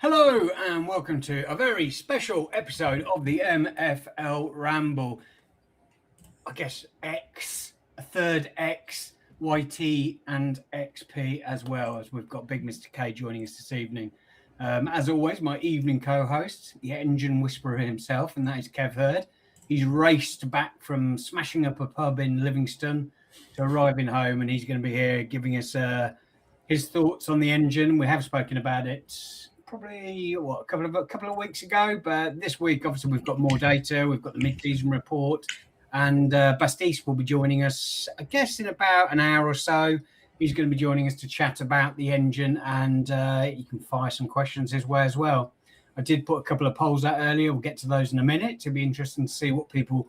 Hello and welcome to a very special episode of the MFL Ramble. I guess X, a third X, YT and XP as well, as we've got Big Mr. K joining us this evening. As always, my evening co-host, the engine whisperer himself, and that is Kev Hurd. He's raced back from smashing up a pub in Livingston to arriving home, and he's going to be here giving us his thoughts on the engine. We have spoken about it probably a couple of weeks ago, but this week obviously we've got more data. We've got the mid-season report, and Baptiste will be joining us, I guess, in about an hour or so. He's going to be joining us to chat about the engine, and you can fire some questions his way as well. I did put a couple of polls out earlier. We'll get to those in a minute. It'll be interesting to see what people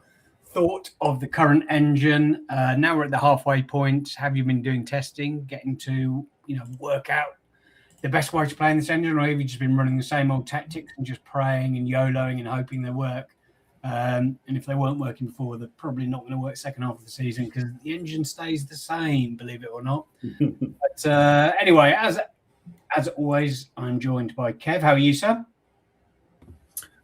thought of the current engine. Now we're at the halfway point. Have you been doing testing, getting to work out the best way to play in this engine, or have you just been running the same old tactics and just praying and YOLOing and hoping they work? And if they weren't working before, they're probably not going to work second half of the season because the engine stays the same, believe it or not. But anyway, as always, I'm joined by Kev. How are you, sir?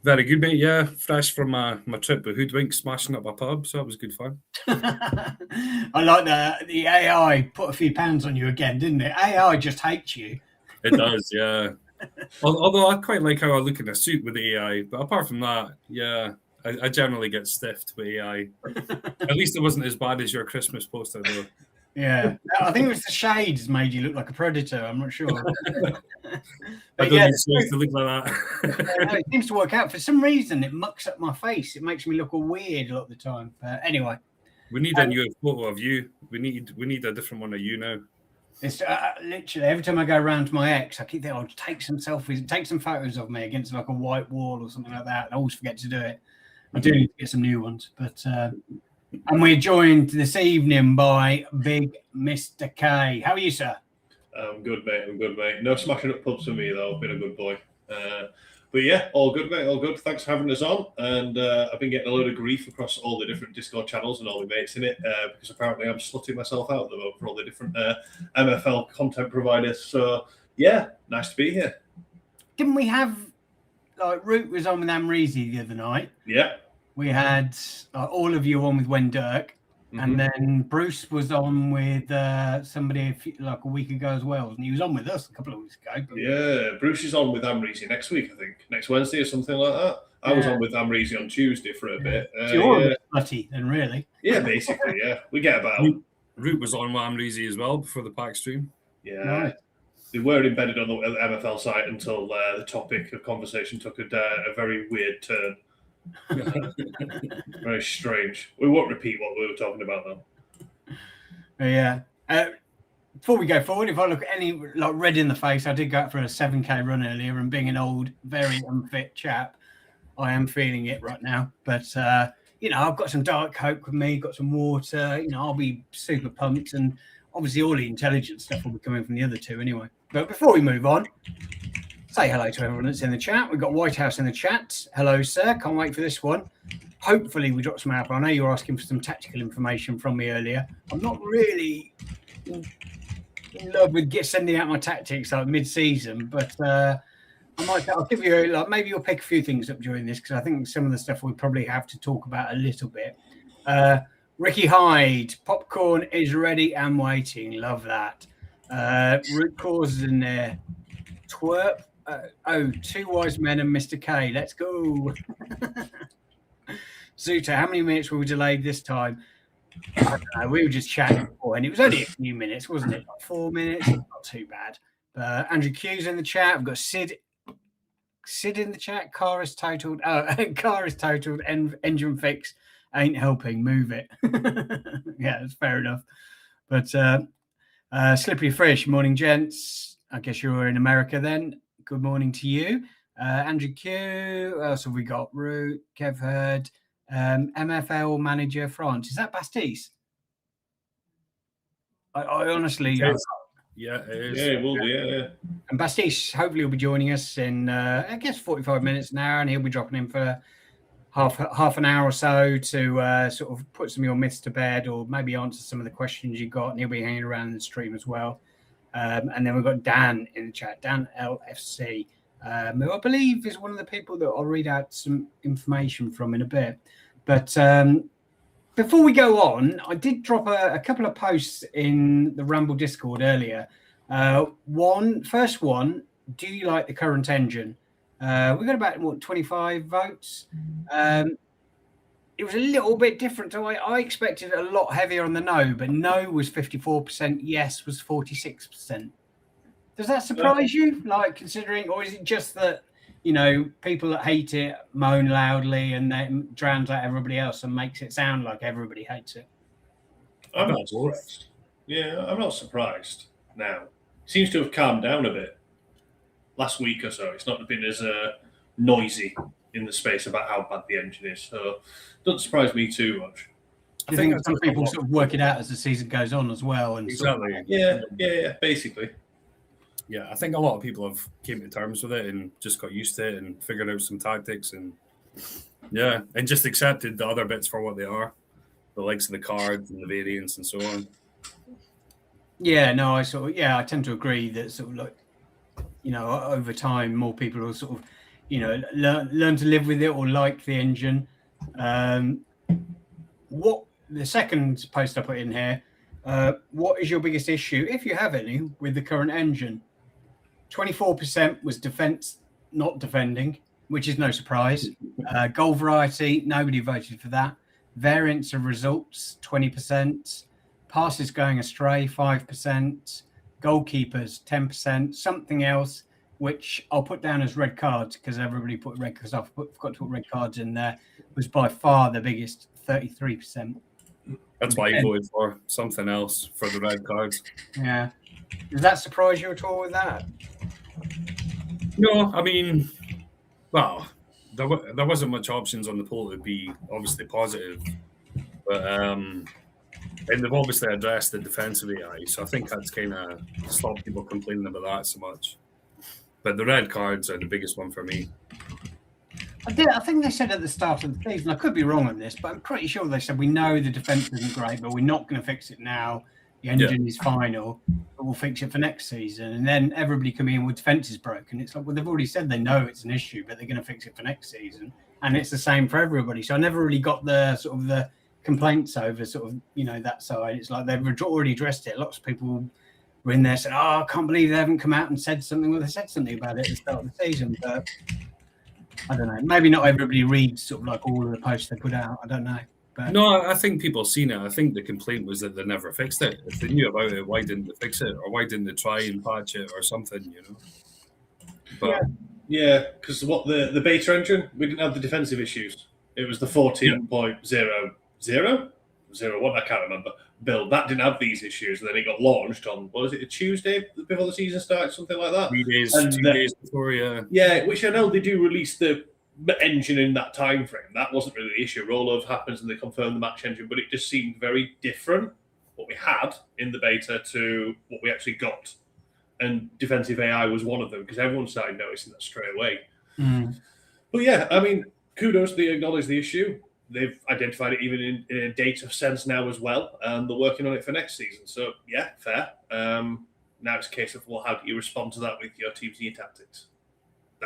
Very good, mate. Yeah, fresh from my trip with Hoodwink, smashing up my pub, so that was good fun. I like that the AI put a few pounds on you again, didn't it? AI just hates you. It does, yeah. Although I quite like how I look in a suit with the AI, but apart from that, yeah, I generally get stiffed with AI. At least it wasn't as bad as your Christmas poster, though. Yeah, I think it was the shades made you look like a predator. I'm not sure. I don't need shades to look like that. It seems to work out. For some reason, it mucks up my face. It makes me look all weird a lot of the time. But anyway, we need a new photo of you. We need a different one of you now. It's literally every time I go around to my ex, I keep thinking, I'll take some selfies, take some photos of me against like a white wall or something like that. I always forget to do it. I do need to get some new ones, but. And we're joined this evening by Big Mr. K. How are you, sir? I'm good, mate. No smashing up pubs for me, though. I've been a good boy. But yeah, all good, mate. All good. Thanks for having us on. And I've been getting a load of grief across all the different Discord channels and all the mates in it because apparently I'm slutting myself out at the moment for all the different MFL content providers. So yeah, nice to be here. Didn't we have, Root was on with Amrezy the other night? Yeah. We had all of you on with Wendirk, and then Bruce was on with somebody a week ago as well. And he was on with us a couple of weeks ago. Yeah, Bruce is on with Amrezy next week, I think. Next Wednesday or something like that. I was on with Amrezy on Tuesday for a bit. So you're a bit slutty then, really. Yeah, basically, yeah. We get about... Root was on with Amrezy as well before the pack stream. Yeah. Right. They were embedded on the MFL site until the topic of conversation took a very weird turn. Very strange. We won't repeat what we were talking about though. Yeah. Before we go forward, if I look at any red in the face, I did go out for a 7K run earlier, and being an old, very unfit chap, I am feeling it right now. But I've got some Diet Coke with me, got some water. I'll be super pumped, and obviously all the intelligent stuff will be coming from the other two anyway. But before we move on, say hello to everyone that's in the chat. We've got White House in the chat. Hello, sir. Can't wait for this one. Hopefully we drop some out. I know you're asking for some tactical information from me earlier. I'm not really in love with sending out my tactics like mid-season, but I'll give you maybe you'll pick a few things up during this because I think some of the stuff we probably have to talk about a little bit. Ricky Hyde, popcorn is ready and waiting. Love that. Root causes in there. Twerp. Two wise men and Mr. K. Let's go. Zuta, how many minutes were we delayed this time? I don't know. We were just chatting before, and it was only a few minutes, wasn't it? Like 4 minutes. Not too bad. Andrew Q's in the chat. We've got Sid in the chat. Car is totaled. Car is totaled. Engine fix ain't helping. Move it. Yeah, that's fair enough. But Slippery Fish. Morning, gents. I guess you're in America then. Good morning to you. Andrew Q. What else have we got? Root, Kev Hurd, MFL manager France. Is that Baptiste? I honestly... Yeah, it is. Yeah, it will be, yeah. And Baptiste hopefully will be joining us in, 45 minutes an hour, and he'll be dropping in for half an hour or so to sort of put some of your myths to bed or maybe answer some of the questions you got, and he'll be hanging around in the stream as well. And then we've got Dan in the chat, Dan LFC. who I believe is one of the people that I'll read out some information from in a bit. But before we go on, I did drop a couple of posts in the Ramble Discord earlier. First one, do you like the current engine? We got about 25 votes. It was a little bit different. So I expected a lot heavier on the no, but no was 54%, yes was 46%. Does that surprise you? Like, considering, or is it just that, people that hate it moan loudly and that drowns out everybody else and makes it sound like everybody hates it? I'm not surprised. Yeah, I'm not surprised now. Seems to have calmed down a bit last week or so. It's not been as noisy in the space about how bad the engine is. So it doesn't surprise me too much. I think some people sort of work it out as the season goes on as well. And exactly. Yeah, basically. Yeah, I think a lot of people have came to terms with it and just got used to it and figured out some tactics and just accepted the other bits for what they are, the likes of the cards and the variants and so on. Yeah, no, I tend to agree that sort of like, over time, more people will sort of, learn to live with it or like the engine. What the second post I put in here, what is your biggest issue, if you have any, with the current engine? 24% was defense, not defending, which is no surprise. Goal variety, nobody voted for that. Variance of results, 20%. Passes going astray, 5%. Goalkeepers, 10%. Something else, which I'll put down as red cards because everybody put red cards. I forgot to put red cards in there. Was by far the biggest, 33%. That's why you voted for something else for the red cards. Yeah. Does that surprise you at all with that? No, I mean, well, there wasn't much options on the poll to be obviously positive, but and they've obviously addressed the defensive AI, so I think that's kind of stopped people complaining about that so much. But the red cards are the biggest one for me. I think they said at the start of the season, I could be wrong on this, but I'm pretty sure they said, we know the defense isn't great, but we're not going to fix it now. The engine is final, but we'll fix it for next season. And then everybody coming in with defense is broken. It's like, well, they've already said they know it's an issue, but they're going to fix it for next season. And it's the same for everybody. So I never really got the sort of the complaints over sort of, that side. It's like they've already addressed it. Lots of people were in there saying, I can't believe they haven't come out and said something. Well, they said something about it at the start of the season, but I don't know. Maybe not everybody reads sort of like all of the posts they put out. I don't know. But no, I think people have seen it. I think the complaint was that they never fixed it. If they knew about it, why didn't they fix it? Or why didn't they try and patch it or something, But yeah, because what the beta engine, we didn't have the defensive issues. It was the 14.0001, I can't remember, build. That didn't have these issues. And then it got launched on, what was it, a Tuesday before the season started, something like that? 2 days before, Yeah, which I know they do release the engine in that time frame. That wasn't really the issue. Rollover happens and they confirm the match engine, but it just seemed very different what we had in the beta to what we actually got. And defensive AI was one of them because everyone started noticing that straight away. But yeah, I mean, kudos, they acknowledge the issue. They've identified it even in a data sense now as well, and they're working on it for next season. So yeah, fair. Now it's a case of, well, how do you respond to that with your teams and your tactics?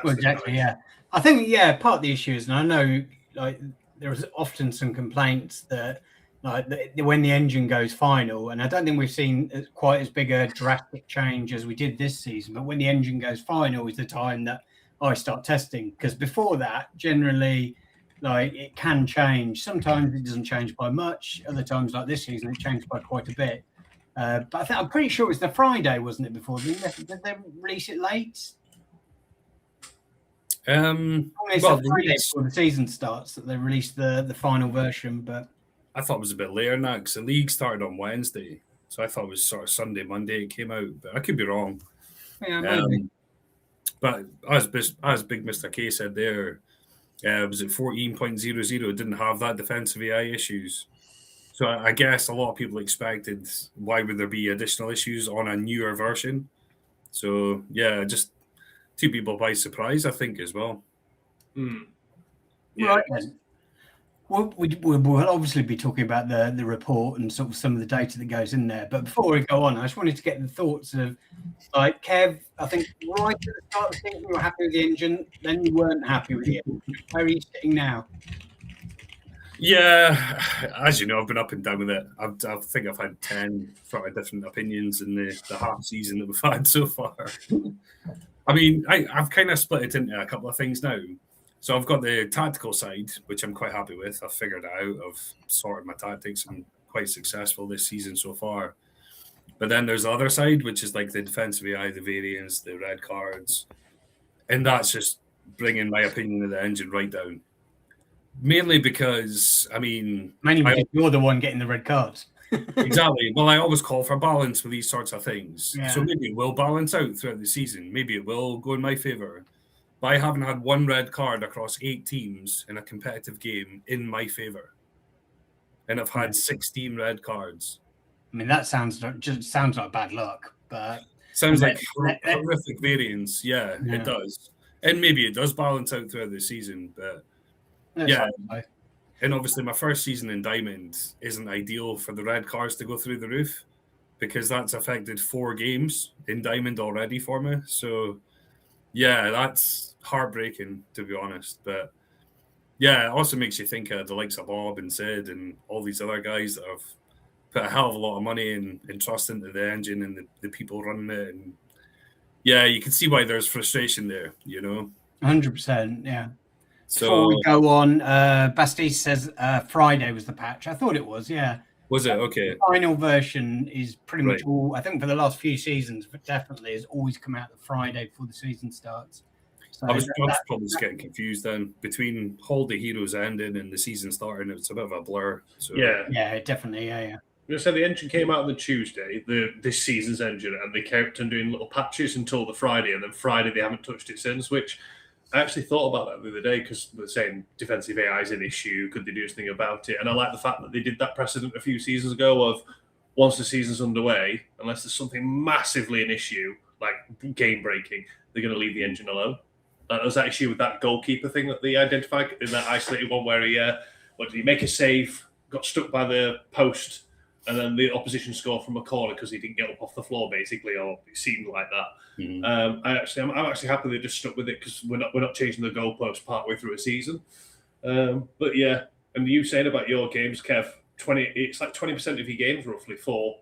Well, exactly, yeah. I think, part of the issue is, and I know, like, there is often some complaints that, like, when the engine goes final, and I don't think we've seen quite as big a drastic change as we did this season, but when the engine goes final is the time that I start testing, because before that, generally, like, it can change. Sometimes it doesn't change by much. Other times, like this season, it changed by quite a bit. But I'm pretty sure it was the Friday, wasn't it, before? Did they release it late? Well, before the season starts that they released the final version, but I thought it was a bit later than that because the league started on Wednesday, so I thought it was sort of Sunday, Monday it came out, but I could be wrong. Yeah, maybe. But as Big Mr. K said there, was it 14.00 didn't have that defensive AI issues. So I guess a lot of people expected, why would there be additional issues on a newer version? So yeah, just two people by surprise, I think, as well. Yeah. Right then. We'll obviously be talking about the report and sort of some of the data that goes in there. But before we go on, I just wanted to get the thoughts of, like, Kev, I think right at the start of the season, you were happy with the engine, then you weren't happy with the engine. Where are you sitting now? Yeah, as you know, I've been up and down with it. I think I've had 10 sort of different opinions in the half season that we've had so far. I mean, I've kind of split it into a couple of things now. So I've got the tactical side, which I'm quite happy with. I've figured it out. I've sorted my tactics. I'm quite successful this season so far. But then there's the other side, which is like the defensive AI, the variants, the red cards. And that's just bringing my opinion of the engine right down. Mainly because, I mean... Mainly because you're the one getting the red cards. Exactly. Well, I always call for balance with these sorts of things. Yeah. So maybe it will balance out throughout the season. Maybe it will go in my favour. But I haven't had one red card across 8 teams in a competitive game in my favour. And I've had 16 red cards. I mean, that sounds like bad luck, but... Sounds like horrific variance. Yeah, it does. And maybe it does balance out throughout the season, but... Yeah. And obviously my first season in Diamond isn't ideal for the red cards to go through the roof because that's affected 4 games in Diamond already for me. So, yeah, that's heartbreaking, to be honest. But, yeah, it also makes you think of the likes of Bob and Sid and all these other guys that have put a hell of a lot of money and trust into the engine and the people running it. And, yeah, you can see why there's frustration there, you know? 100%, yeah. So, before we go on, Bastille says Friday was the patch. I thought it was, yeah. Was it? Okay. The final version is pretty much all, I think for the last few seasons, but definitely has always come out the Friday before the season starts. So I was probably just getting confused then between Holiday Heroes ending and the season starting. It's a bit of a blur. So. Yeah, definitely, yeah. I'm going to say the engine came out on the Tuesday, this season's engine, and they kept on doing little patches until the Friday, and then Friday they haven't touched it since, which I actually thought about that the other day because they're saying defensive AI is an issue. Could they do something about it? And I like the fact that they did that precedent a few seasons ago of once the season's underway, unless there's something massively an issue, like game breaking, they're going to leave the engine alone. That was that issue with that goalkeeper thing that they identified in that isolated one where he make a save, got stuck by the post, and then the opposition scored from a corner because he didn't get up off the floor, basically, or it seemed like that. Mm-hmm. I'm actually happy they just stuck with it because we're not changing the goalpost partway through a season. But yeah, and you saying about your games, Kev, it's like 20% of your games roughly four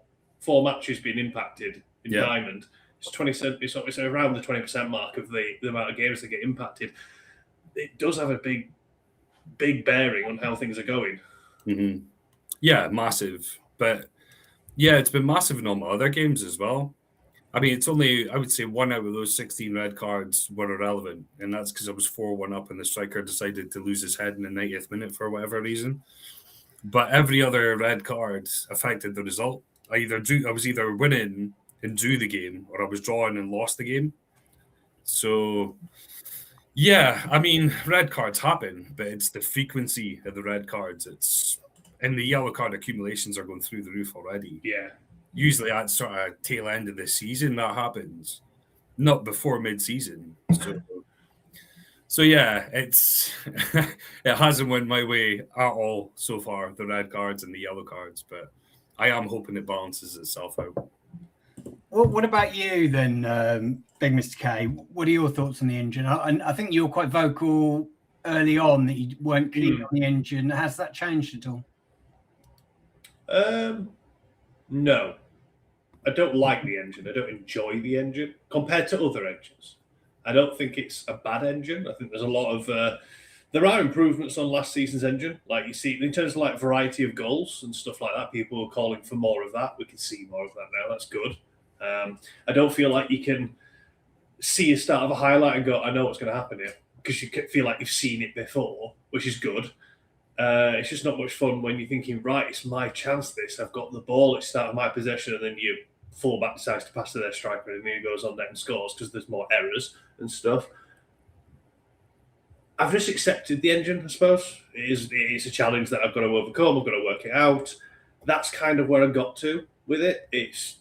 matches being impacted in Diamond. It's 20%. It's around the 20% mark of the amount of games that get impacted. It does have a big bearing on how things are going. Mm-hmm. Yeah, massive. But yeah, it's been massive in all my other games as well. I mean, it's only, I would say, 1 out of those 16 red cards were irrelevant. And that's because I was 4-1 up and the striker decided to lose his head in the 90th minute for whatever reason. But every other red card affected the result. I was either winning and drew the game, or I was drawing and lost the game. So, yeah, I mean, red cards happen, but it's the frequency of the red cards. And the yellow card accumulations are going through the roof already. Yeah. Usually at sort of tail end of the season that happens, not before mid-season. So yeah, it hasn't went my way at all so far, the red cards and the yellow cards, but I am hoping it balances itself out. Well, what about you then, Big Mr. K? What are your thoughts on the engine? I think you were quite vocal early on that you weren't keen on the engine. Has that changed at all? No. I don't like the engine. I don't enjoy the engine compared to other engines. I don't think it's a bad engine. I think there's a lot of there are improvements on last season's engine. Like you see, in terms of like variety of goals and stuff like that, people are calling for more of that. We can see more of that now. That's good. I don't feel like you can see a start of a highlight and go, I know what's going to happen here, because you feel like you've seen it before, which is good. It's just not much fun when you're thinking, right, it's my chance this. I've got the ball, it's out of my possession, and then you fullback decides to pass to their striker and then he goes on net and scores because there's more errors and stuff. I've just accepted the engine, I suppose. It's a challenge that I've got to overcome. I've got to work it out. That's kind of where I got to with it. It's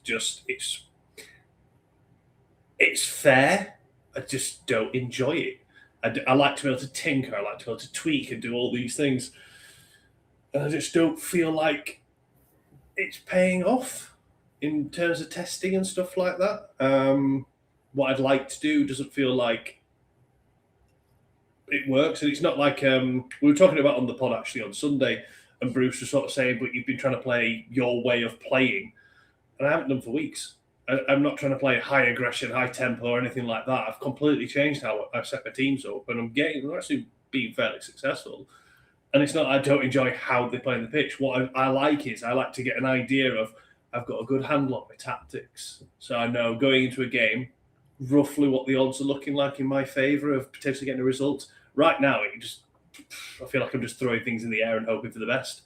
fair. I just don't enjoy it. I like to be able to tinker. I like to be able to tweak and do all these things. and I just don't feel like it's paying off in terms of testing and stuff like that. What I'd like to do doesn't feel like it works, and it's not like we were talking about on the pod actually on Sunday, and Bruce was sort of saying, "But you've been trying to play your way of playing," and I haven't done for weeks. I'm not trying to play high aggression, high tempo, or anything like that. I've completely changed how I set my teams up, and I'm actually being fairly successful. And it's not I don't enjoy how they play on the pitch. What I like is I like to get an idea of I've got a good handle on my tactics, so I know going into a game roughly what the odds are looking like in my favour of potentially getting a result. Right now, I feel like I'm just throwing things in the air and hoping for the best.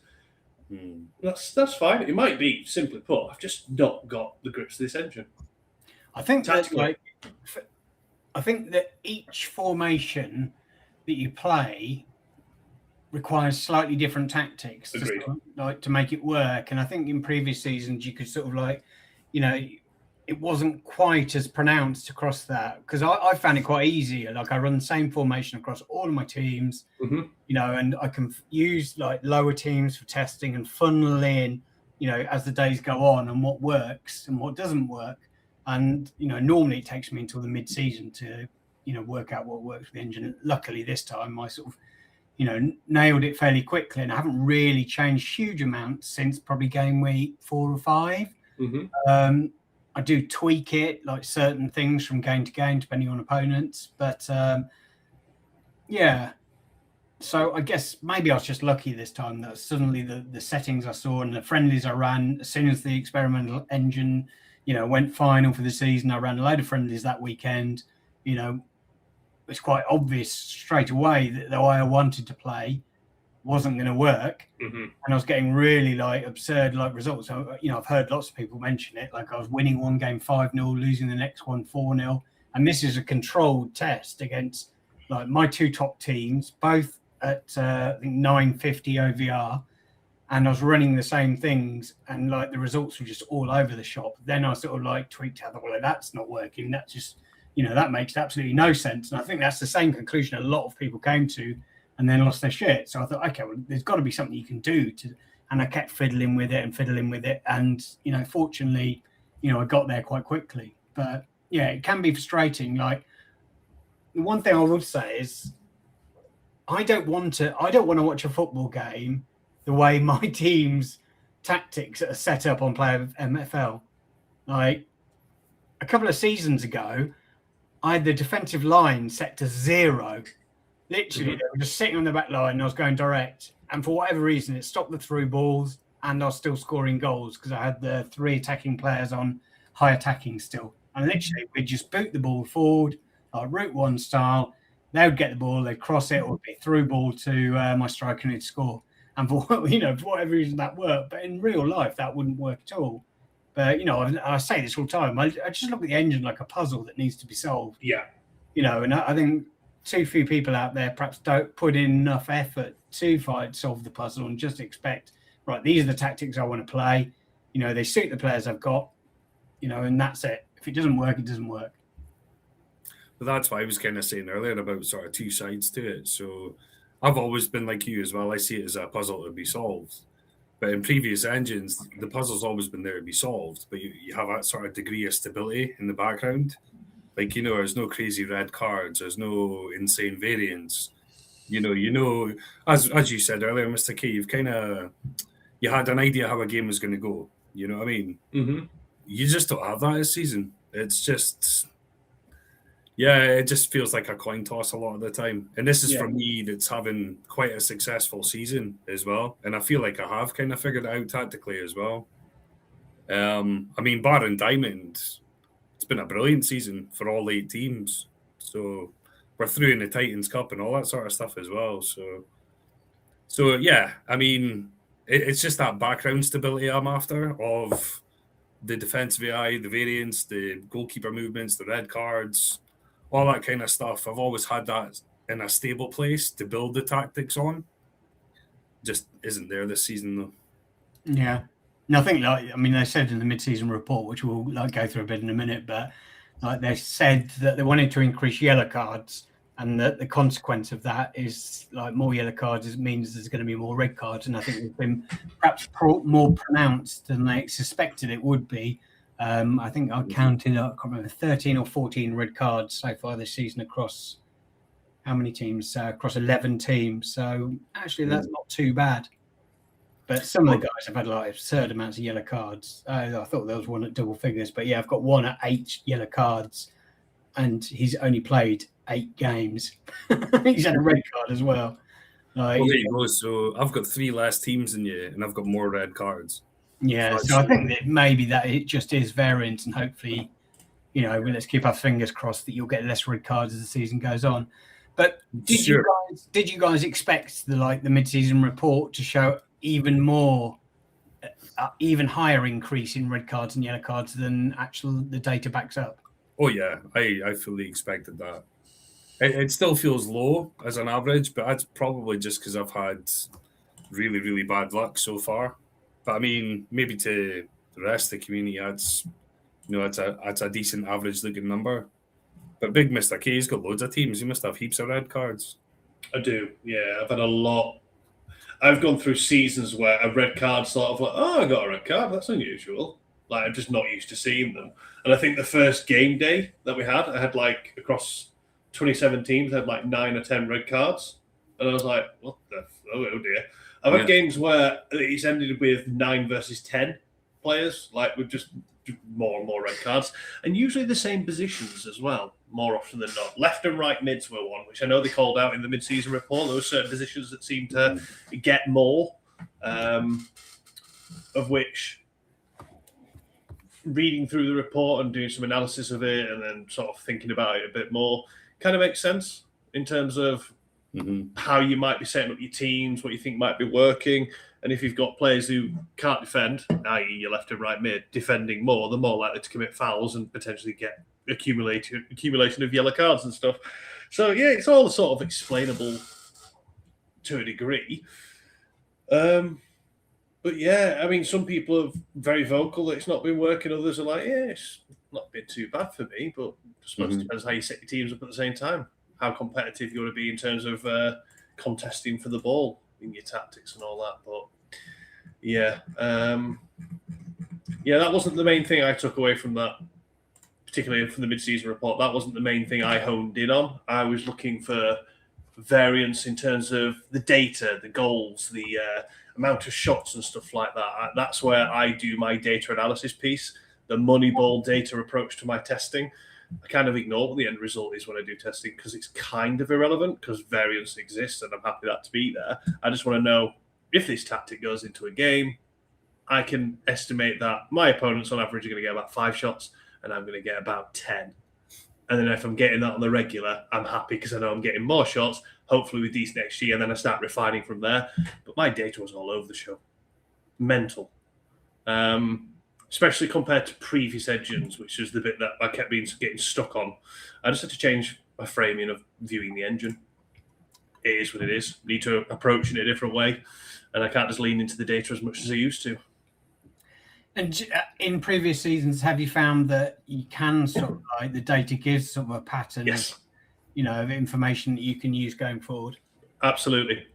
That's fine. It might be, simply put, I've just not got the grips to this engine. I think that each formation that you play requires slightly different tactics to make it work. And I think in previous seasons you could sort of it wasn't quite as pronounced across that, because I found it quite easy. Like I run the same formation across all of my teams, and I can use like lower teams for testing and funnel in, as the days go on, and what works and what doesn't work. And, normally it takes me until the mid-season to, work out what works with the engine. Luckily this time I sort of, nailed it fairly quickly, and I haven't really changed huge amounts since probably game week 4 or 5. I do tweak it, like certain things from game to game, depending on opponents. But so I guess maybe I was just lucky this time that suddenly the settings I saw and the friendlies I ran, as soon as the experimental engine, went final for the season, I ran a load of friendlies that weekend. It's quite obvious straight away that the way I wanted to play wasn't going to work, and I was getting really absurd results. So, I've heard lots of people mention it. Like I was winning one game 5-0, losing the next one 4-0, and this is a controlled test against my two top teams, both at I think 950 OVR, and I was running the same things, and the results were just all over the shop. Then I sort of tweaked out, well, that's not working. That's just that makes absolutely no sense. And I think that's the same conclusion a lot of people came to, and then lost their shit. So I thought, okay, well, there's got to be something you can do and I kept fiddling with it. And, fortunately, I got there quite quickly. But yeah, it can be frustrating. The one thing I would say is I don't want to watch a football game the way my team's tactics are set up on Player MFL. A couple of seasons ago, I had the defensive line set to 0. Literally, they were just sitting on the back line, and I was going direct. And for whatever reason, it stopped the through balls, and I was still scoring goals because I had the 3 attacking players on high attacking still. And literally, we'd just boot the ball forward, route one style. They would get the ball, they'd cross it, or it'd be through ball to my striker and he'd score. And for whatever reason, that worked. But in real life, that wouldn't work at all. But, I say this all the time. I just look at the engine like a puzzle that needs to be solved. Yeah. And I think too few people out there perhaps don't put in enough effort to solve the puzzle and just expect, right, these are the tactics I want to play. They suit the players I've got, and that's it. If it doesn't work, it doesn't work. But that's what I was kind of saying earlier about sort of two sides to it. So I've always been like you as well. I see it as a puzzle to be solved. But in previous engines, the puzzle's always been there to be solved, but you have that sort of degree of stability in the background. There's no crazy red cards, there's no insane variants. As you said earlier, Mr. K, you had an idea how a game was going to go. You know what I mean? Mm-hmm. You just don't have that this season. It's just... Yeah, it just feels like a coin toss a lot of the time. And this is for me that's having quite a successful season as well. And I feel like I have kind of figured it out tactically as well. Barring Diamond, it's been a brilliant season for all 8 teams. So we're through in the Titans Cup and all that sort of stuff as well. So yeah, it's just that background stability I'm after of the defensive AI, the variants, the goalkeeper movements, the red cards, all that kind of stuff. I've always had that in a stable place to build the tactics on. Just isn't there this season, though. Yeah. And I think, they said in the mid-season report, which we'll go through a bit in a minute, but they said that they wanted to increase yellow cards And the consequence of that is like more yellow cards means there's going to be more red cards. And I think it's been perhaps more pronounced than they suspected it would be. I think I counted, I can't remember, 13 or 14 red cards so far this season across how many teams? Across 11 teams. So actually that's not too bad. But some of the guys have had like absurd amounts of yellow cards. I thought there was one at double figures. But yeah, I've got one at 8 yellow cards. And he's only played 8 games. He's had a red card as well. Well, there you go. So I've got 3 less teams than you, and I've got more red cards. Yeah, so I think that maybe that it just is variance, and hopefully, let's keep our fingers crossed that you'll get less red cards as the season goes on. But did you guys expect the mid-season report to show even higher increase in red cards and yellow cards than the data backs up? Oh, yeah, I fully expected that. It still feels low as an average, but that's probably just because I've had really, really bad luck so far. But I mean, maybe to the rest of the community, that's a decent average-looking number. But Big Mr. K's got loads of teams. He must have heaps of red cards. I do, yeah. I've had a lot. I've gone through seasons where a red card sort of like, oh, I got a red card. That's unusual. Like, I'm just not used to seeing them. And I think the first game day that we had, I had across 27 teams, I had 9 or 10 red cards. And I was like, what the? Oh dear. I've had games where it's ended with 9 versus 10 players, with just more and more red cards. And usually the same positions as well, more often than not. Left and right mids were one, which I know they called out in the mid-season report. There were certain positions that seemed to get more, of which, reading through the report and doing some analysis of it and then sort of thinking about it a bit more kind of makes sense in terms of how you might be setting up your teams, what you think might be working. And if you've got players who can't defend, i.e. your left and right mid, defending more, they're more likely to commit fouls and potentially get accumulation of yellow cards and stuff. So, yeah, it's all sort of explainable to a degree. But yeah, I mean, some people are very vocal that it's not been working. Others are like, yeah, it's not been too bad for me. But I suppose it depends how you set your teams up at the same time, how competitive you want to be in terms of contesting for the ball in your tactics and all that. But yeah, that wasn't the main thing I took away from that, particularly from the mid-season report. That wasn't the main thing I honed in on. I was looking for variance in terms of the data, the goals, the amount of shots and stuff like that. That's where I do my data analysis piece, the Moneyball data approach to my testing. I kind of ignore what the end result is when I do testing because it's kind of irrelevant because variance exists and I'm happy that to be there. I just want to know if this tactic goes into a game, I can estimate that my opponents on average are going to get about 5 shots and I'm going to get about 10. And then if I'm getting that on the regular, I'm happy because I know I'm getting more shots, hopefully with decent XG, and then I start refining from there. But my data was all over the show. Mental. Especially compared to previous engines, which is the bit that I kept getting stuck on. I just had to change my framing of viewing the engine. It is what it is. I need to approach it in a different way, and I can't just lean into the data as much as I used to. And in previous seasons, have you found that you can sort of the data gives sort of a pattern Yes. of information that you can use going forward? Absolutely.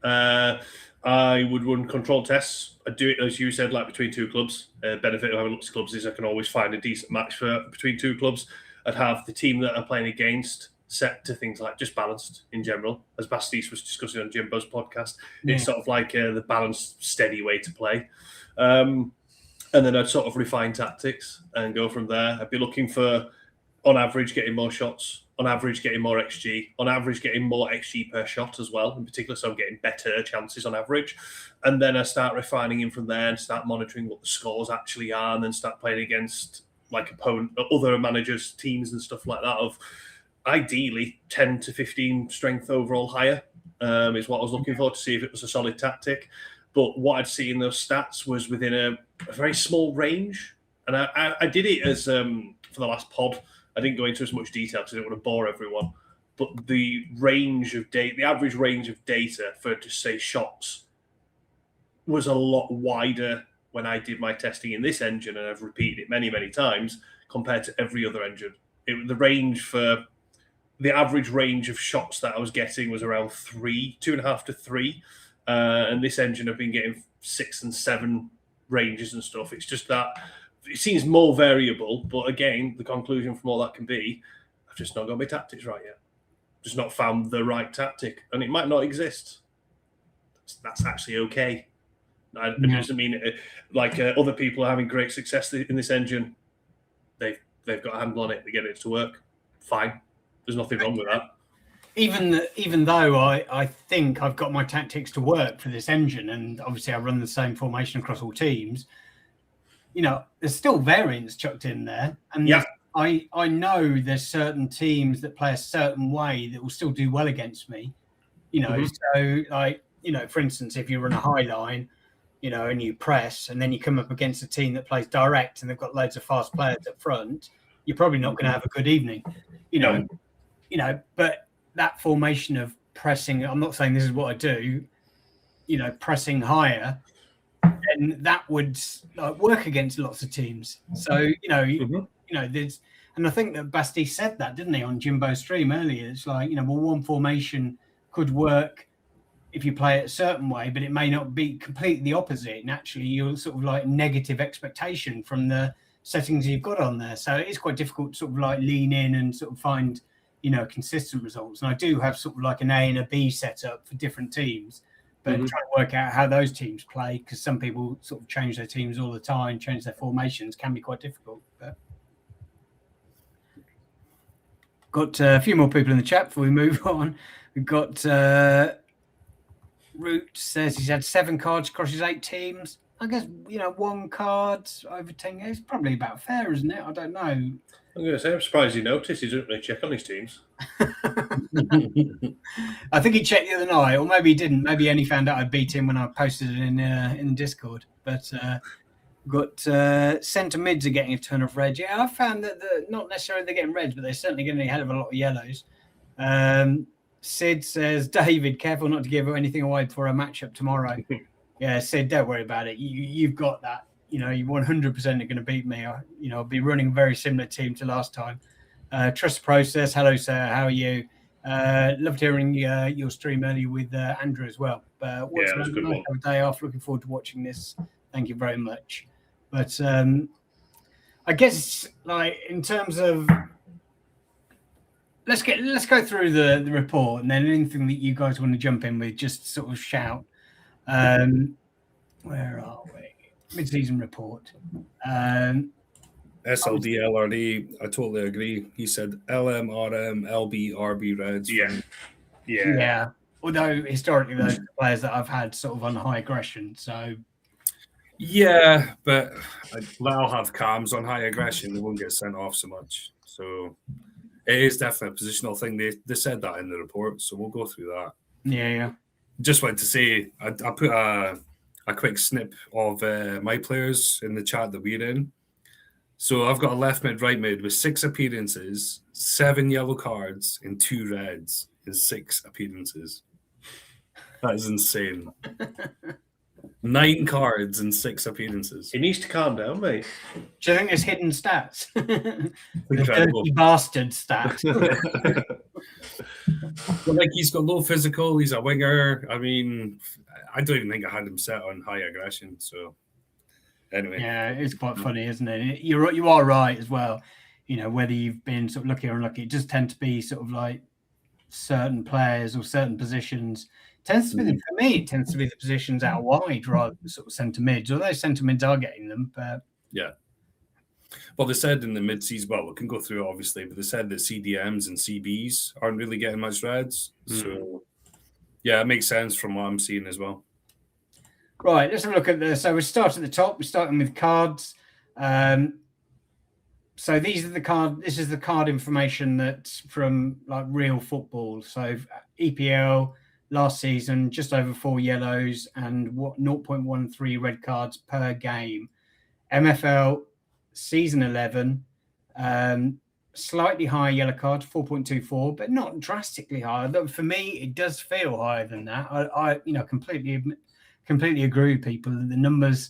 I would run control tests. I'd do it, as you said, between 2 clubs. Benefit of having lots of clubs is I can always find a decent match between 2 clubs. I'd have the team that I'm playing against set to things like just balanced in general, as Bastiste was discussing on Jimbo's podcast. Yeah. It's sort of the balanced, steady way to play. And then I'd sort of refine tactics and go from there. I'd be looking for, on average, getting more shots, on average, getting more XG, on average, getting more XG per shot as well, in particular, so I'm getting better chances on average. And then I start refining in from there and start monitoring what the scores actually are and then start playing against other managers' teams and stuff like that of ideally 10 to 15 strength overall higher is what I was looking for to see if it was a solid tactic. But what I'd see in those stats was within a very small range. And I did it as, for the last pod, I didn't go into as much detail because I didn't want to bore everyone. But the range of data, the average range of data for, just say, shots was a lot wider when I did my testing in this engine, and I've repeated it many, many times, compared to every other engine. The range for the average range of shots that I was getting was around 2.5 to 3. And this engine I've been getting 6 and 7 ranges and stuff. It's just that it seems more variable, but again, the conclusion from all that can be, I've just not got my tactics right yet. Just not found the right tactic, and it might not exist. That's actually okay. It doesn't mean other people are having great success in this engine. They've got a handle on it. They get it to work. Fine. There's nothing wrong with that. Even though I think I've got my tactics to work for this engine, and obviously I run the same formation across all teams, there's still variance chucked in there. And I know there's certain teams that play a certain way that will still do well against me. So for instance, if you run a high line, and you press, and then you come up against a team that plays direct and they've got loads of fast players up front, you're probably not going to have a good evening. But that formation of pressing, I'm not saying this is what I do, pressing higher, and that would work against lots of teams. So, there's, and I think that Basti said that, didn't he, on Jimbo's stream earlier? It's one formation could work if you play it a certain way, but it may not be completely the opposite. And actually, you're sort of negative expectation from the settings you've got on there. So it is quite difficult to sort of lean in and sort of find, consistent results. And I do have sort of an A and a B setup for different teams, but trying to work out how those teams play, because some people sort of change their teams all the time, change their formations, can be quite difficult. But got a few more people in the chat before we move on. We've got Root says he's had 7 cards across his 8 teams. I guess, 1 card over 10 games, probably about fair, isn't it? I don't know. I'm going to say, I'm surprised he noticed. He doesn't really check on his teams. I think he checked the other night, or maybe he didn't. Maybe he only found out I beat him when I posted it in Discord. But got centre mids are getting a ton of reds. Yeah, I've found that not necessarily they're getting reds, but they're certainly getting a hell of a lot of yellows. Sid says, David, careful not to give anything away before a matchup tomorrow. Yeah, Sid, don't worry about it. You've got that. You 100% are going to beat me. I'll be running a very similar team to last time. Trust the process. Hello, sir. How are you? Loved hearing your stream earlier with Andrew as well. It was a good one. Have a day off. Looking forward to watching this. Thank you very much. But I guess, in terms of, let's go through the report, and then anything that you guys want to jump in with, just sort of shout. Where are we? Mid-season report. SLDLRD, I totally agree. He said LM, RM, LB, RB Reds. Yeah. Although historically those are players that I've had sort of on high aggression, so. Yeah, but I'll have cams on high aggression. They won't get sent off so much. So it is definitely a positional thing. They said that in the report, so we'll go through that. Yeah. Just wanted to say, I put a quick snip of my players in the chat that we're in. So I've got a left mid, right mid with 6 appearances, 7 yellow cards, and 2 reds in 6 appearances. That is insane. 9 cards and 6 appearances. He needs to calm down, mate. Do you think there's hidden stats? Incredible. The bastard stats. But he's got low physical. He's a winger. I mean, I don't even think I had him set on high aggression. So anyway, yeah, it's quite funny, isn't it? You are right as well. Whether you've been sort of lucky or unlucky, it does tend to be sort of certain players or certain positions. Tends to be for me. It tends to be the positions out wide rather than sort of centre mids. Although centre mids are getting them, but yeah. Well, they said in the mid-season, well, we can go through it obviously, but they said that CDMs and CBs aren't really getting much reds. So, yeah, it makes sense from what I'm seeing as well. Right, let's have a look at this. So we start at the top. We're starting with cards. So these are the card. This is the card information that's from real football. So EPL last season, just over 4 yellows and 0.13 red cards per game. MFL season 11, slightly higher yellow cards, 4.24, but not drastically higher. For me, it does feel higher than that. I completely agree with people. The numbers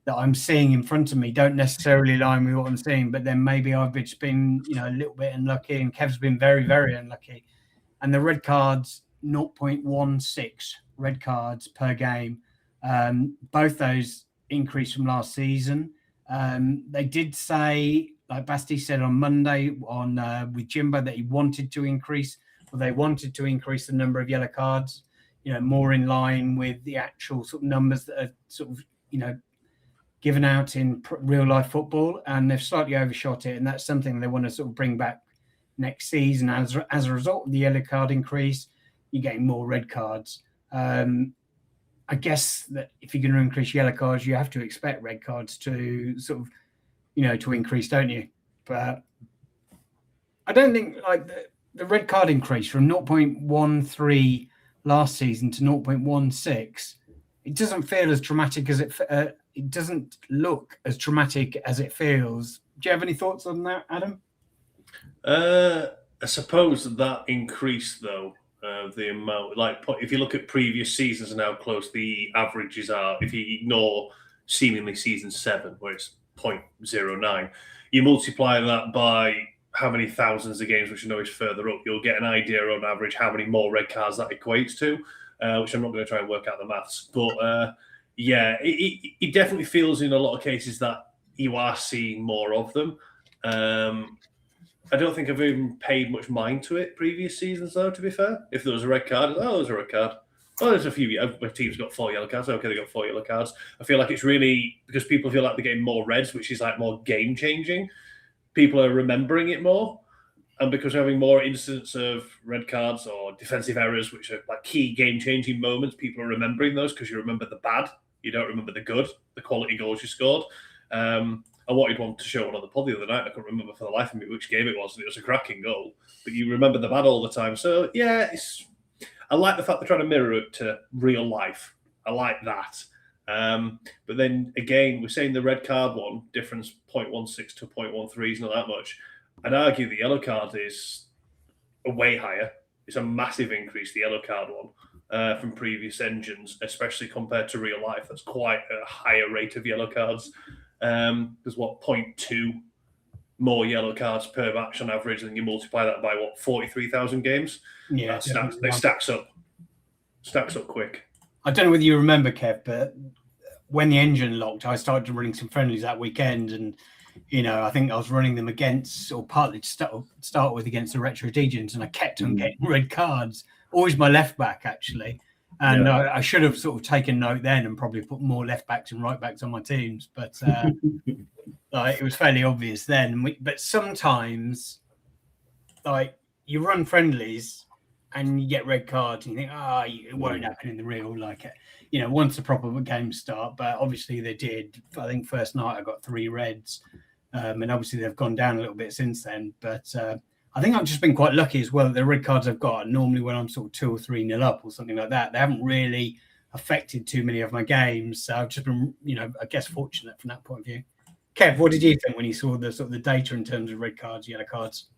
that I'm seeing in front of me don't necessarily align with what I'm seeing, but then maybe I've just been, a little bit unlucky, and Kev's been very, very unlucky. And the red cards, 0.16 red cards per game. Both those increased from last season. They did say, like Basti said on Monday with Jimbo, that he wanted to increase, or they wanted to increase the number of yellow cards, more in line with the actual sort of numbers that are sort of, given out in real life football, and they've slightly overshot it. And that's something they want to sort of bring back next season. As a result of the yellow card increase, you're getting more red cards. I guess that if you're going to increase yellow cards, you have to expect red cards to sort of, to increase, don't you? But I don't think like the red card increase from 0.13 last season to 0.16, it doesn't feel as dramatic as it doesn't look as dramatic as it feels. Do you have any thoughts on that, Adam? I suppose that increase, though, the amount, like if you look at previous seasons and how close the averages are, if you ignore seemingly season 7, where it's 0.09, you multiply that by how many thousands of games, which I know is further up, you'll get an idea on average how many more red cards that equates to, which I'm not going to try and work out the maths. But it definitely feels in a lot of cases that you are seeing more of them. I don't think I've even paid much mind to it previous seasons, though, to be fair. If there was a red card, there's a red card. Oh, there's a few. My team's got 4 yellow cards. Okay, they got 4 yellow cards. I feel like it's really because people feel like they're getting more reds, which is like more game changing. People are remembering it more. And because we're having more incidents of red cards or defensive errors, which are like key game changing moments, people are remembering those because you remember the bad. You don't remember the good, the quality goals you scored. I wanted one to show one on the pod the other night. I couldn't remember for the life of me which game it was, and it was a cracking goal. But you remember the bad all the time. So, yeah, I like the fact they're trying to mirror it to real life. I like that. But then, again, we're saying the red card one, difference 0.16 to 0.13 is not that much. I'd argue the yellow card is way higher. It's a massive increase, the yellow card one, from previous engines, especially compared to real life. That's quite a higher rate of yellow cards. There's 0.2 more yellow cards per match on average, and you multiply that by 43,000 games. Yeah, it stacks up quick. I don't know whether you remember, Kev, but when the engine locked, I started running some friendlies that weekend, and I think I was running them against, or partly to start with, against the Retro Degens, and I kept on getting red cards. Always my left back, actually. And I should have sort of taken note then and probably put more left backs and right backs on my teams. But it was fairly obvious then. But sometimes, like, you run friendlies and you get red cards and you think, it won't happen in the real, once the proper games start. But obviously they did. I think first night I got 3 reds. And obviously they've gone down a little bit since then. But I think I've just been quite lucky as well. The red cards I've got, normally when I'm sort of 2 or 3-0 up or something like that, they haven't really affected too many of my games. So I've just been, I guess, fortunate from that point of view. Kev, what did you think when you saw the sort of the data in terms of red cards, yellow cards?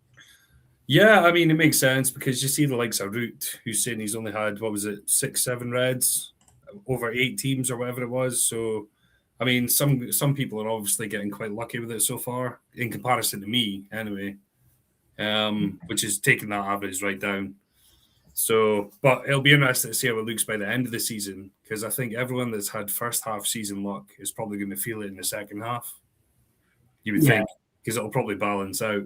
Yeah, I mean, it makes sense because you see the likes of Root, who's saying he's only had, 6, 7 reds over 8 teams or whatever it was. So, I mean, some people are obviously getting quite lucky with it so far in comparison to me, anyway. Which is taking that average right down. So, but it'll be interesting to see how it looks by the end of the season, because I think everyone that's had first half season luck is probably going to feel it in the second half. You would think, because it'll probably balance out.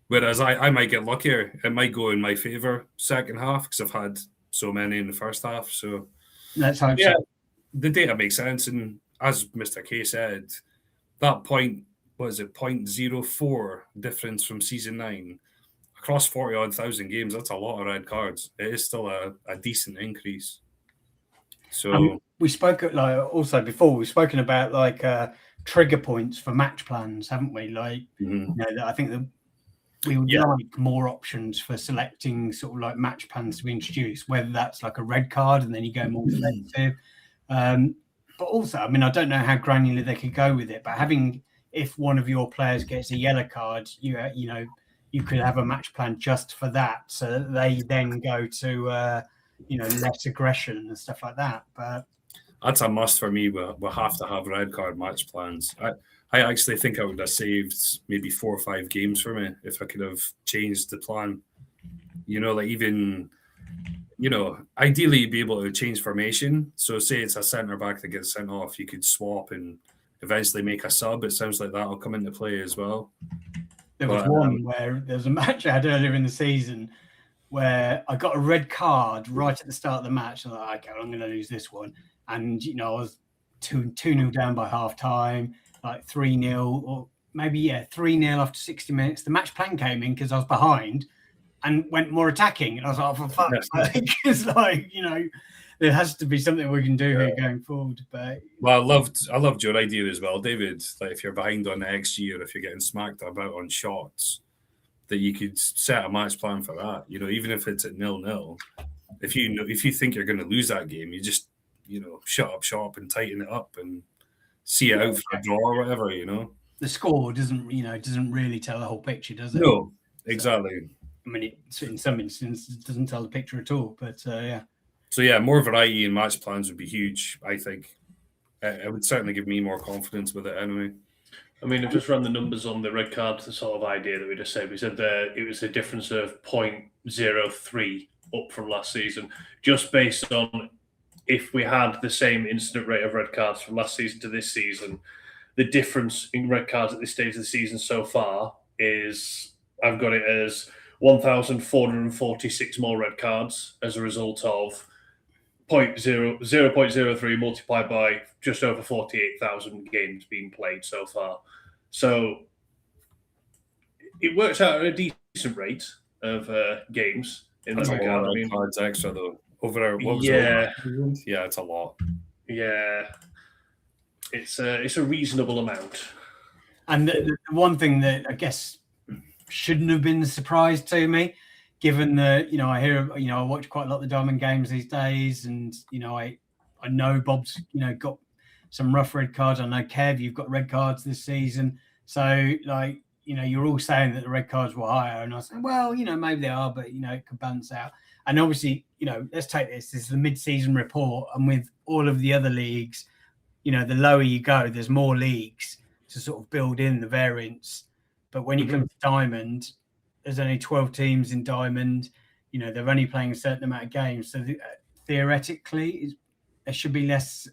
Whereas I might get luckier. It might go in my favour second half because I've had so many in the first half. So that's how the data makes sense. And as Mr. K said, that point, 0.04 difference from season 9 across 40-odd thousand games. That's a lot of red cards. It is still a decent increase. So we spoke also before. We've spoken about trigger points for match plans, haven't we? I think that we would like more options for selecting sort of like match plans to be introduced. Whether that's like a red card and then you go more defensive, but also, I mean, I don't know how granular they could go with it, but if one of your players gets a yellow card, you could have a match plan just for that, so that they then go to less aggression and stuff like that. But That's a must for me. We'll have to have red card match plans. I actually think I would have saved maybe 4 or 5 games for me if I could have changed the plan. Like even, ideally you'd be able to change formation. So say it's a centre back that gets sent off, you could swap and eventually make a sub. It sounds like that'll come into play as well. There was one where there was a match I had earlier in the season where I got a red card right at the start of the match. I'm like, okay, I'm going to lose this one. And, I was 2-0 down by half time, like 3-0 or maybe, 3-0 after 60 minutes. The match plan came in because I was behind and went more attacking. And I was like, oh, for fuck's sake. It's like, there has to be something we can do here going forward. But I loved your idea as well, David. Like if you're behind on the XG or if you're getting smacked about on shots, that you could set a match plan for that. Even if it's at 0-0, if you think you're going to lose that game, you just shut up shop and tighten it up and see it out for a draw or whatever. The score doesn't really tell the whole picture, does it? No, exactly. In some instances, it doesn't tell the picture at all. But yeah. So yeah, more variety in match plans would be huge. I think it would certainly give me more confidence with it anyway. I've just run the numbers on the red card, the sort of idea that we just said. We said that it was a difference of 0.03 up from last season, just based on if we had the same incident rate of red cards from last season to this season. The difference in red cards at this stage of the season so far is, I've got it as 1,446 more red cards as a result of 0.03 multiplied by just over 48,000 games being played so far. So it works out at a decent rate of games in that regard. Cards extra though. Over it's a lot. Yeah, it's a reasonable amount. And the one thing that I guess shouldn't have been a surprise to me, given that I watch quite a lot of the Diamond games these days, and I know Bob's got some rough red cards. I know Kev, you've got red cards this season, so you're all saying that the red cards were higher, and I was saying, well, maybe they are, but it could balance out. And obviously, let's take this is the mid-season report, and with all of the other leagues, the lower you go, there's more leagues to sort of build in the variance. But when you come to Diamond, there's only 12 teams in Diamond. They're only playing a certain amount of games. So theoretically, there should be less,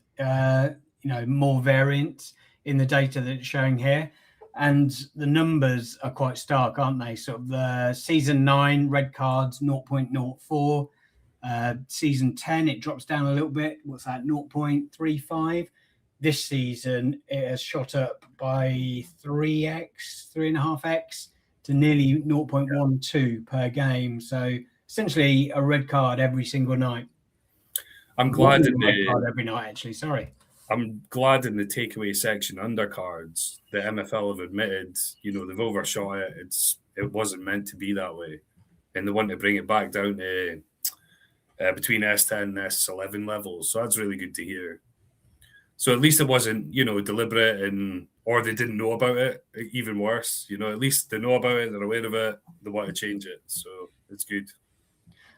more variance in the data that it's showing here. And the numbers are quite stark, aren't they? Sort of the season 9 red cards, 0.04. Season 10, it drops down a little bit. What's that? 0.35. This season, it has shot up by 3.5x to nearly 0.12 per game. So essentially a red card every single night. I'm glad every night, actually. Sorry. I'm glad in the takeaway section undercards, the MFL have admitted, they've overshot it. It wasn't meant to be that way. And they want to bring it back down to between S10 and S11 levels. So that's really good to hear. So at least it wasn't, deliberate or they didn't know about it. Even worse, at least they know about it, they're aware of it, they want to change it. So it's good.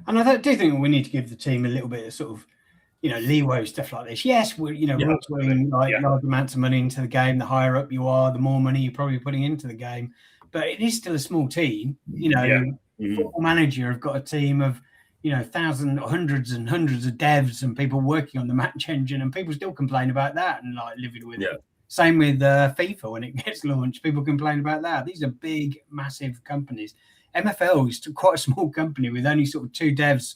And I do think we need to give the team a little bit of sort of, leeway, stuff like this. Yes, we're putting large amounts of money into the game. The higher up you are, the more money you're probably putting into the game. But it is still a small team. Football Manager have got a team of, thousands, hundreds and hundreds of devs and people working on the match engine, and people still complain about that and living with it. Same with FIFA when it gets launched, people complain about that. These are big, massive companies. MFL is quite a small company with only sort of 2 devs,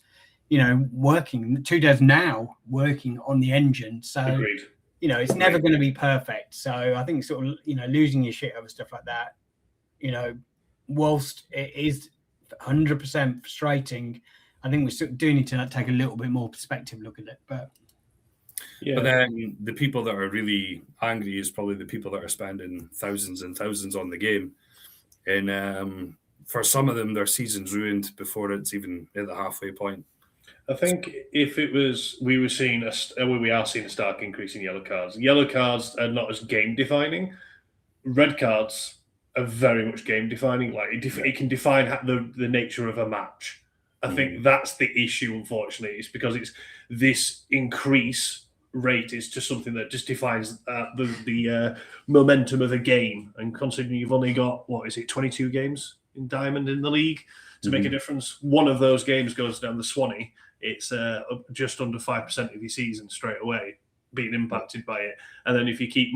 working, 2 devs now working on the engine. So, Agreed. It's never going to be perfect. So I think sort of, losing your shit over stuff like that, whilst it is 100% frustrating, I think we still do need to take a little bit more perspective look at it. But then the people that are really angry is probably the people that are spending thousands and thousands on the game. And for some of them, their season's ruined before it's even at the halfway point. I think if it was, we are seeing a stark increase in yellow cards. Yellow cards are not as game defining. Red cards are very much game defining. Like it can define the nature of a match. I think that's the issue, unfortunately, is because it's this increase rate is just something that just defines the momentum of a game. And considering you've only got 22 games in Diamond in the league to make a difference, one of those games goes down the Swanee, it's just under 5% of your season straight away being impacted by it. And then if you keep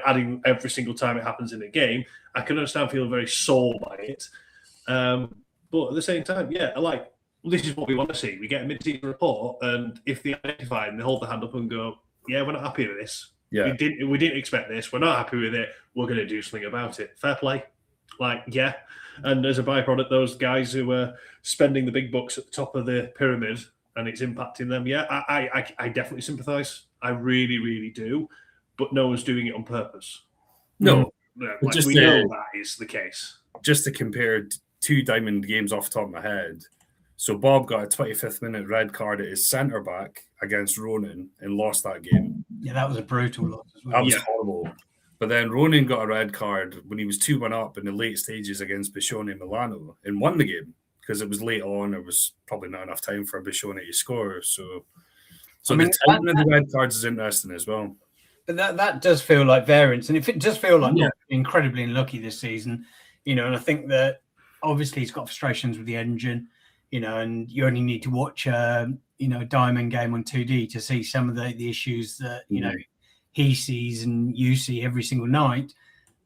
adding every single time it happens in a game, I can understand feeling very sore by it. But at the same time, this is what we want to see. We get a mid-season report, and if they identify and they hold their hand up and go, yeah, we're not happy with this. Yeah. We didn't expect this. We're not happy with it. We're going to do something about it. Fair play. And as a byproduct, those guys who are spending the big bucks at the top of the pyramid and it's impacting them, I definitely sympathise. I really, really do. But no one's doing it on purpose. No. We know that is the case. Just to compare two Diamond games off the top of my head. So Bob got a 25th minute red card at his centre back against Ronan and lost that game. Yeah, that was a brutal loss as well. That was horrible. But then Ronan got a red card when he was 2-1 up in the late stages against Biscione Milano and won the game because it was late on. There was probably not enough time for Biscione to score. So the timing of the red cards is interesting as well. But that does feel like variance. And if it does feel like incredibly unlucky this season, and I think that obviously he's got frustrations with the engine, and you only need to watch a Diamond game on 2D to see some of the issues that, he sees and you see every single night.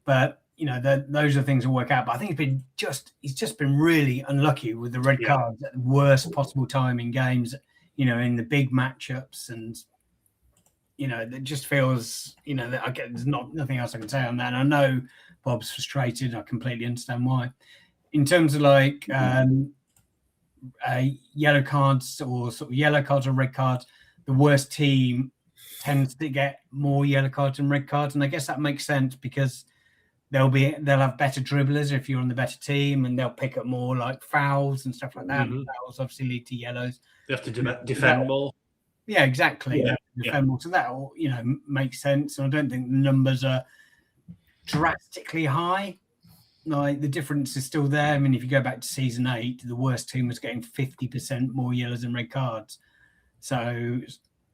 But, those are things that work out. But I think he's just been really unlucky with the red cards at the worst possible time in games, in the big matchups. And, it just feels, that there's nothing else I can say on that. And I know Bob's frustrated. I completely understand why. In terms of yellow cards or sort of yellow cards or red cards, the worst team tends to get more yellow cards and red cards, and I guess that makes sense because they'll have better dribblers if you're on the better team, and they'll pick up more like fouls and stuff like that. Mm-hmm. Fouls obviously lead to yellows. They have to defend more. Yeah, exactly. Defend more, so that makes sense. And I don't think the numbers are drastically high. Like the difference is still there. I mean, if you go back to season 8, the worst team was getting 50% more yellows and red cards. So,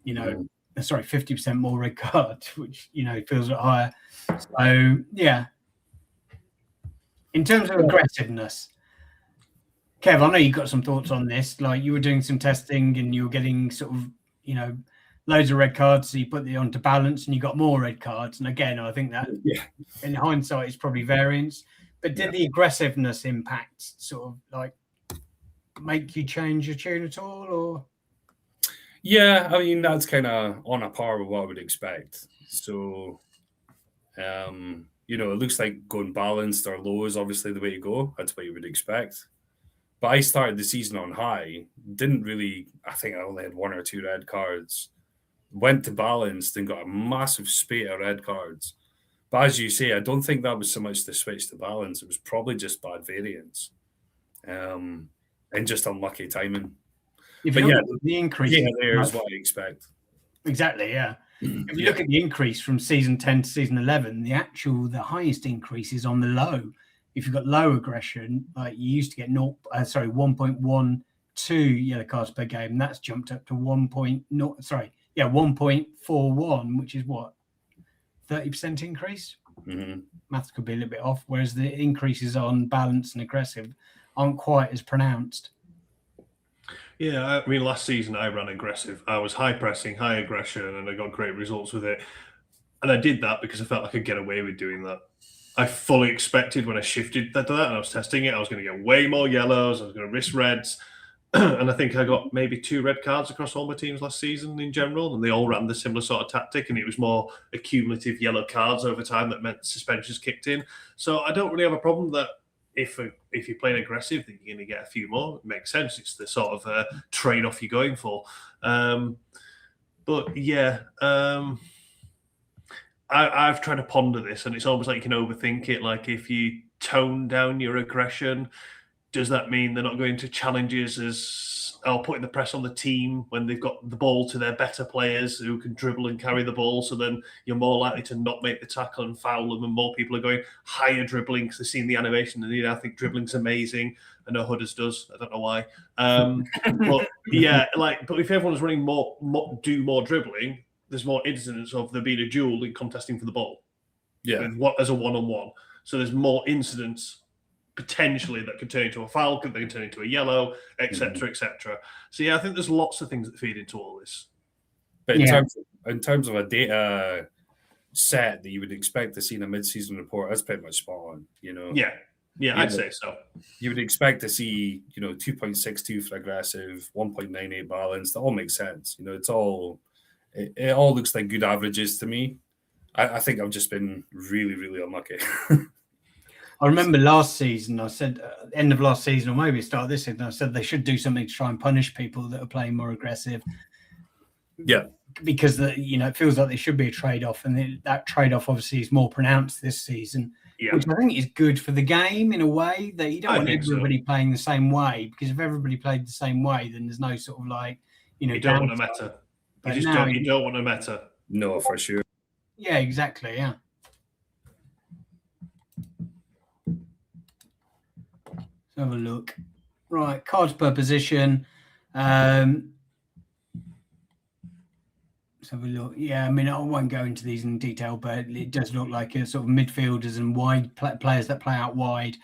50% more red cards, which, feels a lot higher. So, yeah. In terms of aggressiveness, Kev, I know you've got some thoughts on this. Like you were doing some testing and you were getting sort of, loads of red cards. So you put it onto balance and you got more red cards. And again, I think that in hindsight is probably variance. But did the aggressiveness impact sort of like make you change your tune at all, or? Yeah, I mean that's kind of on a par with what I would expect. So, it looks like going balanced or low is obviously the way to go. That's what you would expect. But I started the season on high. I think I only had 1 or 2 red cards. Went to balanced and got a massive spate of red cards. But as you say, I don't think that was so much the switch to balance. It was probably just bad variance and just unlucky timing. If you look at the increase, there is what I expect. Exactly, yeah. If you look at the increase from season 10 to season 11, the highest increase is on the low. If you've got low aggression, like you used to get 1.12 yellow cards per game, and that's jumped up to 1.41, which is what? 30% increase. Mm-hmm. Maths could be a little bit off, whereas the increases on balance and aggressive aren't quite as pronounced. Yeah, I mean, last season I ran aggressive. I was high pressing, high aggression, and I got great results with it. And I did that because I felt I could get away with doing that. I fully expected when I shifted to that and I was testing it, I was going to get way more yellows, I was going to risk reds. And I think I got maybe 2 red cards across all my teams last season in general, and they all ran the similar sort of tactic, and it was more accumulative yellow cards over time that meant suspensions kicked in. So I don't really have a problem that if you're playing aggressive, then you're going to get a few more. It makes sense. It's the sort of trade-off you're going for. I've tried to ponder this, and it's almost like you can overthink it. Like if you tone down your aggression, does that mean they're not going to challenges putting the press on the team when they've got the ball to their better players who can dribble and carry the ball? So then you're more likely to not make the tackle and foul them, and more people are going higher dribbling because they've seen the animation and I think dribbling's amazing. I know Hudders does. I don't know why. But if everyone's running more dribbling, there's more incidents of there being a duel in contesting for the ball. Yeah. What as a one-on-one. So there's more incidents potentially that could turn into a foul, they can turn into a yellow, etc., etc. So yeah, I think there's lots of things that feed into all this. But in terms of a data set that you would expect to see in a mid-season report, that's pretty much spot on. Yeah, I'd say so. You would expect to see 2.62 for aggressive, 1.98 balance. That all makes sense. It all looks like good averages to me. I think I've just been really, really unlucky. I remember last season, I said, end of last season, or maybe start of this season, I said they should do something to try and punish people that are playing more aggressive. Yeah. Because it feels like there should be a trade-off, and that trade-off obviously is more pronounced this season, which I think is good for the game in a way that you don't want everybody playing the same way, because if everybody played the same way, then there's no sort of you don't want to meta. You don't want to meta. No, for sure. Yeah, exactly. Yeah. Let's have a look. Right, cards per position. Let's have a look. Yeah, I mean, I won't go into these in detail, but it does look like a sort of midfielders and wide players that play out wide.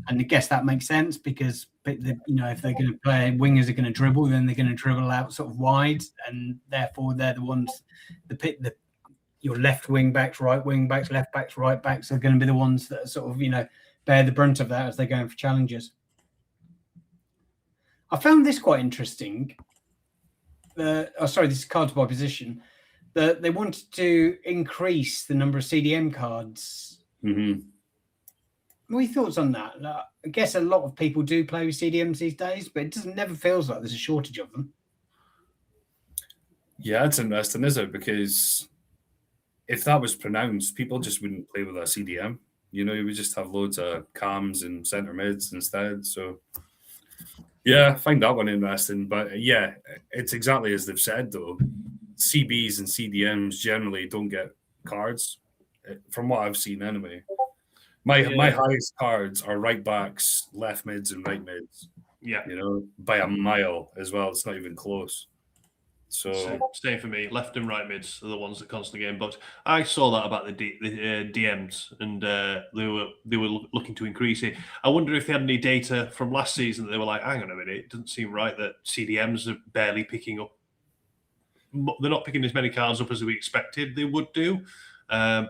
And I guess that makes sense because, if they're going to play, wingers are going to dribble, then they're going to dribble out sort of wide. And therefore, they're the ones, your left wing backs, right wing backs, left backs, right backs are going to be the ones that are sort of, bear the brunt of that as they're going for challenges. I found this quite interesting. This is cards by position. They wanted to increase the number of CDM cards. Mm-hmm. What are your thoughts on that? I guess a lot of people do play with CDMs these days, but it never feels like there's a shortage of them. Yeah, it's interesting, is it? Because if that was pronounced, people just wouldn't play with a CDM. You would just have loads of cams and centre mids instead. So, yeah, I find that one interesting. But yeah, it's exactly as they've said, though. CBs and CDMs generally don't get cards, from what I've seen anyway. My highest cards are right backs, left mids, and right mids. Yeah. By a mile as well. It's not even close. So same for me. Left and right mids are the ones that constantly get booked. I saw that about the DMs, and they were looking to increase it. I wonder if they had any data from last season that they were like, hang on a minute, it doesn't seem right that CDMs are barely picking up. They're not picking as many cards up as we expected they would do,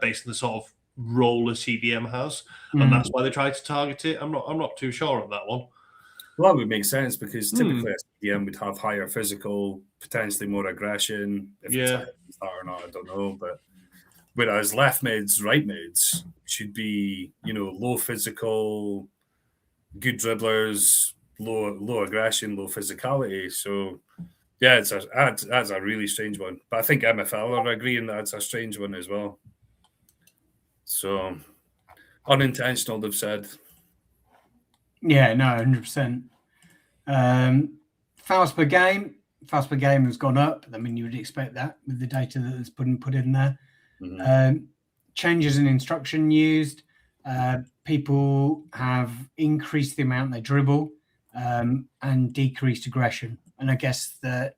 based on the sort of role a CDM has, and that's why they tried to target it. I'm not too sure on that one. Well, that would make sense because typically a CDM would have higher physical, potentially more aggression. If it's that or not, I don't know. But whereas left mids, right mids should be, low physical, good dribblers, low aggression, low physicality. So yeah, that's a really strange one. But I think MFL are agreeing that it's a strange one as well. So unintentional, they've said. Yeah, no, 100%. Fouls per game has gone up. I mean, you would expect that with the data that's been put in there. Mm-hmm. Changes in instruction used. People have increased the amount they dribble and decreased aggression. And I guess that,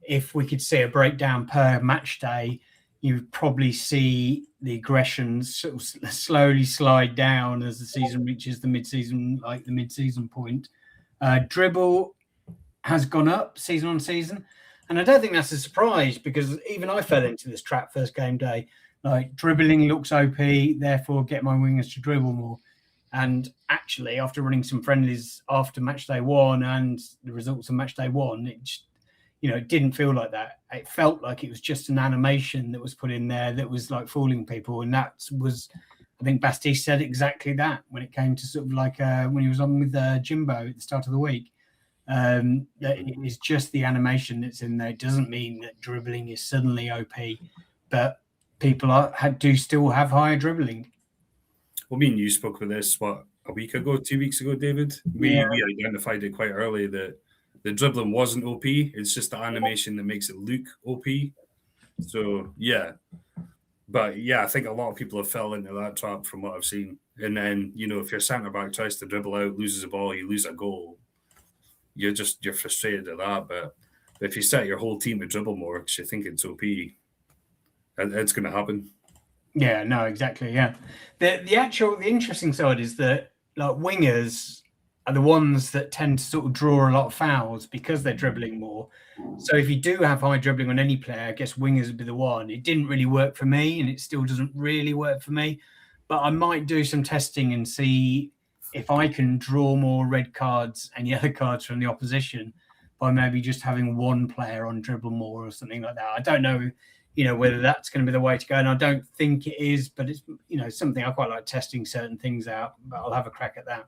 if we could see a breakdown per match day, you would probably see the aggression sort of slowly slide down as the season reaches the mid-season point. Dribble has gone up season on season. And I don't think that's a surprise because even I fell into this trap first game day. Like, dribbling looks OP, therefore get my wingers to dribble more. And actually, after running some friendlies after match day one and the results of match day one, it didn't feel like that. It felt like it was just an animation that was put in there that was like fooling people. And that was, I think Basti said exactly that when it came to sort of like when he was on with Jimbo at the start of the week. That it is just the animation that's in there. It doesn't mean that dribbling is suddenly OP, but people do still have higher dribbling. Well, me and you spoke about this, a week ago, 2 weeks ago, David? We identified it quite early that the dribbling wasn't OP. It's just the animation that makes it look OP. So, yeah. But, yeah, I think a lot of people have fell into that trap from what I've seen. And then, if your centre-back tries to dribble out, loses a ball, you lose a goal, you're frustrated at that. But if you set your whole team to dribble more because you think it's OP, it's going to happen. Yeah, no, exactly. Yeah, the interesting side is that like wingers are the ones that tend to sort of draw a lot of fouls because they're dribbling more. So if you do have high dribbling on any player, I guess wingers would be the one. It didn't really work for me, and it still doesn't really work for me. But I might do some testing and see if I can draw more red cards and yellow cards from the opposition by maybe just having one player on dribble more or something like that. I don't know, whether that's going to be the way to go. And I don't think it is, but it's, something I quite like testing certain things out, but I'll have a crack at that.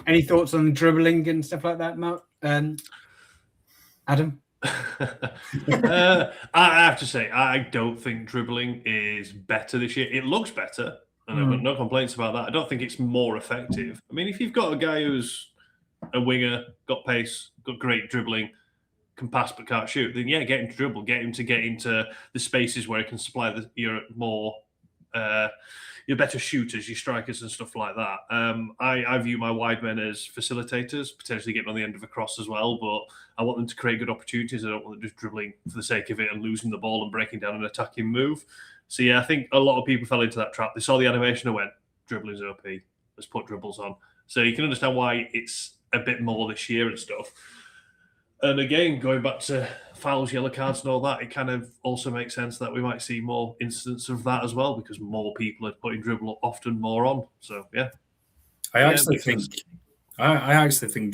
Any thoughts on dribbling and stuff like that, Mark? Adam? I have to say, I don't think dribbling is better this year. It looks better, and I've got no complaints about that. I don't think it's more effective. I mean, if you've got a guy who's a winger, got pace, got great dribbling, can pass but can't shoot, then yeah, get him to dribble, get him to get into the spaces where he can supply your better shooters, your strikers and stuff like that. I view my wide men as facilitators, potentially getting on the end of a cross as well, but I want them to create good opportunities. I don't want them just dribbling for the sake of it and losing the ball and breaking down an attacking move. So yeah, I think a lot of people fell into that trap. They saw the animation and went, dribbling's OP, let's put dribbles on. So you can understand why it's a bit more this year and stuff. And again, going back to fouls, yellow cards and all that, it kind of also makes sense that we might see more instances of that as well because more people are putting dribble often more on. So, yeah. I actually think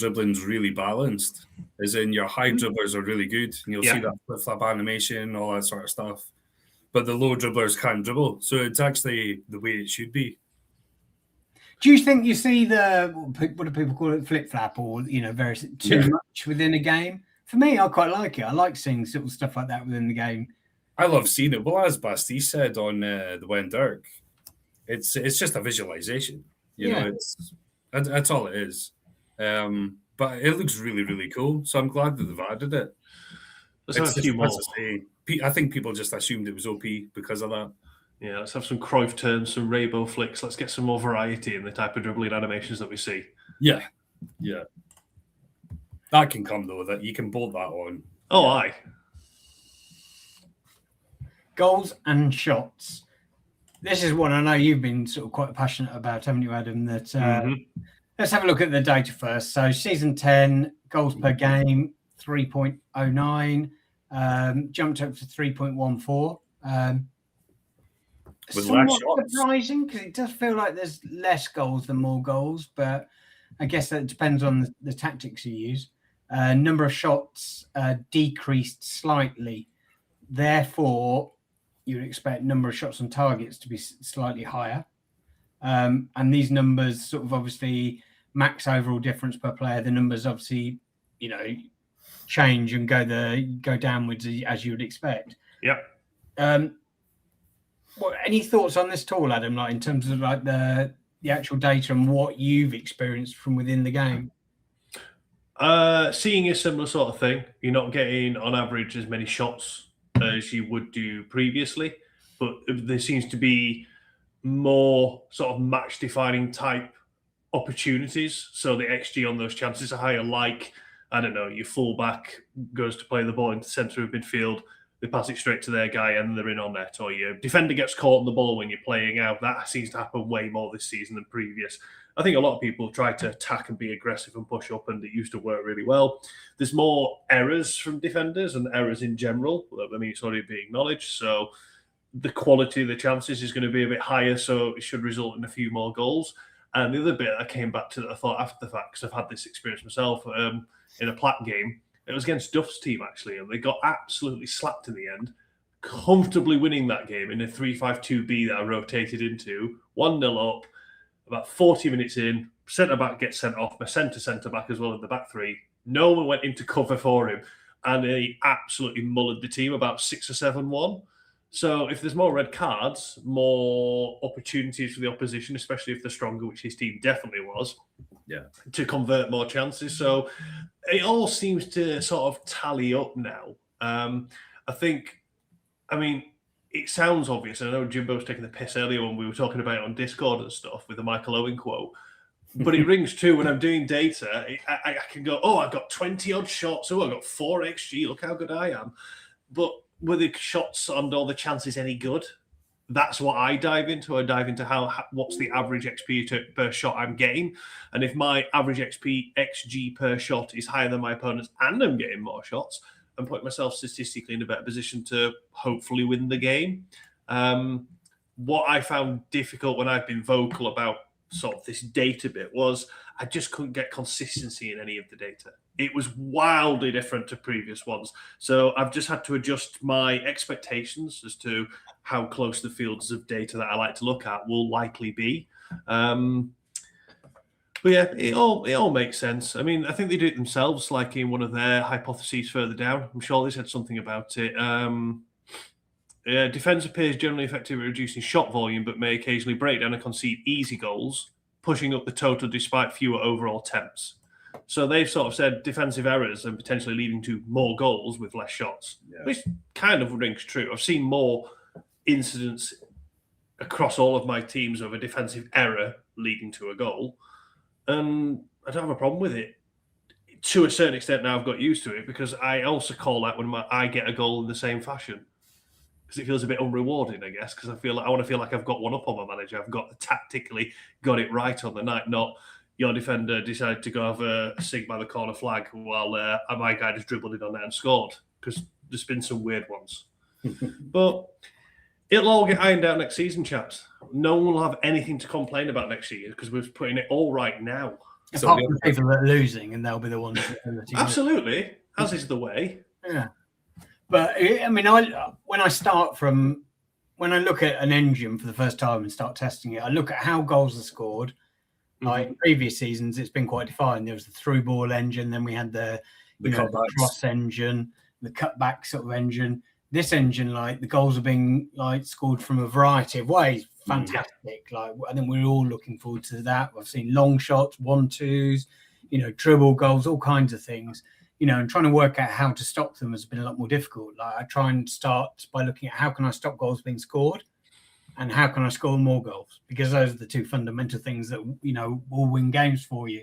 dribbling's really balanced, as in your high dribblers are really good, and you'll see that flip-flap animation, all that sort of stuff. But the low dribblers can't dribble, so it's actually the way it should be. Do you think you see what do people call it, flip-flap, or very too much within a game? For me, I quite like it. I like seeing sort of stuff like that within the game. I love seeing it. Well, as Basti said on the When Dirk, it's just a visualization. That's all it is. But it looks really, really cool. So I'm glad that they've added it. Let's have a few more. I think people just assumed it was OP because of that. Yeah, let's have some Cruyff turns, some rainbow flicks. Let's get some more variety in the type of dribbling animations that we see. Yeah. That can come, though, that you can bolt that on. Oh, aye. Goals and shots. This is one I know you've been sort of quite passionate about, haven't you, Adam? Let's have a look at the data first. So season 10, goals per game, 3.09. Jumped up to 3.14. Somewhat surprising because it does feel like there's less goals than more goals, but I guess that depends on the tactics you use. Number of shots decreased slightly. Therefore, you'd expect number of shots on targets to be slightly higher. And these numbers sort of obviously max overall difference per player. The numbers obviously, change and go downwards as you would expect. Yep. Any thoughts on this at all, Adam? Like in terms of like the actual data and what you've experienced from within the game? Seeing a similar sort of thing. You're not getting on average as many shots as you would do previously, but there seems to be more sort of match-defining type opportunities. So the XG on those chances are higher. Like, I don't know, your fullback goes to play the ball into the centre of midfield, they pass it straight to their guy and they're in on net, or your defender gets caught on the ball when you're playing out. That seems to happen way more this season than previous. I think a lot of people try to attack and be aggressive and push up, and it used to work really well. There's more errors from defenders and errors in general. I mean, it's already being acknowledged. So the quality of the chances is going to be a bit higher, so it should result in a few more goals. And the other bit I came back to that I thought after the fact, because I've had this experience myself in a Platt game. It was against Duff's team, actually, and they got absolutely slapped in the end, comfortably winning that game in a 3-5-2B that I rotated into, 1-0 up, about 40 minutes in, centre-back gets sent off, my centre-back as well in the back three. No one went into cover for him, and he absolutely mullered the team about 6 or 7-1. So if there's more red cards, more opportunities for the opposition, especially if they're stronger, which his team definitely was, to convert more chances. So it all seems to sort of tally up now. I mean, it sounds obvious. I know Jimbo was taking the piss earlier when we were talking about it on Discord and stuff with the Michael Owen quote, but it rings true when I'm doing data. I can go, I've got 20 odd shots. I've got 4 XG. Look how good I am. But were the shots and all the chances any good? That's what I dive into. I dive into what's the average XP per shot I'm getting, and if my average XG per shot is higher than my opponent's, and I'm getting more shots, I'm putting myself statistically in a better position to hopefully win the game. What I found difficult when I've been vocal about sort of this data bit was I just couldn't get consistency in any of the data. It was wildly different to previous ones. So I've just had to adjust my expectations as to how close the fields of data that I like to look at will likely be. But yeah, it all makes sense. I mean, I think they do it themselves, like in one of their hypotheses further down. I'm sure they said something about it. Defense appears generally effective at reducing shot volume, but may occasionally break down and concede easy goals, pushing up the total despite fewer overall attempts. So they've sort of said defensive errors and potentially leading to more goals with less shots, which kind of rings true. I've seen more incidents across all of my teams of a defensive error leading to a goal, and I don't have a problem with it. To a certain extent now I've got used to it, because I also call that when I get a goal in the same fashion, because it feels a bit unrewarding, I guess, because I want to feel like I've got one up on my manager. I've tactically got it right on the night, not your defender decided to go have a sig by the corner flag while my guy just dribbled in on there and scored, because there's been some weird ones. But it'll all get ironed out next season, chaps. No one will have anything to complain about next year because we're putting it all right now. Apart from the people that are losing, and they'll be the ones that are absolutely, as is the way. Yeah. But I mean, when I look at an engine for the first time and start testing it, I look at how goals are scored. Like in previous seasons, it's been quite defined. There was the through ball engine, then we had the cross engine, the cutback sort of engine. This engine, like the goals are being like scored from a variety of ways. Fantastic. Like I think we're all looking forward to that. I've seen long shots, 1-2s, dribble goals, all kinds of things. And trying to work out how to stop them has been a lot more difficult. Like I try and start by looking at how can I stop goals being scored, and how can I score more goals, because those are the two fundamental things that will win games for you.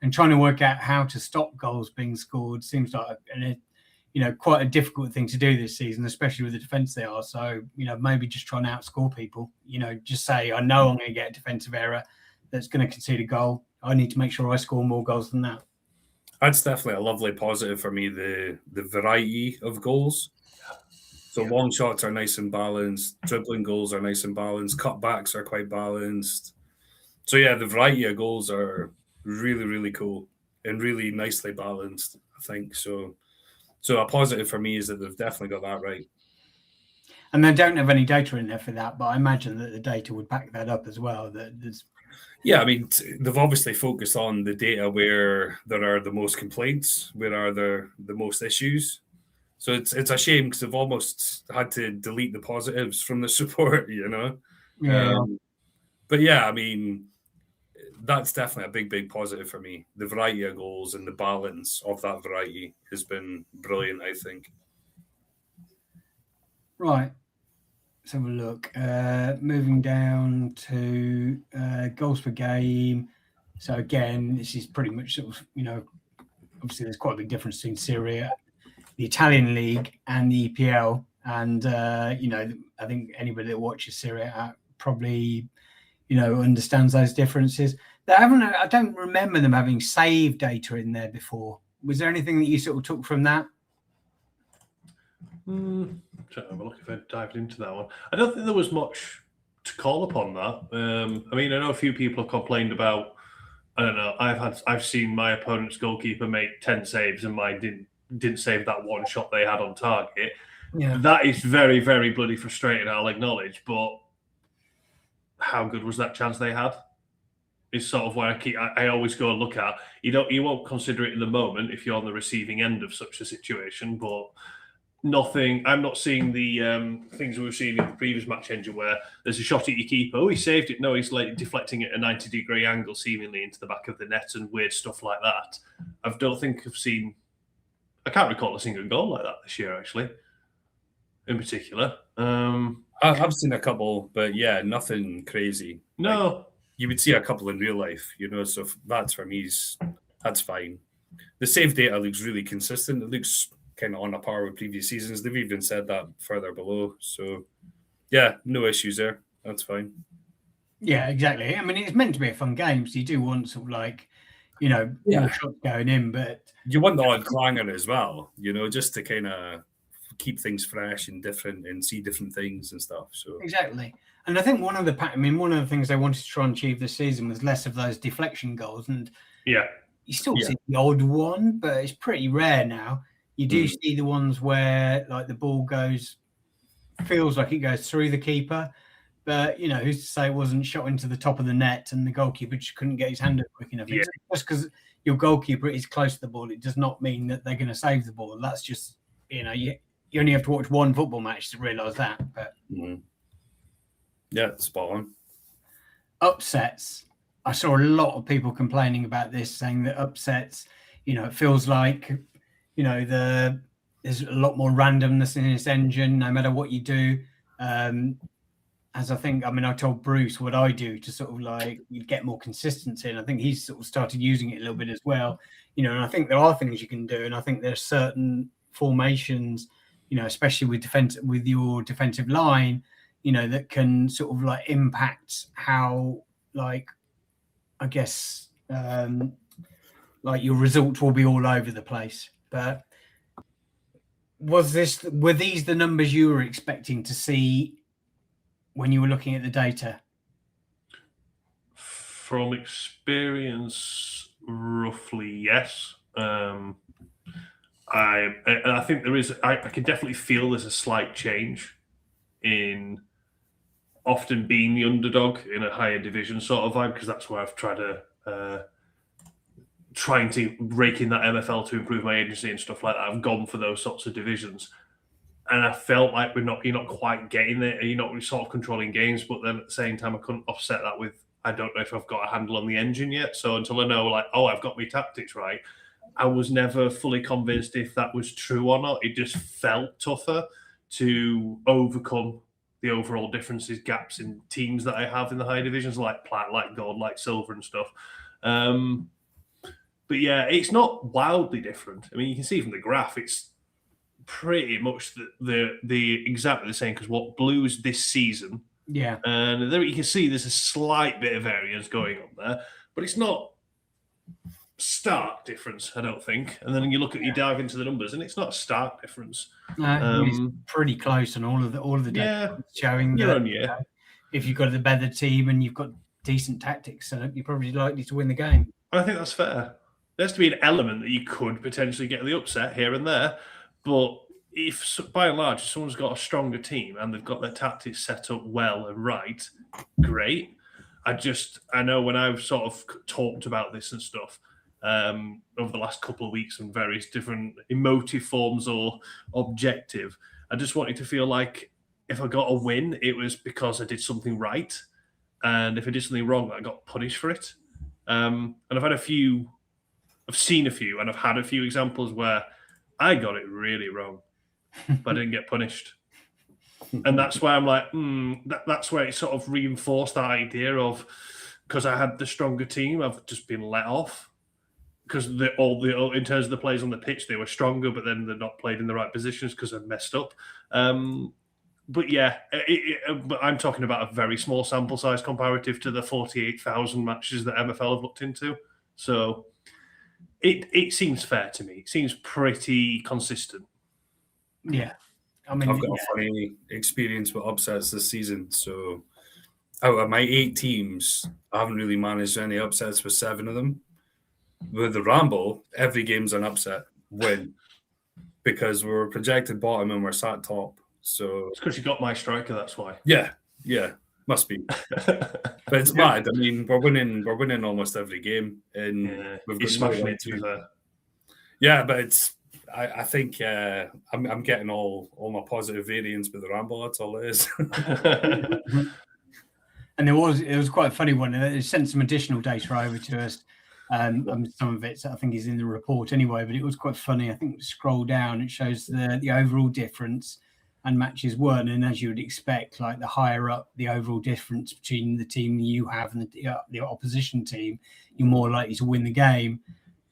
And trying to work out how to stop goals being scored seems like quite a difficult thing to do this season, especially with the defense they are. So maybe just trying to outscore people. Just say I know I'm going to get a defensive error that's going to concede a goal. I need to make sure I score more goals than that. That's definitely a lovely positive for me, the variety of goals. So long shots are nice and balanced, dribbling goals are nice and balanced, cutbacks are quite balanced. So yeah, the variety of goals are really, really cool and really nicely balanced, I think. So a positive for me is that they've definitely got that right. And they don't have any data in there for that, but I imagine that the data would back that up as well. Yeah, I mean, they've obviously focused on the data where there are the most complaints, where are the most issues. So it's a shame because they've almost had to delete the positives from the support, Yeah. But yeah, I mean, that's definitely a big, big positive for me. The variety of goals and the balance of that variety has been brilliant, I think. Right. Let's have a look. Moving down to goals per game. So again, this is pretty much sort of, obviously there's quite a big difference between Serie A, the Italian league, and the EPL. And, I think anybody that watches Serie A probably, understands those differences. I don't remember them having save data in there before. Was there anything that you sort of took from that? Trying to have a look if I dived into that one. I don't think there was much to call upon that. I mean, I know a few people have complained about. I don't know. I've seen my opponent's goalkeeper make 10 saves and mine didn't save that one shot they had on target. Yeah, that is very, very bloody frustrating. I'll acknowledge, but how good was that chance they had? Is sort of where I always go and look at. You won't consider it in the moment if you're on the receiving end of such a situation, but. Nothing. I'm not seeing the things we've seen in the previous match engine where there's a shot at your keeper. Oh, he saved it. No, he's like deflecting at a 90-degree angle, seemingly into the back of the net and weird stuff like that. I don't think I've seen. I can't recall a single goal like that this year, actually. In particular, I've seen a couple, but yeah, nothing crazy. No, like, you would see a couple in real life, So that's for me. That's fine. The save data looks really consistent. It looks kind of on a par with previous seasons. They've even said that further below. So, yeah, no issues there. That's fine. Yeah, exactly. I mean, it's meant to be a fun game, so you do want sort of like, more shots going in, but you want the odd clanger as well, just to kind of keep things fresh and different and see different things and stuff. So exactly. And I think one of the things they wanted to try and achieve this season was less of those deflection goals. And you still see the odd one, but it's pretty rare now. You do see the ones where like the ball feels like it goes through the keeper, but who's to say it wasn't shot into the top of the net and the goalkeeper just couldn't get his hand up quick enough. Yeah. Just because your goalkeeper is close to the ball, it does not mean that they're going to save the ball. That's just, you only have to watch one football match to realise that. But yeah, spot on. Upsets. I saw a lot of people complaining about this, saying that upsets, it feels like, there's a lot more randomness in this engine, no matter what you do. As I told Bruce what I do to sort of like you get more consistency, and I think he's sort of started using it a little bit as well. And I think there are things you can do, and I think there's certain formations, especially with your defensive line, that can sort of like impact how like I guess like your results will be all over the place. But were these the numbers you were expecting to see when you were looking at the data? From experience, roughly, yes. I think there is. I can definitely feel there's a slight change in often being the underdog in a higher division sort of vibe, because that's where I've tried to trying to rake in that MFL to improve my agency and stuff like that. I've gone for those sorts of divisions, and I felt like you're not quite getting there. You're not really sort of controlling games, but then at the same time, I couldn't offset that with I don't know if I've got a handle on the engine yet. So until I know, like, I've got my tactics right, I was never fully convinced if that was true or not. It just felt tougher to overcome the overall differences, gaps in teams that I have in the higher divisions, like plat, like gold, like silver and stuff. But yeah, it's not wildly different. I mean, you can see from the graph, it's pretty much the exactly the same, because what blues this season. Yeah. And there you can see there's a slight bit of variance going on there, but it's not stark difference, I don't think. And then you dive into the numbers, and it's not a stark difference. It's pretty close on all of the data showing that if you've got a better team and you've got decent tactics set up, you're probably likely to win the game. I think that's fair. There has to be an element that you could potentially get the upset here and there, but if by and large someone's got a stronger team and they've got their tactics set up well and right, great. I know when I've sort of talked about this and stuff over the last couple of weeks in various different emotive forms or objective, I just wanted to feel like if I got a win, it was because I did something right, and if I did something wrong, I got punished for it. And I've seen a few, and I've had a few examples where I got it really wrong, but I didn't get punished. And that's why I'm like, that's where it sort of reinforced that idea of, because I had the stronger team, I've just been let off. Because in terms of the players on the pitch, they were stronger, but then they're not played in the right positions because they've messed up. But yeah, but I'm talking about a very small sample size comparative to the 48,000 matches that MFL have looked into. So it seems fair to me. It seems pretty consistent. Yeah. I mean, I've got a funny experience with upsets this season. So out of my 8 teams, I haven't really managed any upsets with 7 of them. With the Ramble, every game's an upset win, because we're projected bottom and we're sat top. So it's because you got my striker, that's why. Yeah, must be. But it's mad. I mean, we're winning almost every game, and we've got smashing it to there. Yeah, but it's. I think I'm getting all my positive variants with the Ramble. That's all it is. And it was quite a funny one. It sent some additional data over to us. Some of it, I think, is in the report anyway. But it was quite funny. I think scroll down, it shows the overall difference and matches won. And as you would expect, like the higher up the overall difference between the team you have and the opposition team, you're more likely to win the game.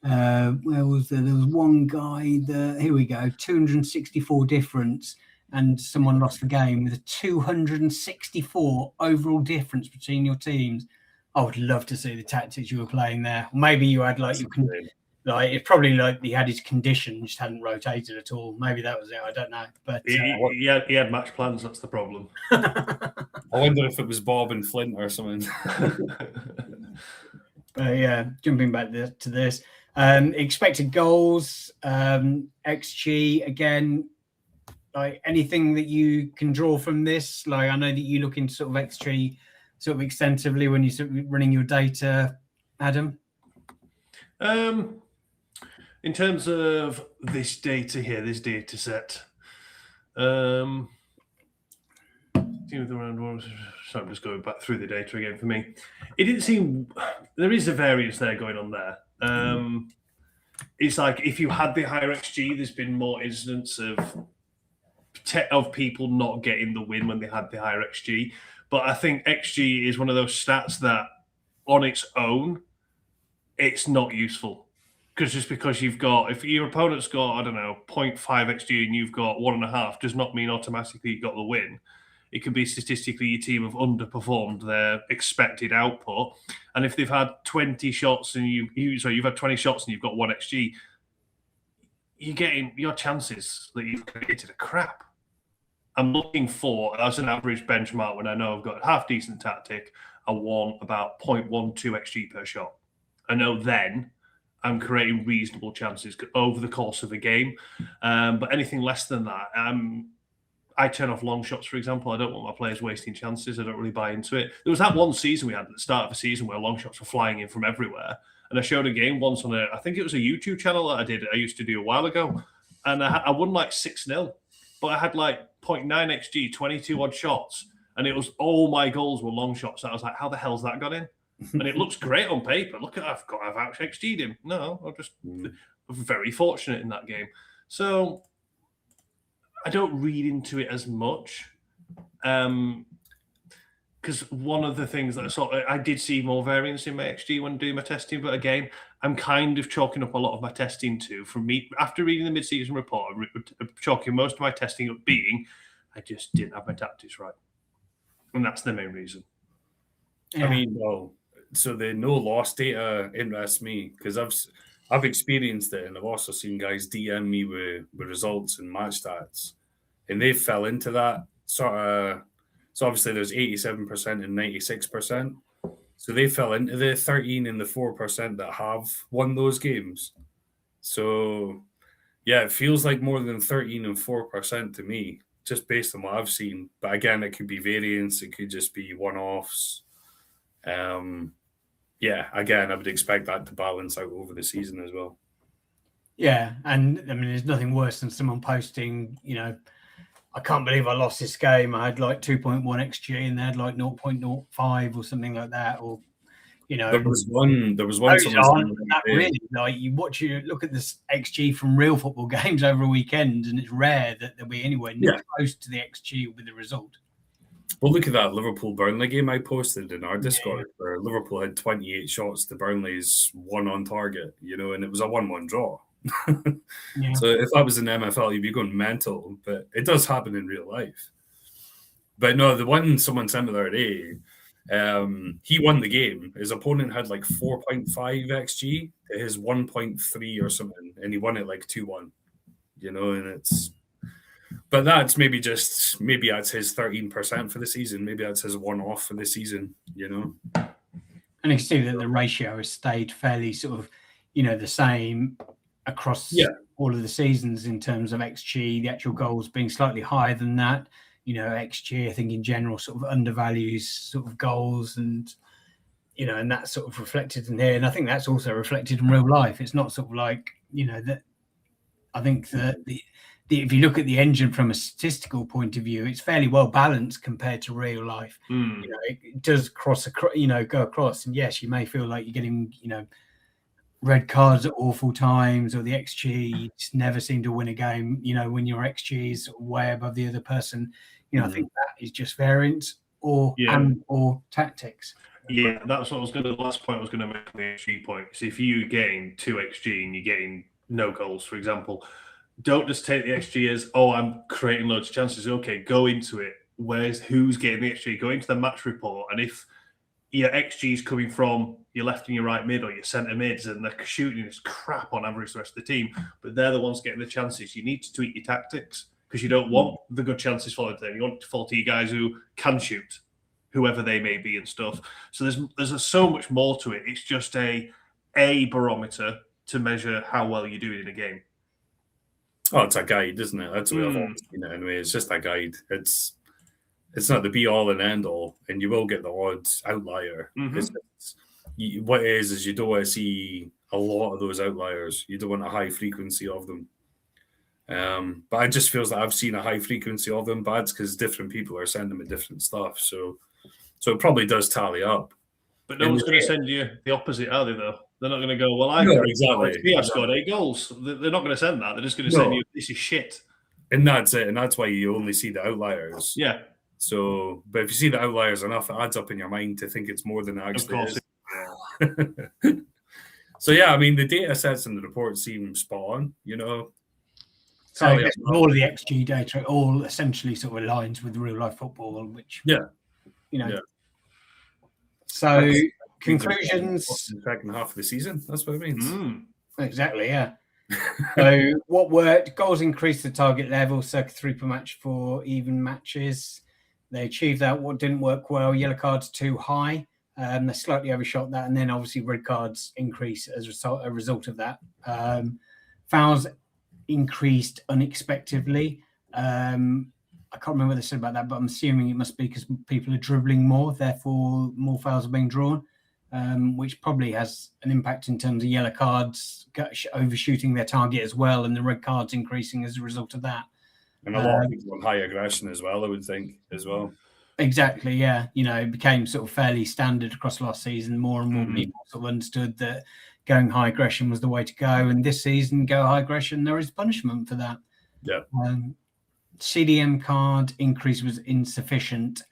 Where was there? There was one guy that, here we go, 264 difference, and someone lost the game with a 264 overall difference between your teams. I would love to see the tactics you were playing there. Maybe you had like it's probably like he had his condition, just hadn't rotated at all. Maybe that was it. I don't know. But he had match plans. That's the problem. I wonder if it was Bob and Flint or something. Yeah, jumping back to this. Expected goals, XG again. Like anything that you can draw from this. Like I know that you look into sort of XG sort of extensively when you're sort of running your data, Adam. In terms of this data here, this data set, sorry, I'm just going back through the data again for me. It didn't seem there is a variance there going on there. It's like if you had the higher XG, there's been more incidents of people not getting the win when they had the higher XG. But I think XG is one of those stats that on its own, it's not useful. Because you've got, if your opponent's got, I don't know, 0.5 XG and you've got 1.5, does not mean automatically you got the win. It could be statistically your team have underperformed their expected output. And if they've had 20 shots and you've had 20 shots and you've got 1 XG, you're getting your chances that you've created a crap. I'm looking for, as an average benchmark, when I know I've got a half decent tactic, I want about 0.12 XG per shot. I know then I'm creating reasonable chances over the course of a game. But anything less than that, I turn off long shots, for example. I don't want my players wasting chances. I don't really buy into it. There was that one season we had at the start of the season where long shots were flying in from everywhere. And I showed a game once on I think it was a YouTube channel that I used to do a while ago. And I won like 6-0. But I had like 0.9 XG, 22 odd shots. And it was all my goals were long shots. And I was like, how the hell's that got in? And it looks great on paper. Look at I've actually XG'd him. No, I'm just very fortunate in that game. So I don't read into it as much. Because one of the things that I did see more variance in my XG when doing my testing, but again, I'm kind of chalking up a lot of my testing to, from me after reading the mid-season report, I'm chalking most of my testing up being I just didn't have my tactics right, and that's the main reason. Yeah. I mean, well, so the no loss data interests me because I've experienced it, and I've also seen guys DM me with results and match stats, and they fell into that sort of. So obviously there's 87% and 96%. So they fell into the 13 and the 4% that have won those games. So yeah, it feels like more than 13 and 4% to me, just based on what I've seen. But again, it could be variance. It could just be one-offs. Yeah, again, I would expect that to balance out over the season as well. Yeah, and I mean, there's nothing worse than someone posting, I can't believe I lost this game. I had like 2.1 XG and they had like 0.05 or something like that. Or, there was one. That really, like you look at this XG from real football games over a weekend, and it's rare that there'll be anywhere near close to the XG with the result. Well, look at that Liverpool-Burnley game I posted in our Discord, where Liverpool had 28 shots to Burnley's 1 on target, and it was a 1-1 draw. So if that was an MFL, you'd be going mental, but it does happen in real life. But no, the one someone sent me the other day, he won the game. His opponent had like 4.5 XG to his 1.3 or something, and he won it like 2-1. And it's. But that's maybe that's his 13% for the season. Maybe that's his one-off for the season. And you can see that the ratio has stayed fairly sort of, the same across all of the seasons in terms of XG, the actual goals being slightly higher than that. XG, I think in general sort of undervalues sort of goals and, and that's sort of reflected in here. And I think that's also reflected in real life. It's not sort of like, that I think that if you look at the engine from a statistical point of view, it's fairly well balanced compared to real life. It does go across. And yes, you may feel like you're getting, red cards at awful times, or the XG, you just never seem to win a game, when your XG is way above the other person. I think that is just variance or tactics. Yeah, that's what I was going to. The last point I was going to make on the XG point. So if you gain 2 XG and you're getting no goals, for example, don't just take the XG as, oh, I'm creating loads of chances. Okay, go into it. Who's getting the XG? Go into the match report, and if your XG is coming from your left and your right mid or your centre mids, and they're shooting is crap on average the rest of the team, but they're the ones getting the chances. You need to tweak your tactics because you don't want the good chances falling to them. You want to fall to your guys who can shoot, whoever they may be and stuff. So there's so much more to it. It's just a barometer to measure how well you're doing in a game. Oh, it's a guide, isn't it? That's the way I've always seen it anyway. It's just a guide. It's not the be all and end all, and you will get the odd outlier. What it is you don't want to see a lot of those outliers. You don't want a high frequency of them. But it just feels like I've seen a high frequency of them, but it's because different people are sending me different stuff. So it probably does tally up. But no one's going to send you the opposite, are they, though? They're not going to go, well, I scored 8 goals. They're not going to send that. They're just going to send you, this is shit. And that's it. And that's why you only see the outliers. Yeah. So, but if you see the outliers enough, it adds up in your mind to think it's more than it actually is. Yeah. So, yeah, I mean, the data sets and the reports seem spot on, you know. So I guess all of the XG data, all essentially sort of aligns with real life football, which, you know. Yeah. So, conclusions. The second half of the season, that's what it means. Exactly, yeah. So, what worked? Goals increased the target level, circa 3 per match for even matches. They achieved that. What didn't work well? Yellow cards too high. They slightly overshot that, and then obviously red cards increase as a result of that. Fouls increased unexpectedly. I can't remember what they said about that, but I'm assuming it must be because people are dribbling more, therefore more fouls are being drawn, which probably has an impact in terms of yellow cards overshooting their target as well, and the red cards increasing as a result of that. And a lot of people on high aggression as well, I would think, as well. Exactly, yeah. You know, it became sort of fairly standard across last season. More and more people sort of understood that going high aggression was the way to go. And this season, go high aggression, there is punishment for that. Yeah. CDM card increase was insufficient.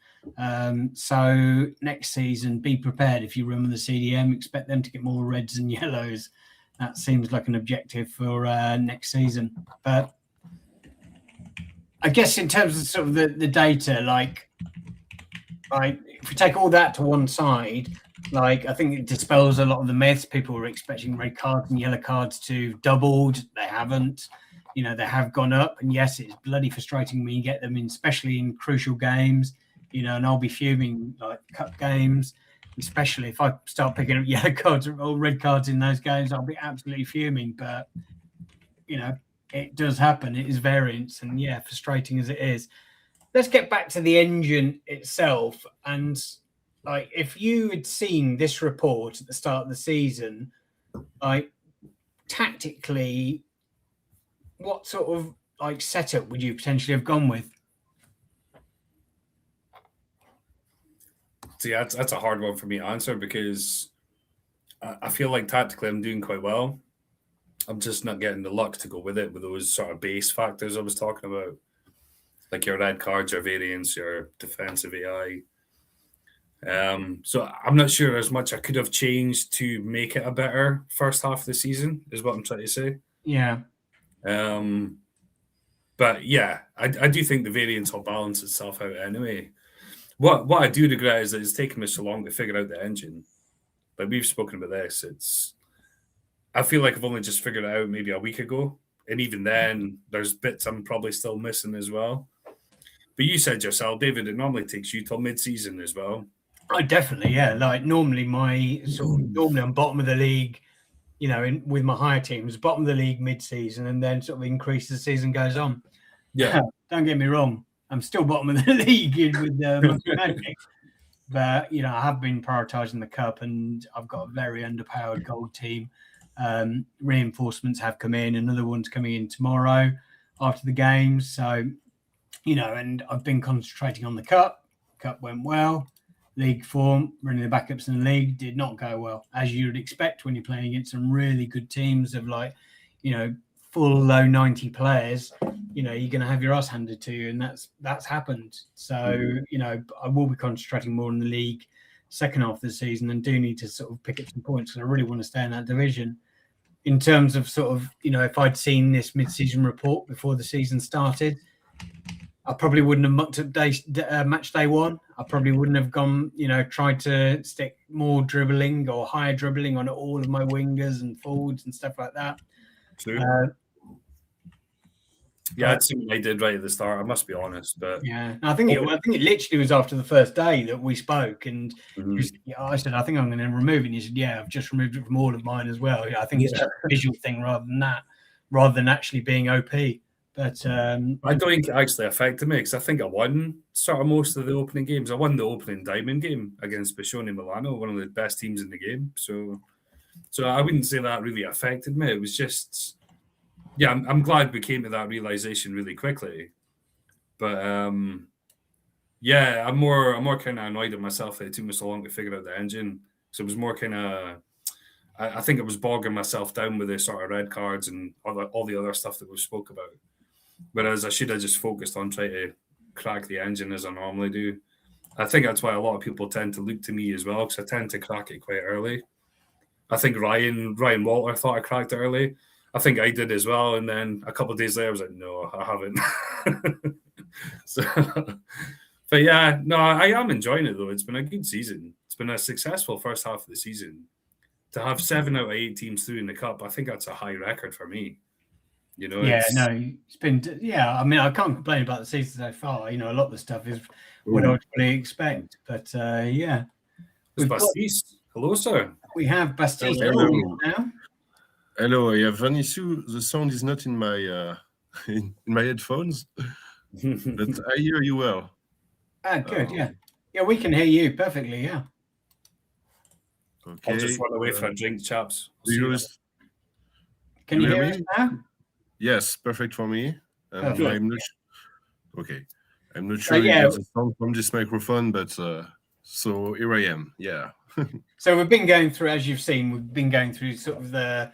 So next season, be prepared. If you run with the CDM, expect them to get more reds and yellows. That seems like an objective for next season. But I guess in terms of sort of the data, like if we take all that to one side, like I think it dispels a lot of the myths. People were expecting red cards and yellow cards to doubled. They haven't. You know, they have gone up. And yes, it's bloody frustrating when you get them in, especially in crucial games, you know, and I'll be fuming like cup games, especially if I start picking up yellow cards or red cards in those games, I'll be absolutely fuming. But, you know, it does happen. It is variance. And yeah, frustrating as it is. Let's get back to the engine itself. And like, if you had seen this report at the start of the season, like tactically, what sort of like setup would you potentially have gone with? See, that's a hard one for me to answer because I feel like tactically I'm doing quite well. I'm just not getting the luck to go with it with those sort of base factors I was talking about, like your red cards, your variance, your defensive AI. So I'm not sure as much I could have changed to make it a better first half of the season, is what I'm trying to say. Yeah. But yeah, I do think the variance will balance itself out anyway. What I do regret is that it's taken me so long to figure out the engine. Like we've spoken about this, I feel like I've only just figured it out maybe a week ago, and even then, there's bits I'm probably still missing as well. But you said yourself, David, it normally takes you till mid-season as well. Oh, definitely, yeah. Like normally I'm bottom of the league, you know, with my higher teams, bottom of the league mid-season, and then sort of increase as the season goes on. Yeah. Don't get me wrong. I'm still bottom of the league with Magic. But, you know, I have been prioritising the cup and I've got a very underpowered gold team. Reinforcements have come in. Another one's coming in tomorrow after the game. So, you know, and I've been concentrating on the cup. Cup went well. League form, running the backups in the league did not go well, as you would expect when you're playing against some really good teams of like, you know, full low 90 players. You know, you're going to have your ass handed to you, and that's happened. So, you know, I will be concentrating more on the league second half of the season and do need to sort of pick up some points because I really want to stay in that division. In terms of sort of, if I'd seen this mid-season report before the season started, I probably wouldn't have mucked up match day one. I probably wouldn't have gone, tried to stick more dribbling or higher dribbling on all of my wingers and forwards and stuff like that. True. I'd see what I did right at the start. I must be honest, but I think it literally was after the first day that we spoke, and I said, I think I'm going to remove it. And you said, yeah, I've just removed it from all of mine as well. I think it's just a visual thing rather than actually being OP. But I don't think it actually affected me because I think I won sort of most of the opening games. I won the opening diamond game against Biscione Milano, one of the best teams in the game. So I wouldn't say that really affected me. It was just. Yeah, I'm glad we came to that realization really quickly, but I'm more kind of annoyed at myself that it took me so long to figure out the engine. So it was more kind of, I think it was bogging myself down with the sort of red cards and all the other stuff that we spoke about. Whereas I should have just focused on trying to crack the engine as I normally do. I think that's why a lot of people tend to look to me as well, because I tend to crack it quite early. I think Ryan Walter thought I cracked it early. I think I did as well, and then a couple of days later, I was like, "No, I haven't." But yeah, no, I am enjoying it though. It's been a good season. It's been a successful first half of the season. To have 7 out of 8 teams through in the cup, I think that's a high record for me. It's been. I mean, I can't complain about the season so far. A lot of the stuff is what I would really expect. But it's Baptiste. Hello, sir. We have Baptiste now. Hello, I have an issue. The sound is not in my in my headphones, but I hear you well. Good, yeah, we can hear you perfectly. Yeah. Okay. I'll just run away for a drink, chaps. Can you hear us now? Yes, perfect for me. I'm not. Okay, I'm not sure you get the sound from this microphone, but so here I am. Yeah. So we've been going through, as you've seen, sort of the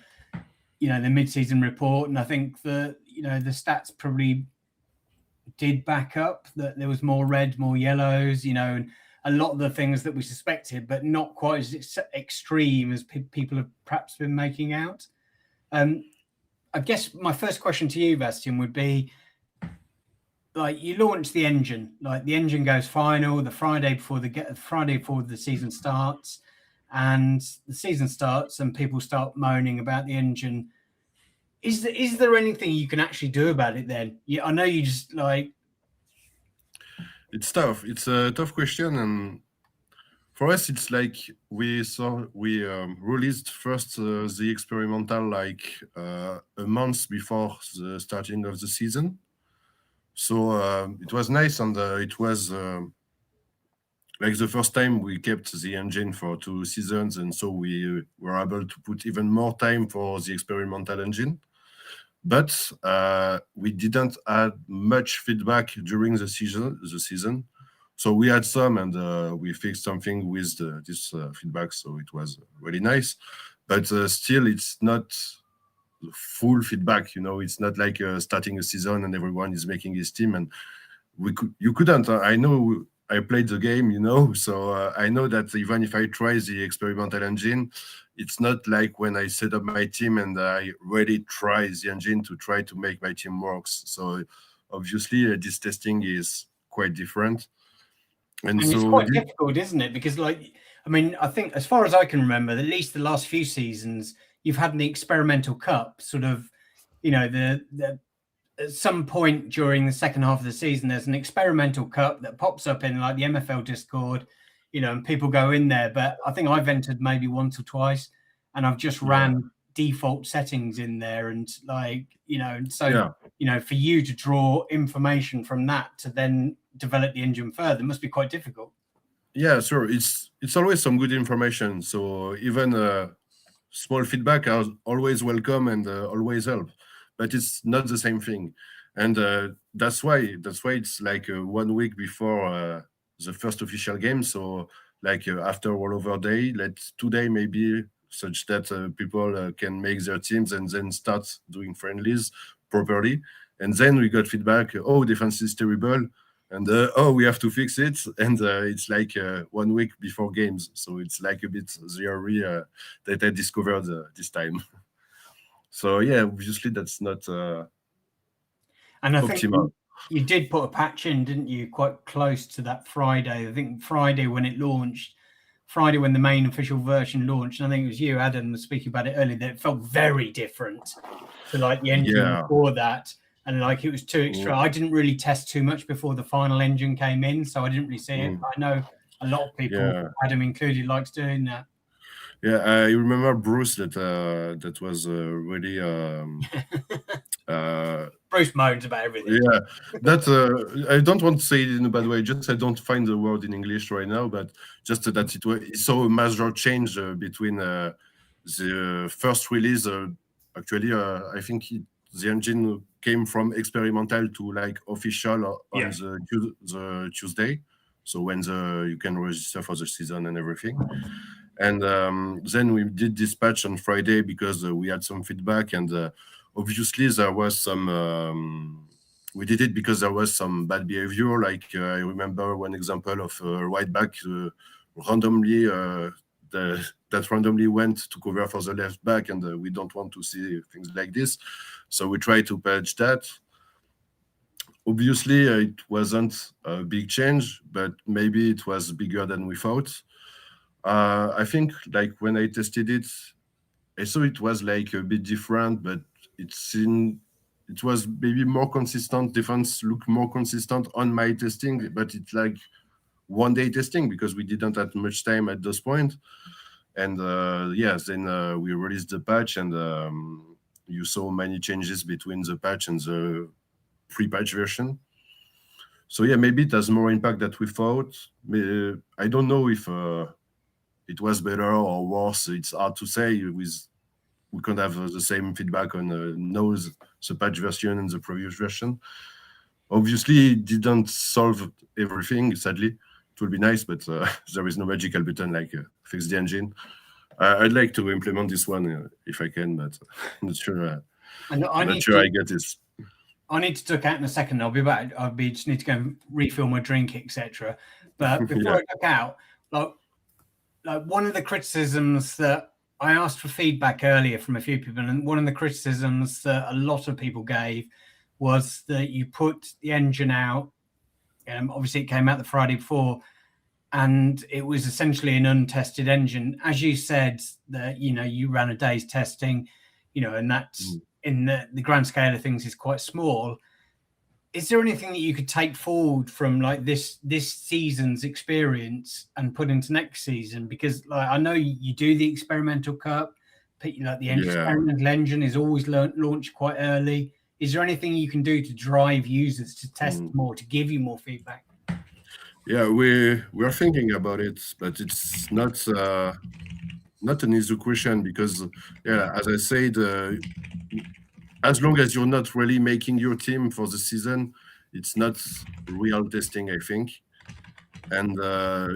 mid-season report, and I think that the stats probably did back up that there was more red, more yellows, and a lot of the things that we suspected, but not quite as extreme as people have perhaps been making out. I guess my first question to you, Bastian, would be, like, you launch the engine, like the engine goes final the Friday before the season starts, and the season starts and people start moaning about the engine. Is there anything you can actually do about it then? I know you just like. It's tough. It's a tough question, and for us, it's like we released first the experimental like a month before the starting of the season. So it was nice, and it was like the first time we kept the engine for 2 seasons, and so we were able to put even more time for the experimental engine. But we didn't add much feedback during the season. So we had some, and we fixed something with this feedback. So it was really nice. But still, it's not full feedback. It's not like starting a season and everyone is making his team. And you couldn't. I know I played the game, so I know that even if I try the experimental engine, it's not like when I set up my team and I really try the engine to try to make my team works. So obviously this testing is quite different. And so it's quite difficult, isn't it? Because I think as far as I can remember, at least the last few seasons, you've had the experimental cup sort of, the at some point during the second half of the season, there's an experimental cup that pops up in like the MFL Discord, and people go in there. But I think I've entered maybe once or twice, and I've just ran default settings in there, and for you to draw information from that to then develop the engine further must be quite difficult. Yeah, sure. It's always some good information. So even small feedback are always welcome and always help. But it's not the same thing, and that's why it's like 1 week before the first official game. So like after all over day, let's 2 days maybe, such that people can make their teams and then start doing friendlies properly. And then we got feedback. Oh, defense is terrible, and we have to fix it, and it's like 1 week before games, so it's like a bit the hurry that I discovered this time. So yeah, obviously that's not And I optimal. think you did put a patch in, didn't you, quite close to that Friday? I think Friday when it launched, Friday when the main official version launched, and I think it was you, Adam, was speaking about it earlier, that it felt very different to like the engine before that. And like it was too extra. I didn't really test too much before the final engine came in, so I didn't really see it. But I know a lot of people, Adam included, likes doing that. Yeah, I remember Bruce that was really Bruce moans about everything. Yeah, that I don't want to say it in a bad way. Just I don't find the word in English right now, but just that it saw a major change between the first release. Actually, I think the engine came from experimental to like official on the Tuesday. So when you can register for the season and everything. And then we did dispatch on Friday because we had some feedback, and obviously there was some. We did it because there was some bad behavior. Like I remember one example of a right back randomly that randomly went to cover for the left back, and we don't want to see things like this. So we tried to patch that. Obviously, it wasn't a big change, but maybe it was bigger than we thought. I think like when I tested it, I saw it was like a bit different, but it was maybe more consistent. Defense looked more consistent on my testing, but it's like 1 day testing because we didn't have much time at this point. And then we released the patch, and you saw many changes between the patch and the pre-patch version. So yeah, maybe it has more impact than we thought. I don't know if it was better or worse. It's hard to say. We can't have the same feedback on the patch version and the previous version. Obviously, it didn't solve everything, sadly. It would be nice, but there is no magical button like fix the engine. I'd like to implement this one if I can, but I'm not sure. I'm not sure I get this. I need to duck out in a second. I'll be back. Just need to go and refill my drink, etc. But before I duck out, like one of the criticisms that I asked for feedback earlier from a few people, and one of the criticisms that a lot of people gave was that you put the engine out. Obviously, it came out the Friday before, and it was essentially an untested engine. As you said, that you ran a day's testing, and that's in the grand scale of things is quite small. Is there anything that you could take forward from like this season's experience and put into next season? Because like I know you do the experimental cup, but the experimental engine is always launched quite early. Is there anything you can do to drive users to test more, to give you more feedback? Yeah, we're thinking about it, but it's not an easy question because as I said, as long as you're not really making your team for the season, it's not real testing, I think. And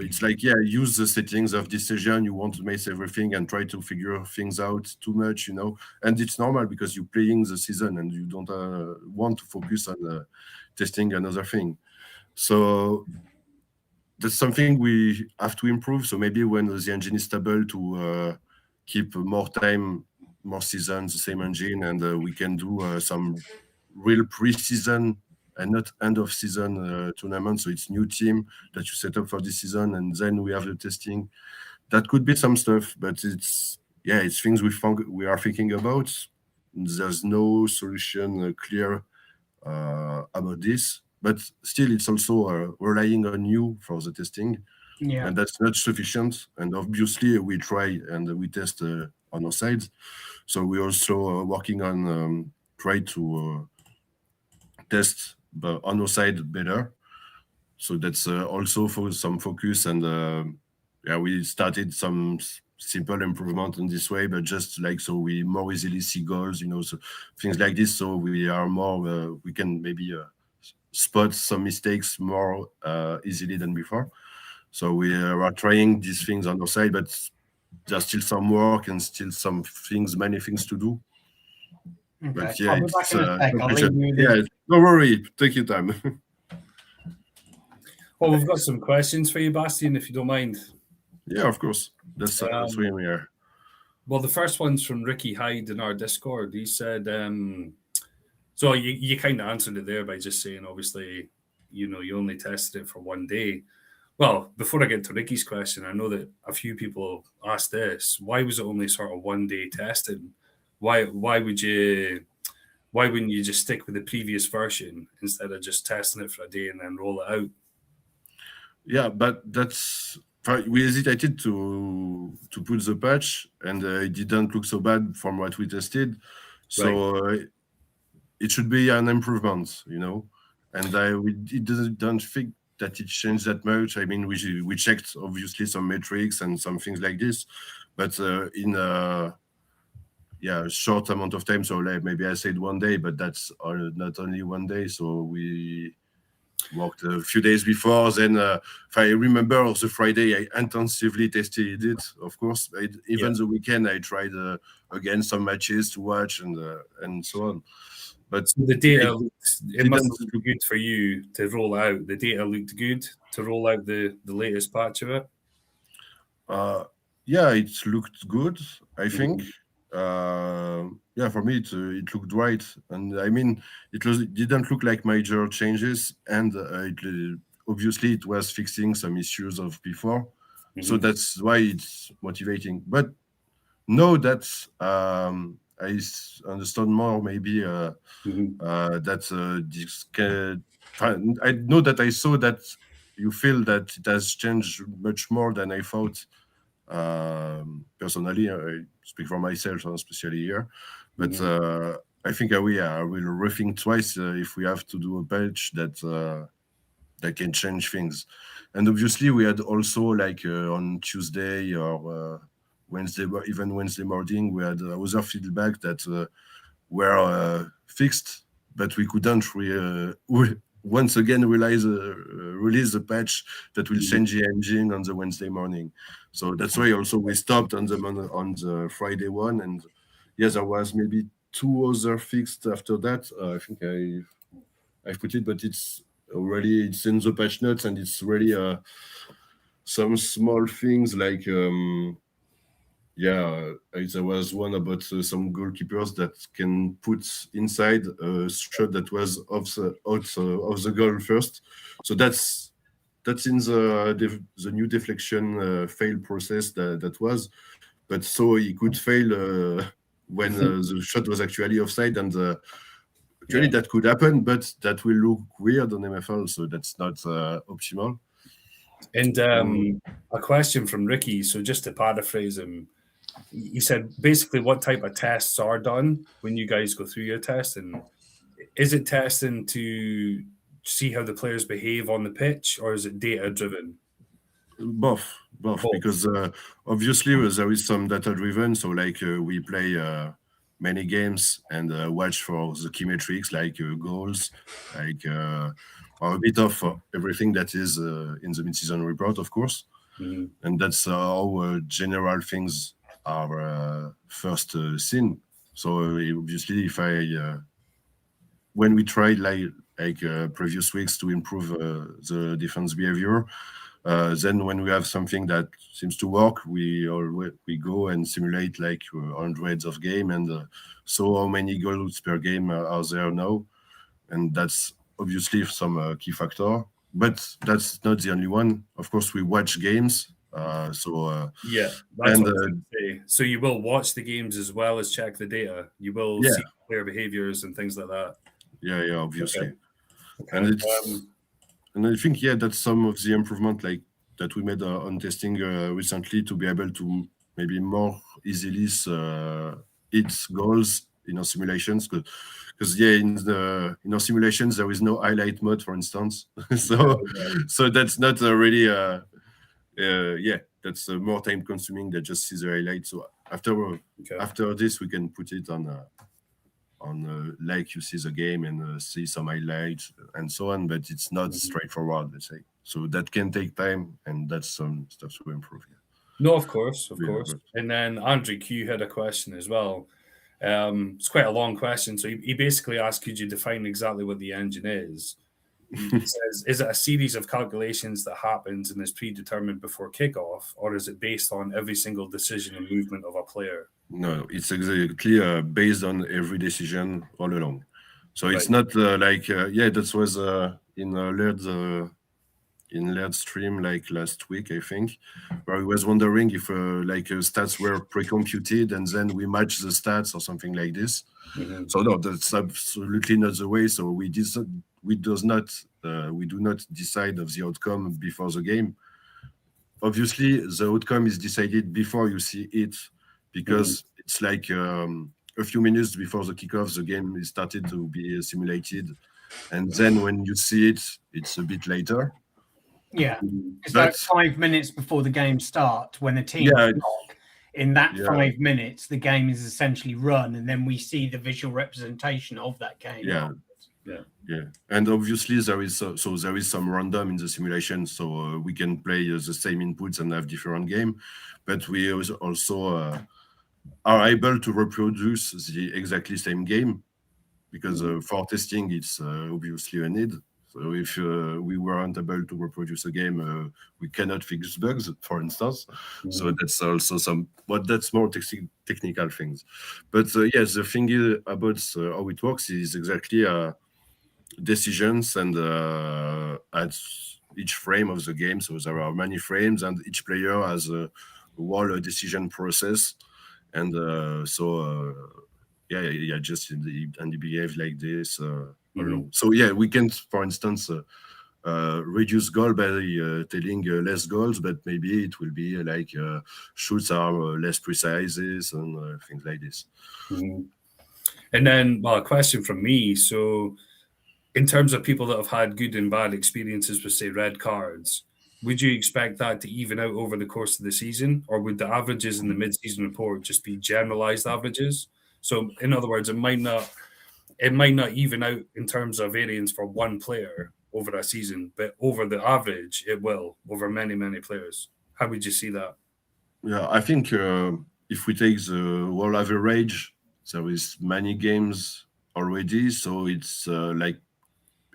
it's like, use the settings of decision. You want to mess everything and try to figure things out too much, And it's normal because you're playing the season and you don't want to focus on testing another thing. So that's something we have to improve. So maybe when the engine is stable, to keep more time, more seasons, the same engine, and we can do some real pre-season and not end of season tournament. So it's new team that you set up for this season, and then we have the testing. That could be some stuff, but it's things we are thinking about. There's no solution clear about this, but still it's also relying on you for the testing, and that's not sufficient. And obviously we try and we test on our side. So we're also working on try to test on our side better. So that's also for some focus, and we started some simple improvement in this way, but just like so we more easily see goals, so things like this. So we are more we can maybe spot some mistakes more easily than before. So we are trying these things on our side, but there's still some work and still many things to do. Okay. But I'll be back in a sec. I'll leave you with don't worry, take your time. Well, we've got some questions for you, Bastian, if you don't mind. Yeah, of course. That's why we are. Well, the first one's from Ricky Hyde in our Discord. He said, so you kind of answered it there by just saying, obviously, you only tested it for one day. Well, before I get to Ricky's question, I know that a few people asked this. Why was it only sort of 1 day testing? Why wouldn't you just stick with the previous version instead of just testing it for a day and then roll it out? Yeah, but we hesitated to put the patch, and it didn't look so bad from what we tested. So it should be an improvement, And we don't think that it changed that much. I mean, we checked obviously some metrics and some things like this, but in a short amount of time. So maybe I said 1 day, but that's not only 1 day. So we worked a few days before. Then, if I remember, the Friday I intensively tested it. Of course, even the weekend I tried again some matches to watch and so on. But so the data it must look good for you to roll out. The data looked good to roll out the latest patch of it. Yeah, it looked good. I think. For me it looked right, and I mean it didn't look like major changes, and obviously it was fixing some issues of before, so that's why it's motivating. But no, that's I understand more maybe that I know that I saw that you feel that it has changed much more than I thought. Personally, I speak for myself, especially here, but I think I will rethink twice if we have to do a patch that can change things. And obviously, we had also like on Tuesday or Wednesday morning, we had other feedback that were fixed, but we couldn't once again release a patch that will change the engine on the Wednesday morning. So that's why also we stopped on the Friday one, and yes, there was maybe 2 other fixed after that. I think I put it, but it's in the patch notes, and it's really some small things like there was one about some goalkeepers that can put inside a shot that was off the goal first. So that's in the new deflection fail process that was. But so he could fail when the shot was actually offside, and actually that could happen, but that will look weird on MFL, so that's not optimal. And a question from Ricky. So just to paraphrase him, he said basically what type of tests are done when you guys go through your test, and is it testing to see how the players behave on the pitch, or is it data driven? Both, because obviously there is some data driven. So like we play many games and watch for the key metrics like goals, like or a bit of everything that is in the mid-season report, of course. And that's how general things are first seen. So obviously, if when we tried like previous weeks to improve the defense behavior, then when we have something that seems to work, we go and simulate like hundreds of game, and so how many goals per game are there now, and that's obviously some key factor. But that's not the only one. Of course, we watch games. That's what I was going to say. So you will watch the games as well as check the data. You will see player behaviors and things like that. Yeah, obviously. Okay. And I think that's some of the improvement like that we made on testing recently, to be able to maybe more easily hit goals in our simulations, because in our simulations there is no highlight mode, for instance. so that's not really that's more time consuming than just see the highlights. So after this we can put it on like you see the game and see some highlights and so on, but it's not straightforward, let's say. So that can take time, and that's some stuff to improve. No, of course. And then Andrew Q had a question as well. It's quite a long question. So he basically asked, could you define exactly what the engine is? It says, is it a series of calculations that happens and is predetermined before kickoff, or is it based on every single decision and movement of a player? No, it's exactly based on every decision all along. So it's Right. not that was in Laird's stream like last week, I think, where I was wondering if stats were pre-computed and then we match the stats or something like this. Mhm. So no, that's absolutely not the way. So we do not decide of the outcome before the game. Obviously, the outcome is decided before you see it, because it's like a few minutes before the kickoff, the game is started to be simulated, and then when you see it, it's a bit later. Yeah, it's But like 5 minutes before the game starts when the team yeah, block. In that Yeah. 5 minutes, the game is essentially run, and then we see the visual representation of that game. yeah, and obviously there is there is some random in the simulation, so we can play the same inputs and have different game, but we also are able to reproduce the exactly same game, because for testing it's obviously a need. So if we weren't able to reproduce a game, we cannot fix bugs, for instance. So that's also but that's more technical things. But yes, the thing about how it works is exactly decisions, and at each frame of the game. So there are many frames, and each player has a whole decision process, and just and he behaves like this alone. So yeah, we can, for instance, reduce goal by telling less goals, but maybe it will be like shoots are less precise and things like this. And then, well, a question from me. So, in terms of people that have had good and bad experiences with, say, red cards, would you expect that to even out over the course of the season, or would the averages in the mid-season report just be generalized averages? So, in other words, it might not even out in terms of variance for one player over a season, but over the average, it will over many, many players. How would you see that? Yeah, I think if we take the whole average, there is many games already, so it's like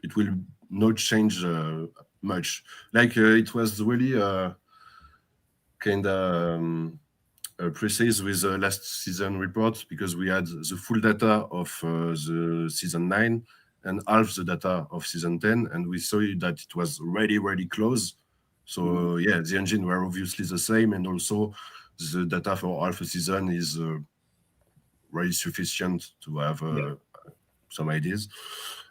it will not change much. Like it was really kind of precise with the last season report, because we had the full data of the season 9 and half the data of season 10, and we saw that it was really, really close. So yeah, the engine were obviously the same, and also the data for half a season is really sufficient to have some ideas.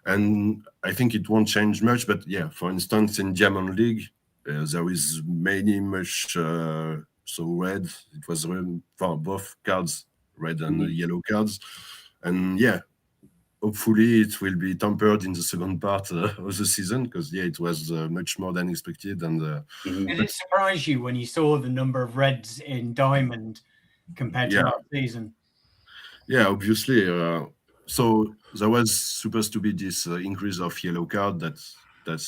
And I think it won't change much, but yeah, for instance, in Diamond League, there is many much so red. It was for both cards, red and yellow cards, and yeah, hopefully it will be tempered in the second part of the season, because yeah, it was much more than expected. And Did it surprise you when you saw the number of reds in Diamond compared to last season? Yeah, obviously. So there was supposed to be this increase of yellow card. That's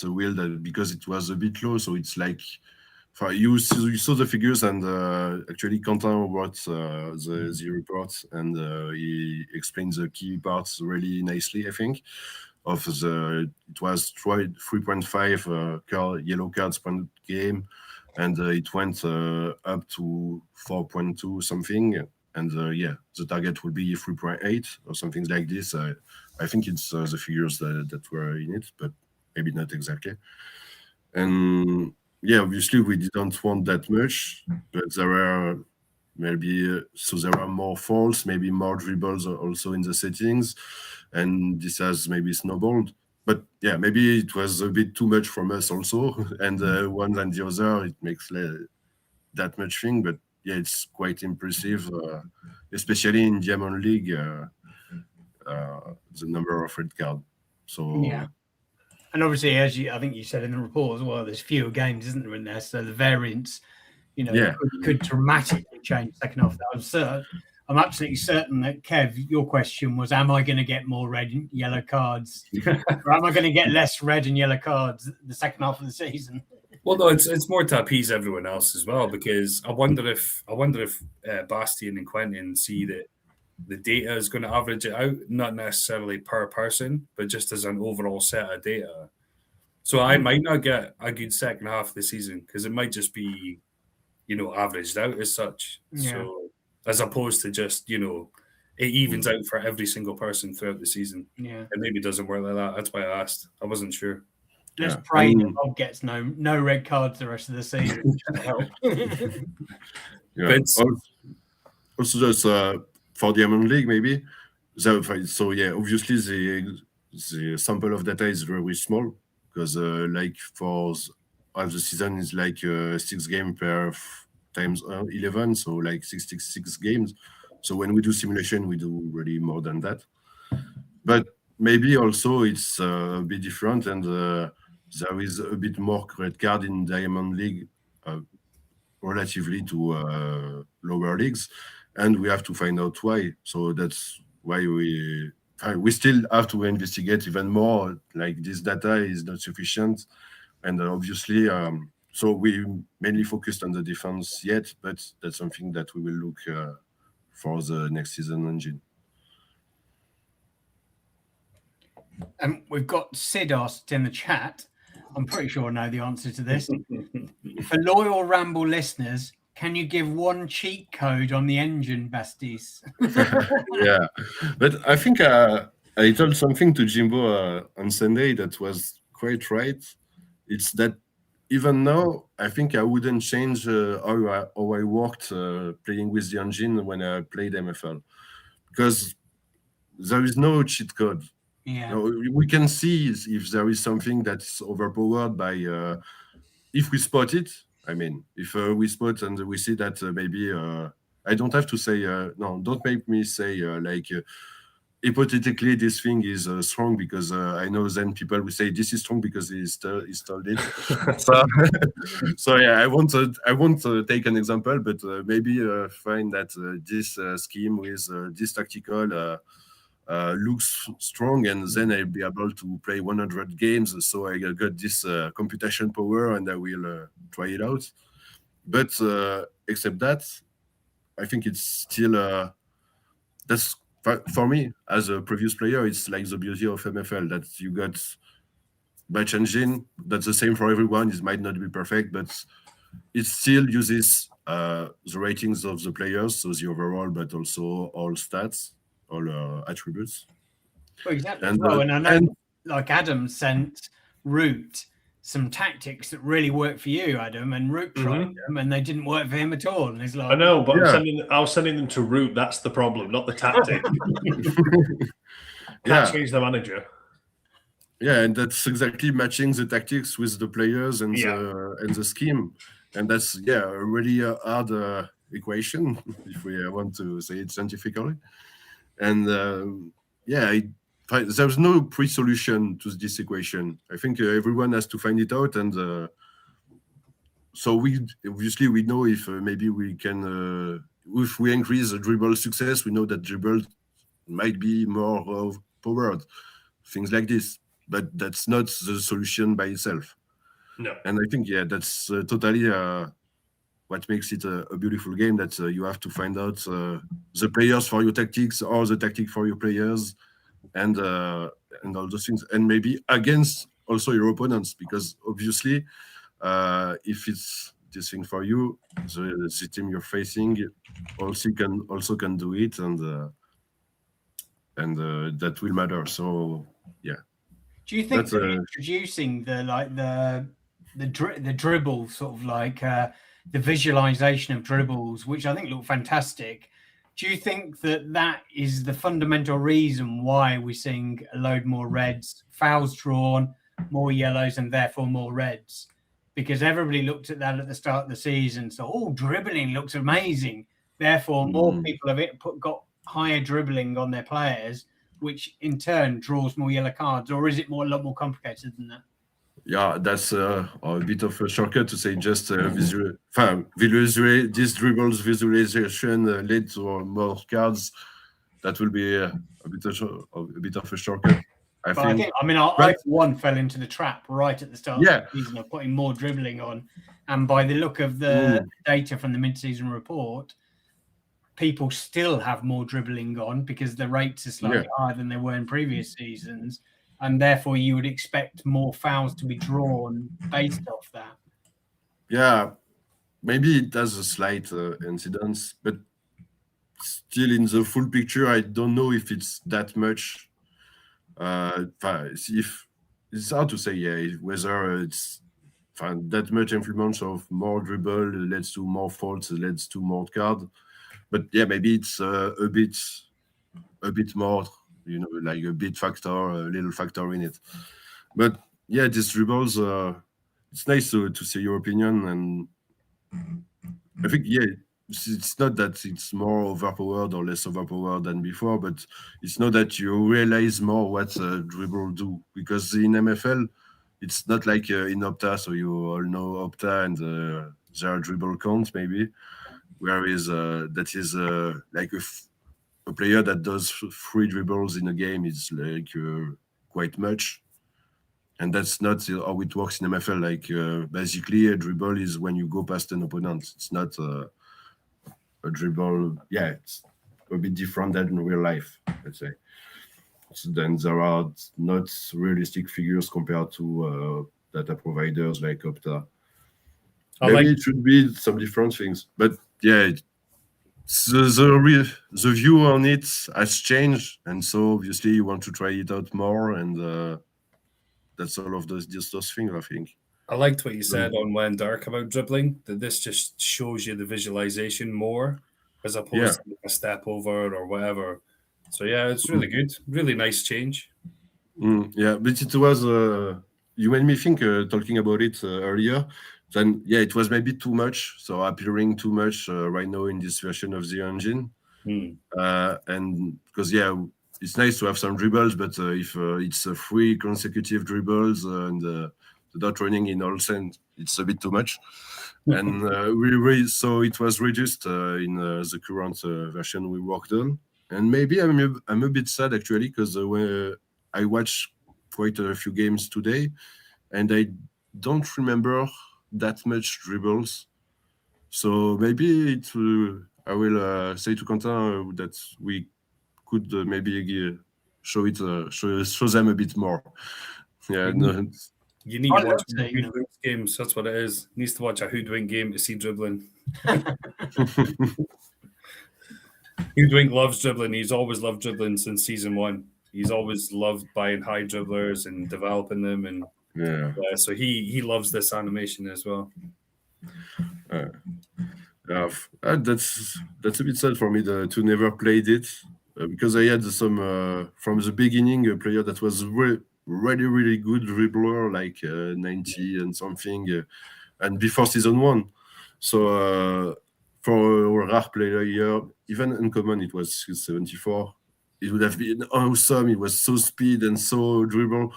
a will, that because it was a bit low. So it's like, for you saw the figures, and actually Quentin wrote the report, and he explains the key parts really nicely, I think. Of it was 3.5 yellow cards per game, and it went up to 4.2 something. And yeah, the target will be 3.8 or something like this. I think it's the figures that were in it, but maybe not exactly. And yeah, obviously we didn't want that much, but there are maybe so there are more faults, maybe more dribbles also in the settings, and this has maybe snowballed. But yeah, maybe it was a bit too much from us also, and one and the other it makes that much thing. But yeah, it's quite impressive, especially in Diamond League, the number of red cards. So yeah. And obviously, as I think you said in the report as well, there's fewer games, isn't there, in there? So the variance, could dramatically change second half. I'm absolutely certain that, Kev, your question was, am I going to get more red and yellow cards? Or am I going to get less red and yellow cards the second half of the season? Well, no, it's more to appease everyone else as well, because I wonder if Bastian and Quentin see that the data is going to average it out, not necessarily per person, but just as an overall set of data. So I might not get a good second half of the season because it might just be, averaged out as such. Yeah. So as opposed to just, it evens out for every single person throughout the season. Yeah. It maybe doesn't work like that. That's why I asked. I wasn't sure. Let's pray that Rob gets no red cards the rest of the season. Yeah. Also, just for the Diamond League, maybe. So yeah, obviously the sample of data is very small because like for half the season is like 6 games per times 11, so like 66 games. So when we do simulation, we do really more than that. But maybe also it's a bit different, and there is a bit more red card in Diamond League relatively to lower leagues, and we have to find out why. So that's why we still have to investigate even more. Like this data is not sufficient, and obviously, so we mainly focused on the defense yet, but that's something that we will look for the next season engine. We've got Sid asked in the chat. I'm pretty sure I know the answer to this. For loyal Ramble listeners, can you give one cheat code on the engine, besties? Yeah, but I think I told something to Jimbo on Sunday that was quite right. It's that even now, I think I wouldn't change how I worked playing with the engine when I played MFL, because there is no cheat code. Yeah. We can see if there is something that's overpowered by if we spot it. I mean, if we spot and we see that maybe I don't have to say no. Don't make me say hypothetically this thing is strong, because I know then people will say this is strong because he installed it. So yeah, I won't take an example, but maybe find that this scheme with this tactical. Looks strong, and then I'll be able to play 100 games. So I got this computation power, and I will try it out. But except that, I think it's still that's for me as a previous player. It's like the beauty of MFL that you got batch engine. That's the same for everyone. It might not be perfect, but it still uses the ratings of the players, so the overall, but also all stats. All attributes. Well, exactly. And I know, like Adam sent Root some tactics that really worked for you, Adam, and Root tried them, and they didn't work for him at all. And he's like, I know, but I was sending them to Root. That's the problem, not the tactic. Can't change the manager. Yeah, and that's exactly matching the tactics with the players and the scheme, and that's a really hard equation if we want to say it scientifically. And there's no pre-solution to this equation. I think everyone has to find it out, and so we know if maybe we can, if we increase the dribble success, we know that dribble might be more powered, things like this. But that's not the solution by itself. No. And I think that's totally what makes it a beautiful game, that you have to find out the players for your tactics or the tactic for your players, and all those things, and maybe against also your opponents, because obviously if it's this thing for you, the team you're facing also can do it, and that will matter. So yeah. Do you think introducing the dribble, sort of like the visualization of dribbles, which I think look fantastic, do you think that is the fundamental reason why we're seeing a load more reds, fouls drawn, more yellows, and therefore more reds? Because everybody looked at that at the start of the season, so dribbling looks amazing. Therefore, more people have got higher dribbling on their players, which in turn draws more yellow cards, or is it a lot more complicated than that? Yeah, that's a bit of a shortcut to say just this dribbles visualization led to more cards. That will be a bit of a shortcut. I for one fell into the trap right at the start of the season of putting more dribbling on, and by the look of the data from the mid-season report, people still have more dribbling on because the rates are slightly higher than they were in previous seasons. and therefore you would expect more fouls to be drawn based off that. Yeah, maybe it has a slight incidence, but still in the full picture, I don't know if it's that much. If it's hard to say, whether it's that much influence of more dribble leads to more faults, leads to more card. But yeah, maybe it's a bit more, like a bit factor, a little factor in it. But yeah, these dribbles, it's nice to see your opinion, and I think it's not that it's more overpowered or less overpowered than before, but it's not that you realize more what dribble do, because in MFL it's not like in Opta, so you all know Opta and there are dribble counts maybe, whereas that is like a player that does 3 dribbles in a game is like quite much. And that's not how it works in MFL. Like basically, a dribble is when you go past an opponent. It's not a dribble. Yeah, it's a bit different than in real life, let's say. So then there are not realistic figures compared to data providers like Opta. Maybe it should be some different things, but yeah, the view on it has changed, and so obviously you want to try it out more, and that's all of those things, I think. I liked what you said on When Dark about dribbling, that this just shows you the visualization more as opposed to a step over or whatever. So yeah, it's really good. Really nice change. Yeah, but it was, you made me think talking about it earlier. Then, yeah, it was maybe too much. So appearing too much right now in this version of the engine. And because, yeah, it's nice to have some dribbles, but if it's 3 consecutive dribbles and without running in all sense, it's a bit too much. And so it was reduced in the current version we worked on. And maybe I'm a bit sad actually, because I watched quite a few games today, and I don't remember that much dribbles. So maybe I will say to Quentin that we could maybe show them a bit more. Yeah, no. You need to watch Hoodwink games. That's what it is. Needs to watch a Hoodwink game to see dribbling. Hoodwink loves dribbling. He's always loved dribbling since season 1. He's always loved buying high dribblers and developing them, and so he loves this animation as well. That's a bit sad for me to never played it because I had some from the beginning a player that was really good dribbler, like 90 and something, and before season 1. So for a rare player, even uncommon, it was 74. It would have been awesome. It was so speed and so dribble.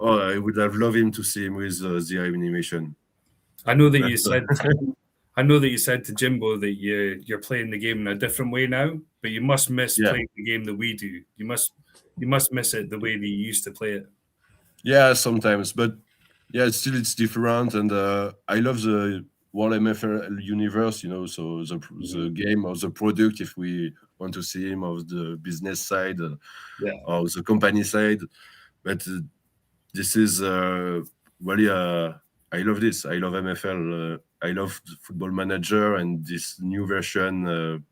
Oh, I would have loved him to see him with the animation. I know that you said. I know that you said to Jimbo that you're playing the game in a different way now, but you must miss playing the game that we do. You must miss it the way that you used to play it. Yeah, sometimes, but yeah, still it's different, and I love the whole MFL universe, so the game or the product, if we want to see him, of the business side or the company side. But this is really, I love this. I love MFL. I love the Football Manager and this new version.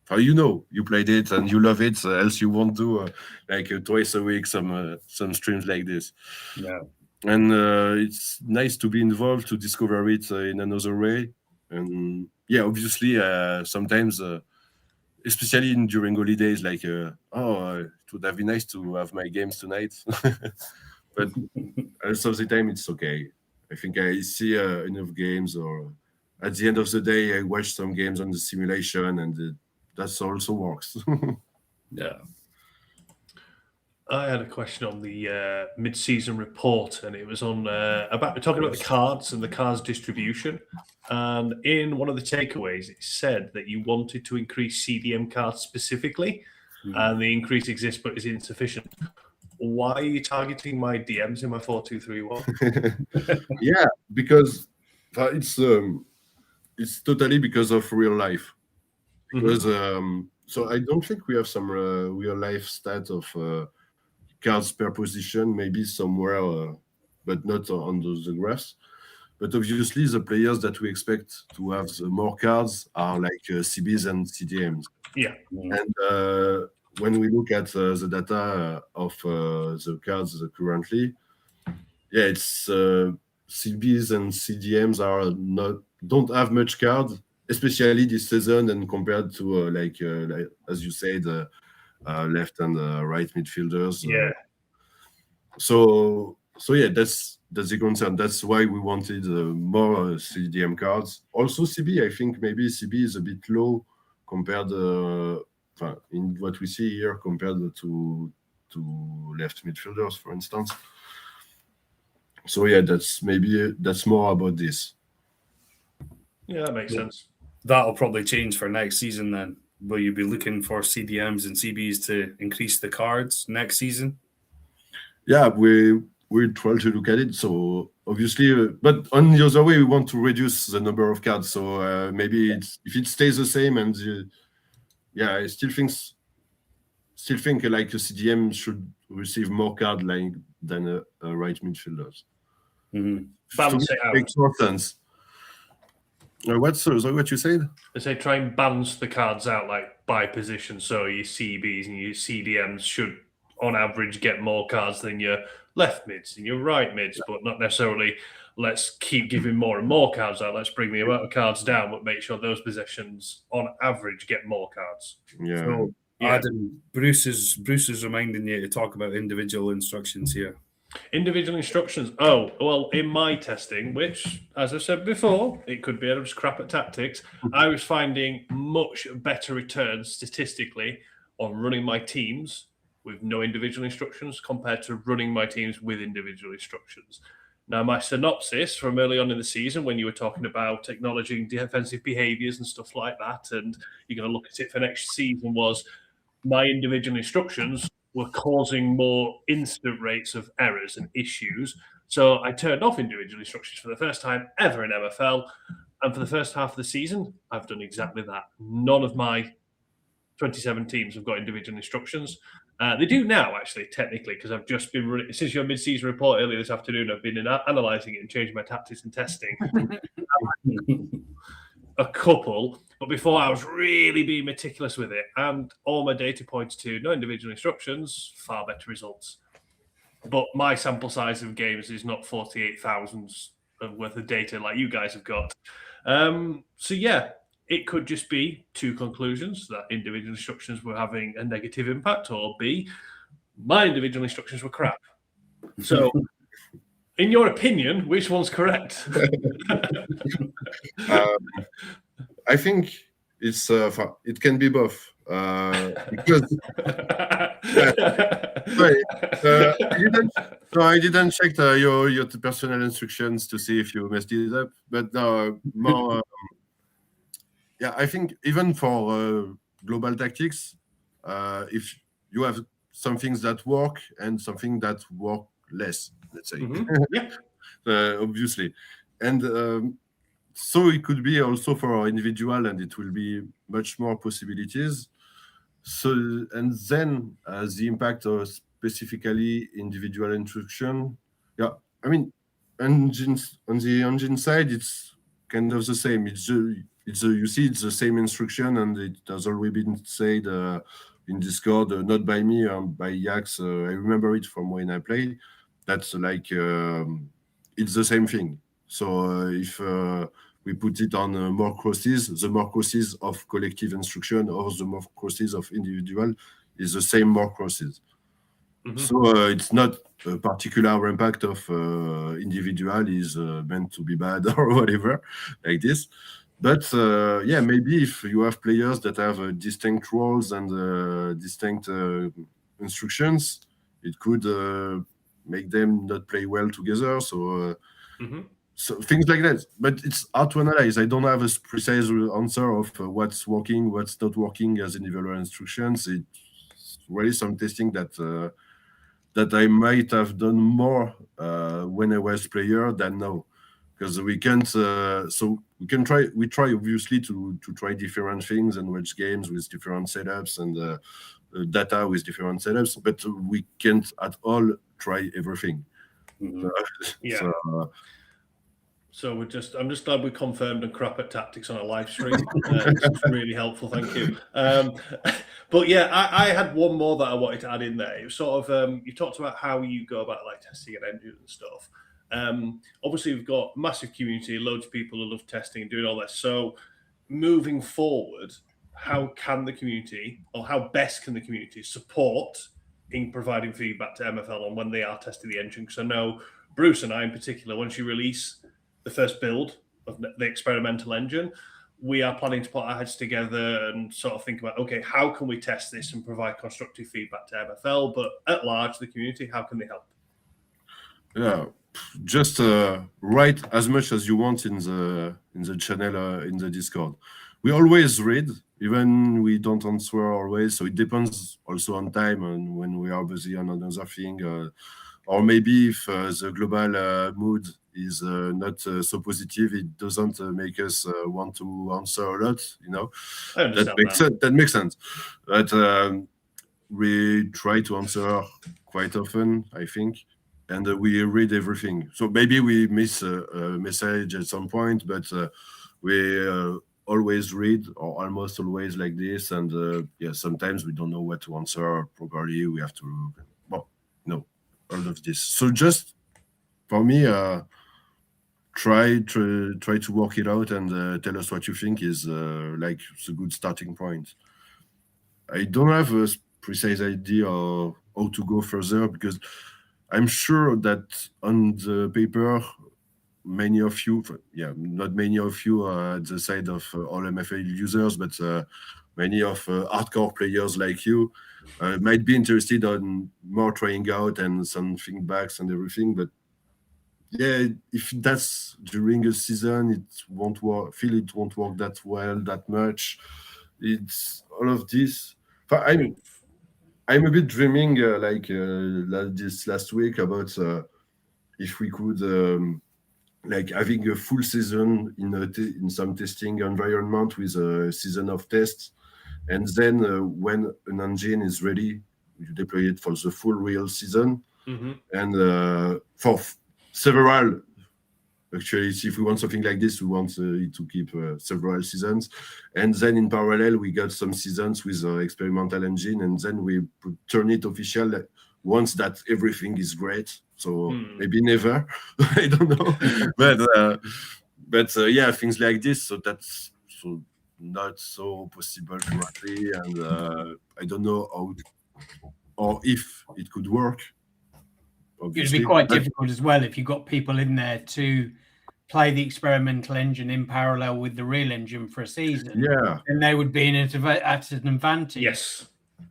You played it and you love it, else you won't do like twice a week some streams like this. Yeah. And it's nice to be involved, to discover it in another way. And yeah, obviously, sometimes, especially during holidays, like, it would have been nice to have my games tonight. But most of the time, it's okay. I think I see enough games, or at the end of the day, I watch some games on the simulation, and that also works. Yeah. I had a question on the mid-season report, and it was on talking about the cards and the cards distribution. And in one of the takeaways, it said that you wanted to increase CDM cards specifically, and the increase exists but is insufficient. Why are you targeting my DMs in my 4-2-3-1? Yeah, because it's totally because of real life. Because so I don't think we have some real life stats of cards per position, maybe somewhere, but not on the graphs. But obviously, the players that we expect to have the more cards are like CBs and CDMs. Yeah. And when we look at the data of the cards currently, yeah, it's CBs and CDMs don't have much cards, especially this season, and compared to like as you said, left and right midfielders. Yeah. So yeah, that's the concern. That's why we wanted more CDM cards. Also CB, I think maybe CB is a bit low compared in what we see here compared to left midfielders, for instance. So yeah, that's more about this. Yeah, that makes sense. That'll probably change for next season then. Will you be looking for CDMs and CBs to increase the cards next season? Yeah, we try to look at it. So obviously, but on the other way, we want to reduce the number of cards. So maybe if it stays the same, and I still think like a CDM should receive more card than a right midfielders. Mm-hmm. Balance it out. Makes more sense. What you said? I say try and balance the cards out like by position. So your CBs and your CDMs should, on average, get more cards than your left mids and your right mids, but not necessarily let's keep giving more and more cards out. Let's bring the amount of cards down, but make sure those positions, on average, get more cards. Yeah. So, Adam, Bruce is reminding you to talk about individual instructions here. Individual instructions. Oh, well, in my testing, which, as I said before, it could be I was crap at tactics, I was finding much better returns statistically on running my teams with no individual instructions compared to running my teams with individual instructions. Now, my synopsis from early on in the season, when you were talking about acknowledging defensive behaviours and stuff like that, and you're going to look at it for next season, was my individual instructions were causing more instant rates of errors and issues. So I turned off individual instructions for the first time ever in MFL. And for the first half of the season, I've done exactly that. None of my 27 teams have got individual instructions. They do now, actually, technically, because I've just been running, since your mid-season report earlier this afternoon, I've been analysing it and changing my tactics and testing. A couple, but before I was really being meticulous with it, and all my data points to no individual instructions, far better results. But my sample size of games is not 48,000 worth of data like you guys have got. So yeah, it could just be two conclusions: that individual instructions were having a negative impact, or B, my individual instructions were crap. So, in your opinion, which one's correct? I think it can be both. Because I didn't check your personal instructions to see if you messed it up, but no, more. I think even for global tactics, if you have some things that work and something that work less, let's say, obviously, and so it could be also for our individual, and it will be much more possibilities. So, and then the impact of specifically individual instruction. Yeah, I mean, engines on the engine side, it's kind of the same. You see, it's the same instruction, and it has already been said in Discord, not by me, by Yax. I remember it from when I played. That's like it's the same thing. So if we put it on more crosses, the more crosses of collective instruction or the more crosses of individual is the same more crosses. Mm-hmm. So it's not a particular impact of individual is meant to be bad or whatever like this. But maybe if you have players that have distinct roles and distinct instructions, it could make them not play well together. So. So things like that, but it's hard to analyze. I don't have a precise answer of what's working, what's not working as individual instructions. It's really some testing that I might have done more when I was player than now, because we can't. So we try obviously to try different things and watch games with different setups and data with different setups, but we can't at all try everything. Mhm. Yeah. So I'm just glad we confirmed and crap at tactics on a live stream. It's really helpful, thank you. But yeah, I had one more that I wanted to add in there. It was sort of you talked about how you go about like testing an engine and stuff. Obviously, we've got massive community, loads of people who love testing and doing all this. So moving forward, how can the community, or how best can the community support in providing feedback to MFL on when they are testing the engine? Because I know Bruce and I in particular, once you release the first build of the experimental engine, we are planning to put our heads together and sort of think about, okay, how can we test this and provide constructive feedback to MFL, but at large, the community, how can they help? Yeah, just write as much as you want in the channel in the Discord. We always read, even we don't answer always. So it depends also on time and when we are busy on another thing, or maybe if the global mood is not so positive, it doesn't make us want to answer a lot. I understand that makes sense. But we try to answer quite often, I think. And we read everything. So maybe we miss a message at some point, but we always read, or almost always like this. And sometimes we don't know what to answer properly. We have to, all of this. So just for me, try to work it out and tell us what you think is like a good starting point. I don't have a precise idea of how to go further because I'm sure that on the paper, many of you, not many of you are at the side of all MFL users, but many of hardcore players like you might be interested on more trying out and some feedbacks and everything. But yeah, if that's during a season, it won't work. Feel it won't work that well, that much. It's all of this. I'm a bit dreaming like this last week about if we could like having a full season in some testing environment with a season of tests, and then when an engine is ready, we deploy it for the full real season, and for several. Actually, if we want something like this, we want it to keep several seasons. And then in parallel, we got some seasons with experimental engine, and then we turn it official once that everything is great. So maybe never, I don't know. but yeah, things like this. So that's not so possible currently. And I don't know how or if it could work. It'd be quite difficult as well if you got people in there to play the experimental engine in parallel with the real engine for a season. Yeah, and they would be at an advantage. Yes.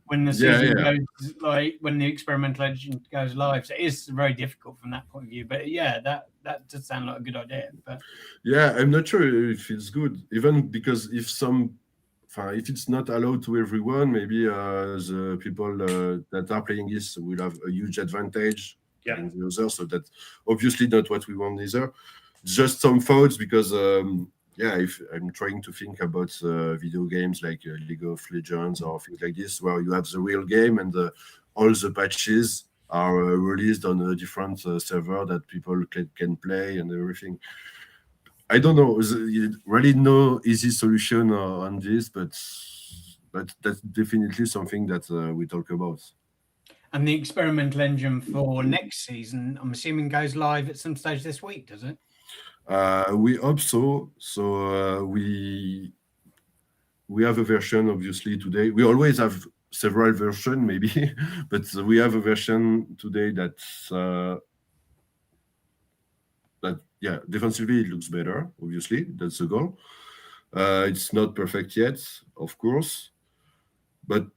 When the season goes, like when the experimental engine goes live, so it is very difficult from that point of view. But yeah, that does sound like a good idea. But yeah, I'm not sure if it's good, even because if it's not allowed to everyone, maybe the people that are playing this will have a huge advantage than the others. So that's obviously not what we want either. Just some thoughts because if I'm trying to think about video games like League of Legends or things like this, where you have the real game and all the patches are released on a different server that people can play and everything. I don't know. Really no easy solution on this, but that's definitely something that we talk about. And the experimental engine for next season, I'm assuming, goes live at some stage this week, does it? We hope so. So we have a version, obviously, today. We always have several versions, maybe, but we have a version today that defensively it looks better. Obviously, that's the goal. It's not perfect yet, of course, but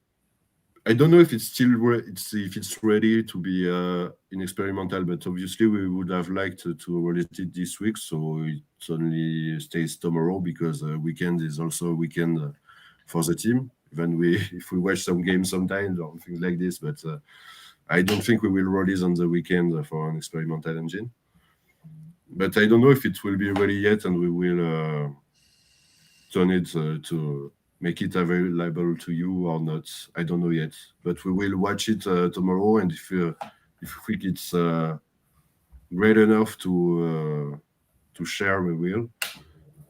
I don't know if it's still if it's ready to be in experimental. But obviously, we would have liked to release it this week, so it only stays tomorrow because weekend is also a weekend for the team. Even if we watch some games sometimes or things like this, but I don't think we will release on the weekend for an experimental engine. but I don't know if it will be ready yet, and we will turn it to make it available to you or not. I don't know yet, but we will watch it tomorrow, and if you think it's great enough to share, we will,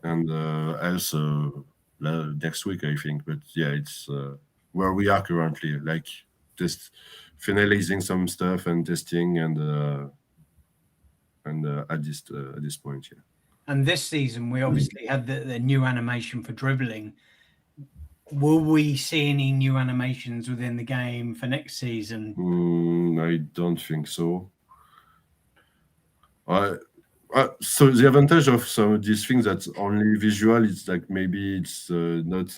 and else next week, I think. But yeah, it's where we are currently, like just finalizing some stuff and testing, and at this point, yeah. And this season, we obviously had the new animation for dribbling. Will we see any new animations within the game for next season? I don't think so. So the advantage of some of these things that's only visual, it's like maybe it's not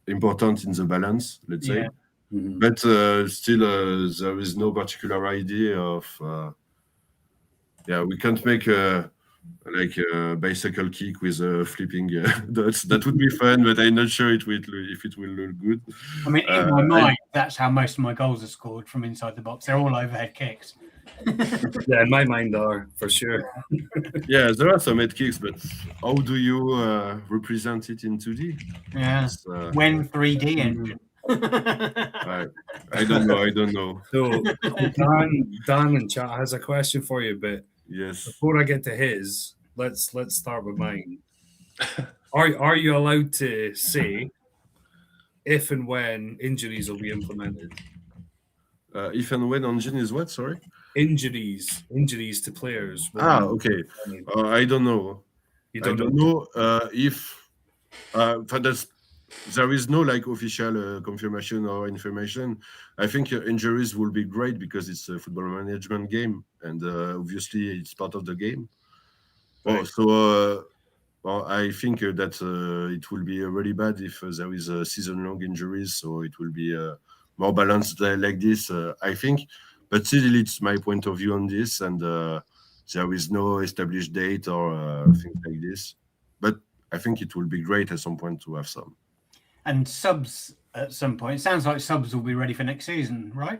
important in the balance, let's say. Yeah. But still, there is no particular idea of. We can't make like a bicycle kick with flipping dots. That would be fun, but I'm not sure if it will look good. I mean, in my mind, that's how most of my goals are scored from inside the box. They're all overhead kicks. Yeah, in my mind are for sure. Yeah, there are some head kicks, but how do you represent it in 2D? Yeah. When 3D engine. I don't know. So Dan in chat has a question for you, but yes, before I get to his, let's start with mine. Are you allowed to say if and when injuries will be implemented? If and when engine is what? Sorry. Injuries to players. Okay. I don't know. You don't know if there is no like official confirmation or information. I think injuries will be great because it's a football management game, and obviously it's part of the game. Right. I think that it will be really bad if there is a season-long injuries, so it will be more balanced like this, I think. But still, it's my point of view on this, and there is no established date or things like this. But I think it will be great at some point to have some. And subs at some point. It sounds like subs will be ready for next season, right?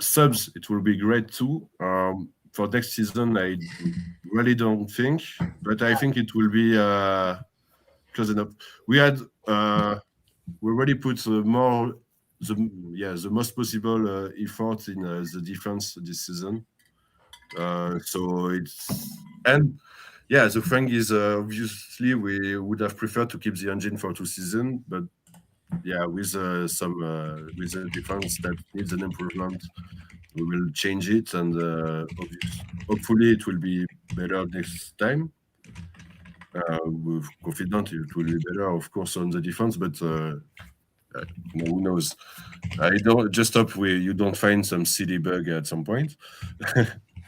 Subs, it will be great too. For next season, I really don't think, but I think it will be close enough. We already put the most possible effort in the defense this season. The thing is, obviously, we would have preferred to keep the engine for 2 seasons, but with some with a defense that needs an improvement, we will change it, and hopefully it will be better next time. We're confident it will be better, of course, on the defense, but who knows? I don't just hope you don't find some silly bug at some point.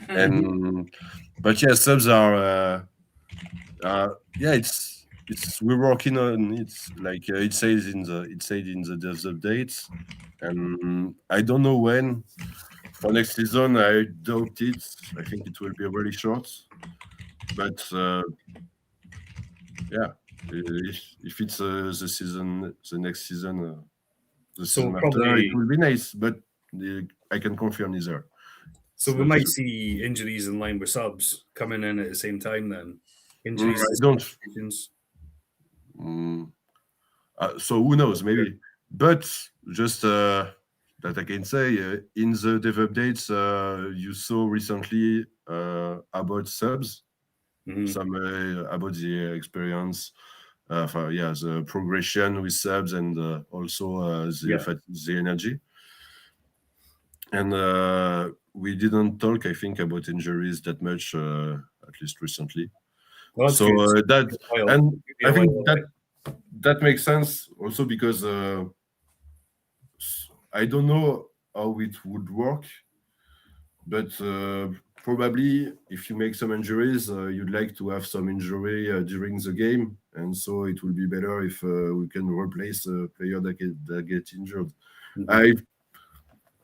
But subs are it's we're working on it. Like it said in the devs updates, and I don't know when. For next season, I doubt it. I think it will be really short. But if it's the next season, the season after, it will be nice. But I can confirm neither. So we might see injuries in line with subs coming in at the same time then. Injuries. I don't. So who knows? Maybe. But just that I can say in the dev updates you saw recently about subs, some about the experience, the progression with subs, and also the energy. And we didn't talk, I think, about injuries that much, at least recently. Well, so I think that makes sense also because I don't know how it would work, but probably if you make some injuries, you'd like to have some injury during the game, and so it will be better if we can replace a player that get injured.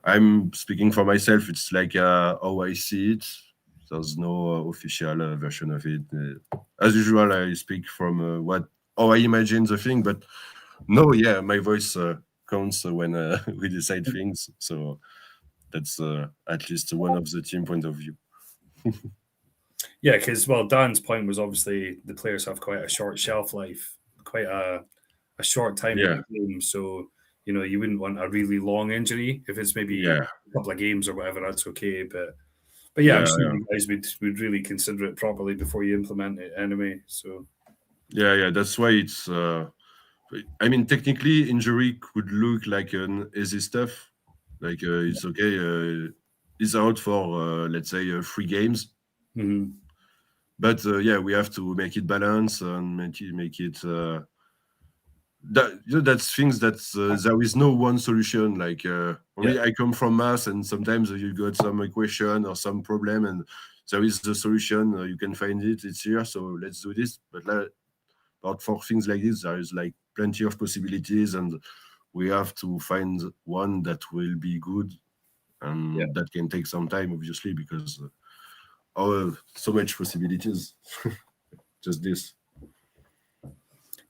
I'm speaking for myself. It's like how I see it. There's no official version of it. As usual, I speak from how I imagine the thing, but no, my voice counts when we decide things. So that's at least one of the team point of view. Yeah, because Dan's point was obviously the players have quite a short shelf life, quite a short time in Yeah, the game. So you wouldn't want a really long injury. If it's maybe yeah, a couple of games or whatever, that's okay. But yeah, I'm yeah, sure yeah. you guys would really consider it properly before you implement it anyway. So Yeah. That's why it's. I mean, technically, injury could look like an easy stuff. Like it's okay. He's out for let's say 3 games. mhm. But yeah, we have to make it balance and make it. That's things that there is no one solution. Like only I come from math, and sometimes you got some equation or some problem, and there is the solution. You can find it. It's here. So let's do this. But for things like this, there is like plenty of possibilities, and we have to find one that will be good, and that can take some time, obviously, because so much possibilities. Just this.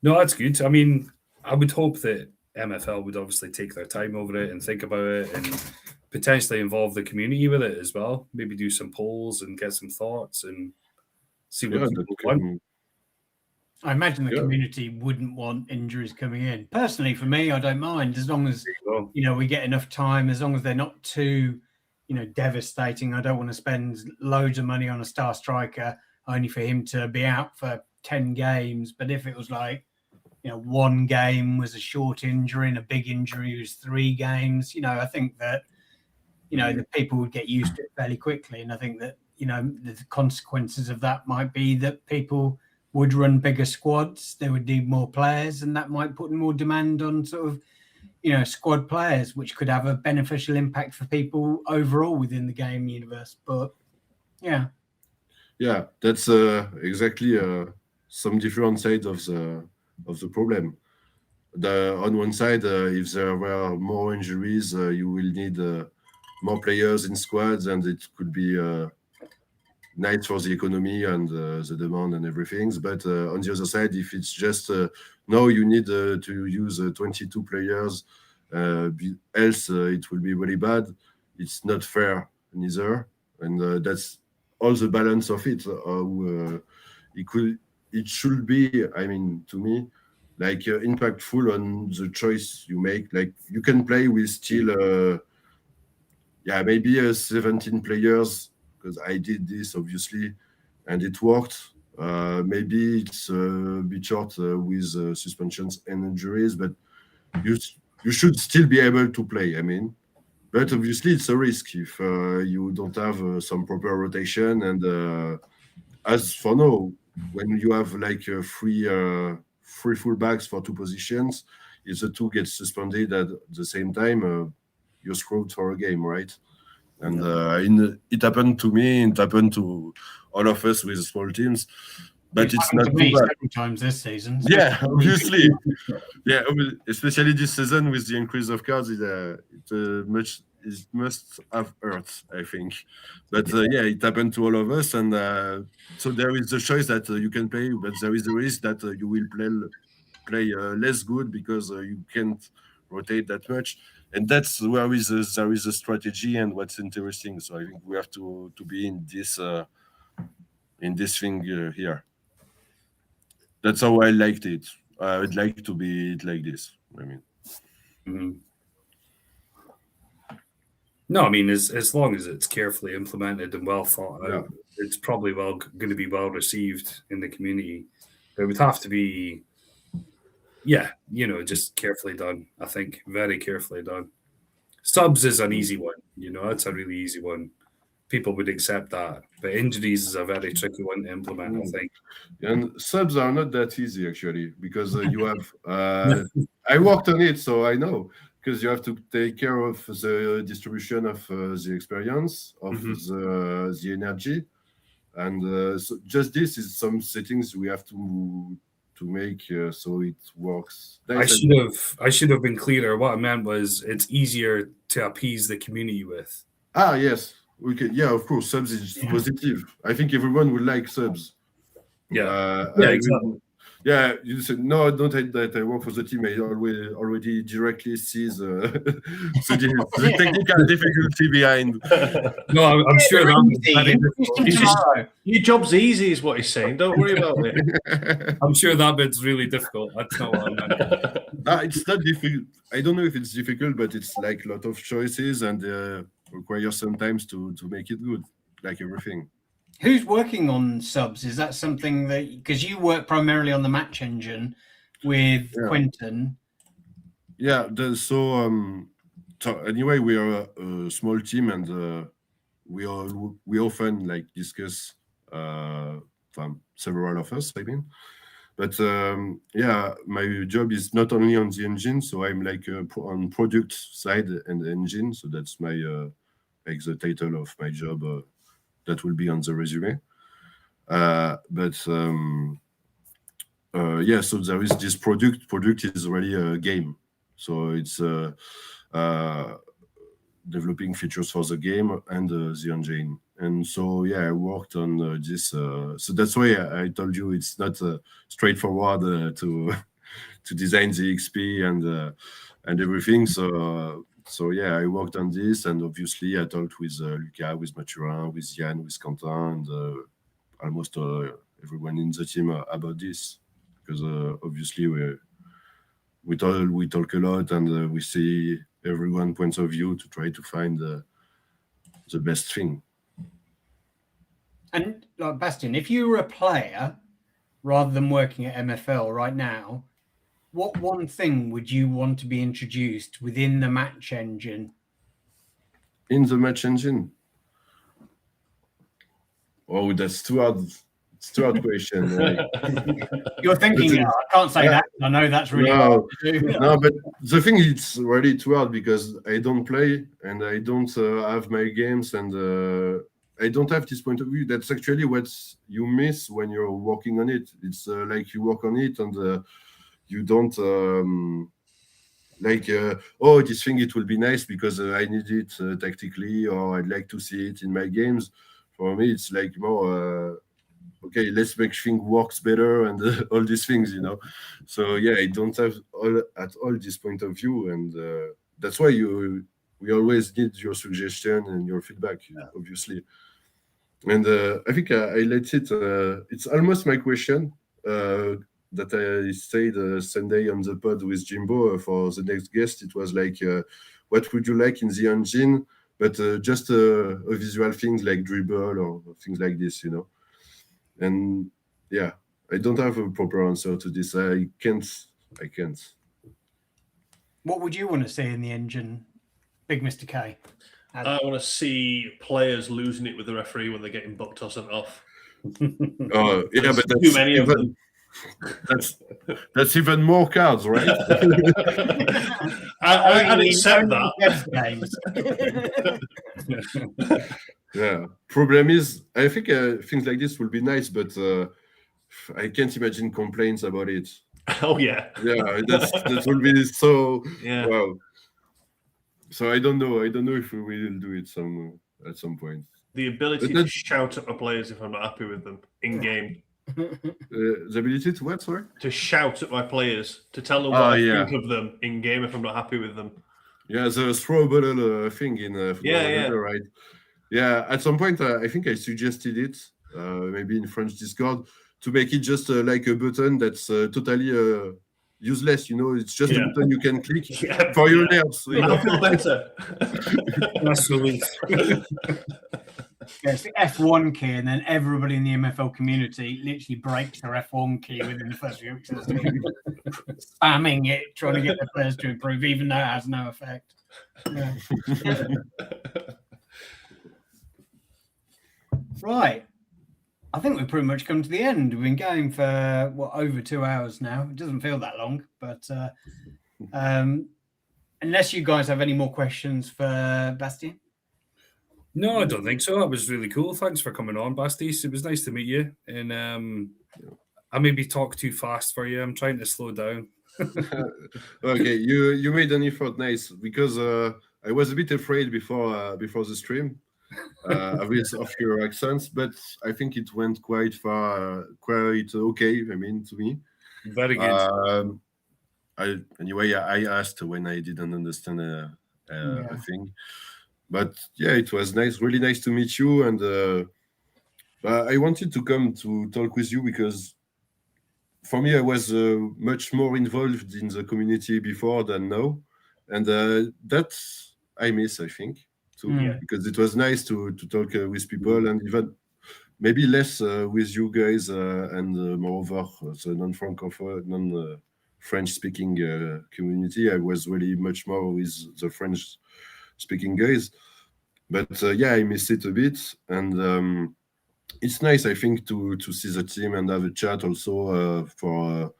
No, that's good. I mean, I would hope that MFL would obviously take their time over it and think about it and potentially involve the community with it as well. Maybe do some polls and get some thoughts and see what Yeah, that people want. can. I imagine the Yeah. community wouldn't want injuries coming in. Personally, for me, I don't mind as long as Well, we get enough time. As long as they're not too devastating. I don't want to spend loads of money on a star striker only for him to be out for 10 games. But if it was like one game was a short injury and a big injury was 3 games, I think that the people would get used to it fairly quickly. And I think that the consequences of that might be that people would run bigger squads, they would need more players, and that might put more demand on sort of squad players, which could have a beneficial impact for people overall within the game universe. But yeah, That's exactly some different sides of the problem. On one side, if there were more injuries, you will need more players in squads, and it could be nice for the economy and the demand and everything. But on the other side, if it's just no, you need to use 22 players, else it will be really bad. It's not fair neither, and that's all the balance of it. It should be. I mean, to me, like impactful on the choice you make. Like you can play with still. Maybe 17 players, because I did this obviously, and it worked. Maybe it's a bit short with suspensions and injuries, but you you should still be able to play. I mean, but obviously it's a risk if you don't have some proper rotation. And as for now, when you have like three fullbacks for 2 positions, if the 2 get suspended at the same time, you're screwed for a game, right? And it happened to me. It happened to all of us with small teams, but it's happened not to too me bad. several times this season. So Yeah, obviously. Yeah, especially this season with the increase of cards, it must have hurt, I think. But it happened to all of us, and so there is the choice that you can play, but there is the risk that you will play less good because you can't rotate that much, and that's where there is a strategy and what's interesting. So I think we have to be in this thing here. That's how I liked it. I would like to be it like this. I mean, mhm. No, I mean as long as it's carefully implemented and well thought out, it's probably going to be well received in the community. But it would have to be, just carefully done. I think very carefully done. Subs is an easy one. That's a really easy one. People would accept that, but injuries is a very tricky one to implement. I think. and subs are not that easy actually, because you have. I worked on it, so I know. Because you have to take care of the distribution of the experience, of the energy, and so just this is some settings we have to make so it works. I should have been clearer. What I meant was it's easier to appease the community with. Yes, we can. Yeah, of course, subs is positive. I think everyone would like subs. Yeah, I exactly. Yeah, you said no. Don't hate that I work for the team. I already directly see the technical difficulty behind. No, I'm sure that was very difficult. Your job's easy, is what he's saying. Don't worry about it. I'm sure that bit's really difficult. That's not what I meant. It's not difficult. I don't know if it's difficult, but it's like a lot of choices and requires sometimes to make it good, like everything. Who's working on subs? Is that something that, because you work primarily on the match engine with Quentin? Yeah. So anyway, we are a small team, and we often like discuss from several of us, I mean. But yeah, my job is not only on the engine, so I'm like on product side and engine. So that's my like the title of my job. That will be on the resume. But yeah, so there is this product. Product is really a game. So it's developing features for the game and the engine. And so yeah, I worked on this. So that's why I told you it's not straightforward to to design the XP and everything. So yeah, I worked on this, and obviously I talked with Luca, with Mathurin, with Yann, with Quentin, and almost everyone in the team about this, because obviously we talk a lot, and we see everyone points of view to try to find the best thing. And like Bastien, if you were a player rather than working at MFL right now, what one thing would you want to be introduced within the match engine? In the match engine? Oh, that's too hard. It's too hard question. You're thinking, I can't say that. I know that's really hard to do. No, but the thing is, it's really too hard because I don't play and I don't have my games, and I don't have this point of view. That's actually what you miss when you're working on it. It's like you work on it and you don't like, oh, this thing, it will be nice because I need it tactically, or I'd like to see it in my games. For me, it's like more, okay, let's make things works better and all these things, you know. So yeah, I don't have at all this point of view, and that's why we always need your suggestion and your feedback, obviously. And I think I let it. It's almost my question that I said Sunday on the pod with Jimbo for the next guest. It was like, what would you like in the engine, but just a visual things like dribble or things like this, you know. And yeah, I don't have a proper answer to this. I can't. What would you want to see in the engine, Big Mr. K? I want to see players losing it with the referee when they're getting booked or sent off. Oh yeah, but that's too many of them. That's even more cards, right? I accept that. Yeah. Problem is, I think things like this will be nice, but I can't imagine complaints about it. Oh yeah. Yeah, that will be so. Yeah. Wow. So I don't know. I don't know if we will do it at some point. The ability to shout at my players if I'm not happy with them in game. The ability to what? Sorry. To shout at my players, to tell them what I think of them in game if I'm not happy with them. Yeah, the throw bottle thing in right? Yeah, at some point I think I suggested it, maybe in French Discord, to make it just like a button that's totally useless. You know, it's just a button you can click for your nerves. You know? I feel better. Absolutely. Yeah, it's the F1 key, and then everybody in the MFL community literally breaks their F1 key within the first few weeks of the season, spamming it, trying to get their players to improve, even though it has no effect. Yeah. Right. I think we've pretty much come to the end. We've been going for over 2 hours now. It doesn't feel that long, but unless you guys have any more questions for Bastien. No, I don't think so. That was really cool. Thanks for coming on, Bastis. It was nice to meet you. And I maybe talk too fast for you. I'm trying to slow down. Okay, you made an effort, nice, because I was a bit afraid before the stream. A bit of your accents, but I think it went quite okay. I mean, to me, Very good. I asked when I didn't understand a Yeah. thing, but yeah, it was nice, really nice to meet you. And I wanted to come to talk with you because for me, I was much more involved in the community before than now, and that I miss, I think, too, Yeah. because it was nice to talk with people, and even maybe less with you guys, and moreover the non French speaking community. I was really much more with the French speaking guys, but yeah, I miss it a bit, and it's nice, I think, to see the team and have a chat also for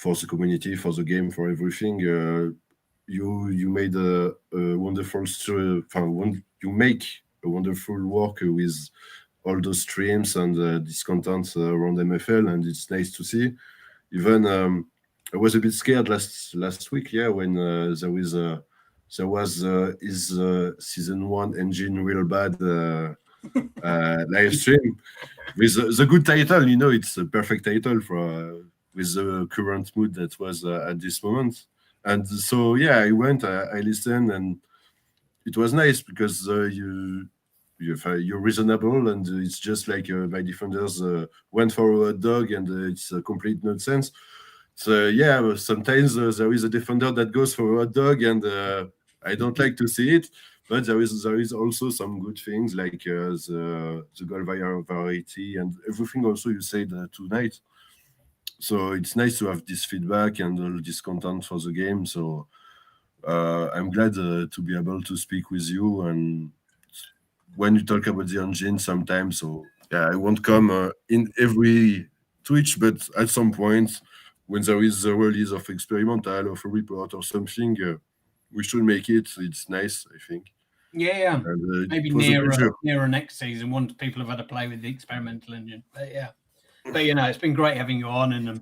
the community, for the game, for everything. You made a wonderful you make a wonderful work with all those streams and this content around MFL, and it's nice to see. Even I was a bit scared last week, yeah, when there was his season 1 engine real bad live stream with the good title. It's a perfect title for with the current mood that was at this moment. And so yeah, I went, I listened, and it was nice because you're reasonable, and it's just like my defenders went for a dog, and it's a complete nonsense. So yeah, sometimes there is a defender that goes for a dog, and I don't like to see it. But there is also some good things like the goal variety and everything. Also, you said tonight. So it's nice to have this feedback and all this content for the game. So I'm glad to be able to speak with you. And when you talk about the engine sometimes, so yeah, I won't come in every Twitch, but at some point when there is a release of experimental, of a report or something, we should make it. It's nice, I think. Yeah. And, Maybe it was a pleasure. nearer next season once people have had a play with the experimental engine. But yeah. But it's been great having you on, and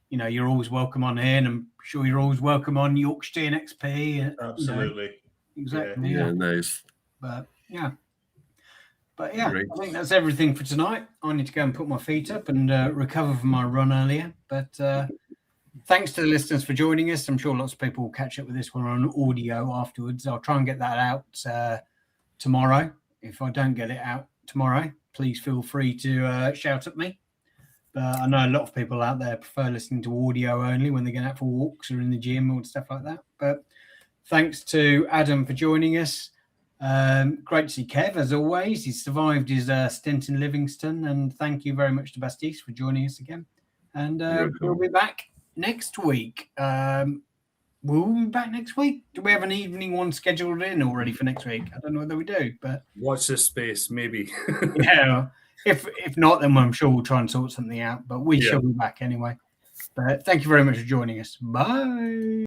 you're always welcome on here, and I'm sure you're always welcome on Yorkshire TNXP. Absolutely. Exactly. Yeah, nice. But yeah. Great. I think that's everything for tonight. I need to go and put my feet up and recover from my run earlier. But thanks to the listeners for joining us. I'm sure lots of people will catch up with this one on audio afterwards. I'll try and get that out tomorrow. If I don't get it out tomorrow, please feel free to shout at me. But I know a lot of people out there prefer listening to audio only when they're going out for walks or in the gym or stuff like that. But thanks to Adam for joining us. Great to see Kev, as always. He's survived his stint in Livingston. And thank you very much to Baptiste for joining us again. And we'll be back next week. Will we be back next week? Do we have an evening one scheduled in already for next week? I don't know whether we do, but watch this space, maybe. Yeah. If not, then I'm sure we'll try and sort something out. But we shall be back anyway. But thank you very much for joining us. Bye.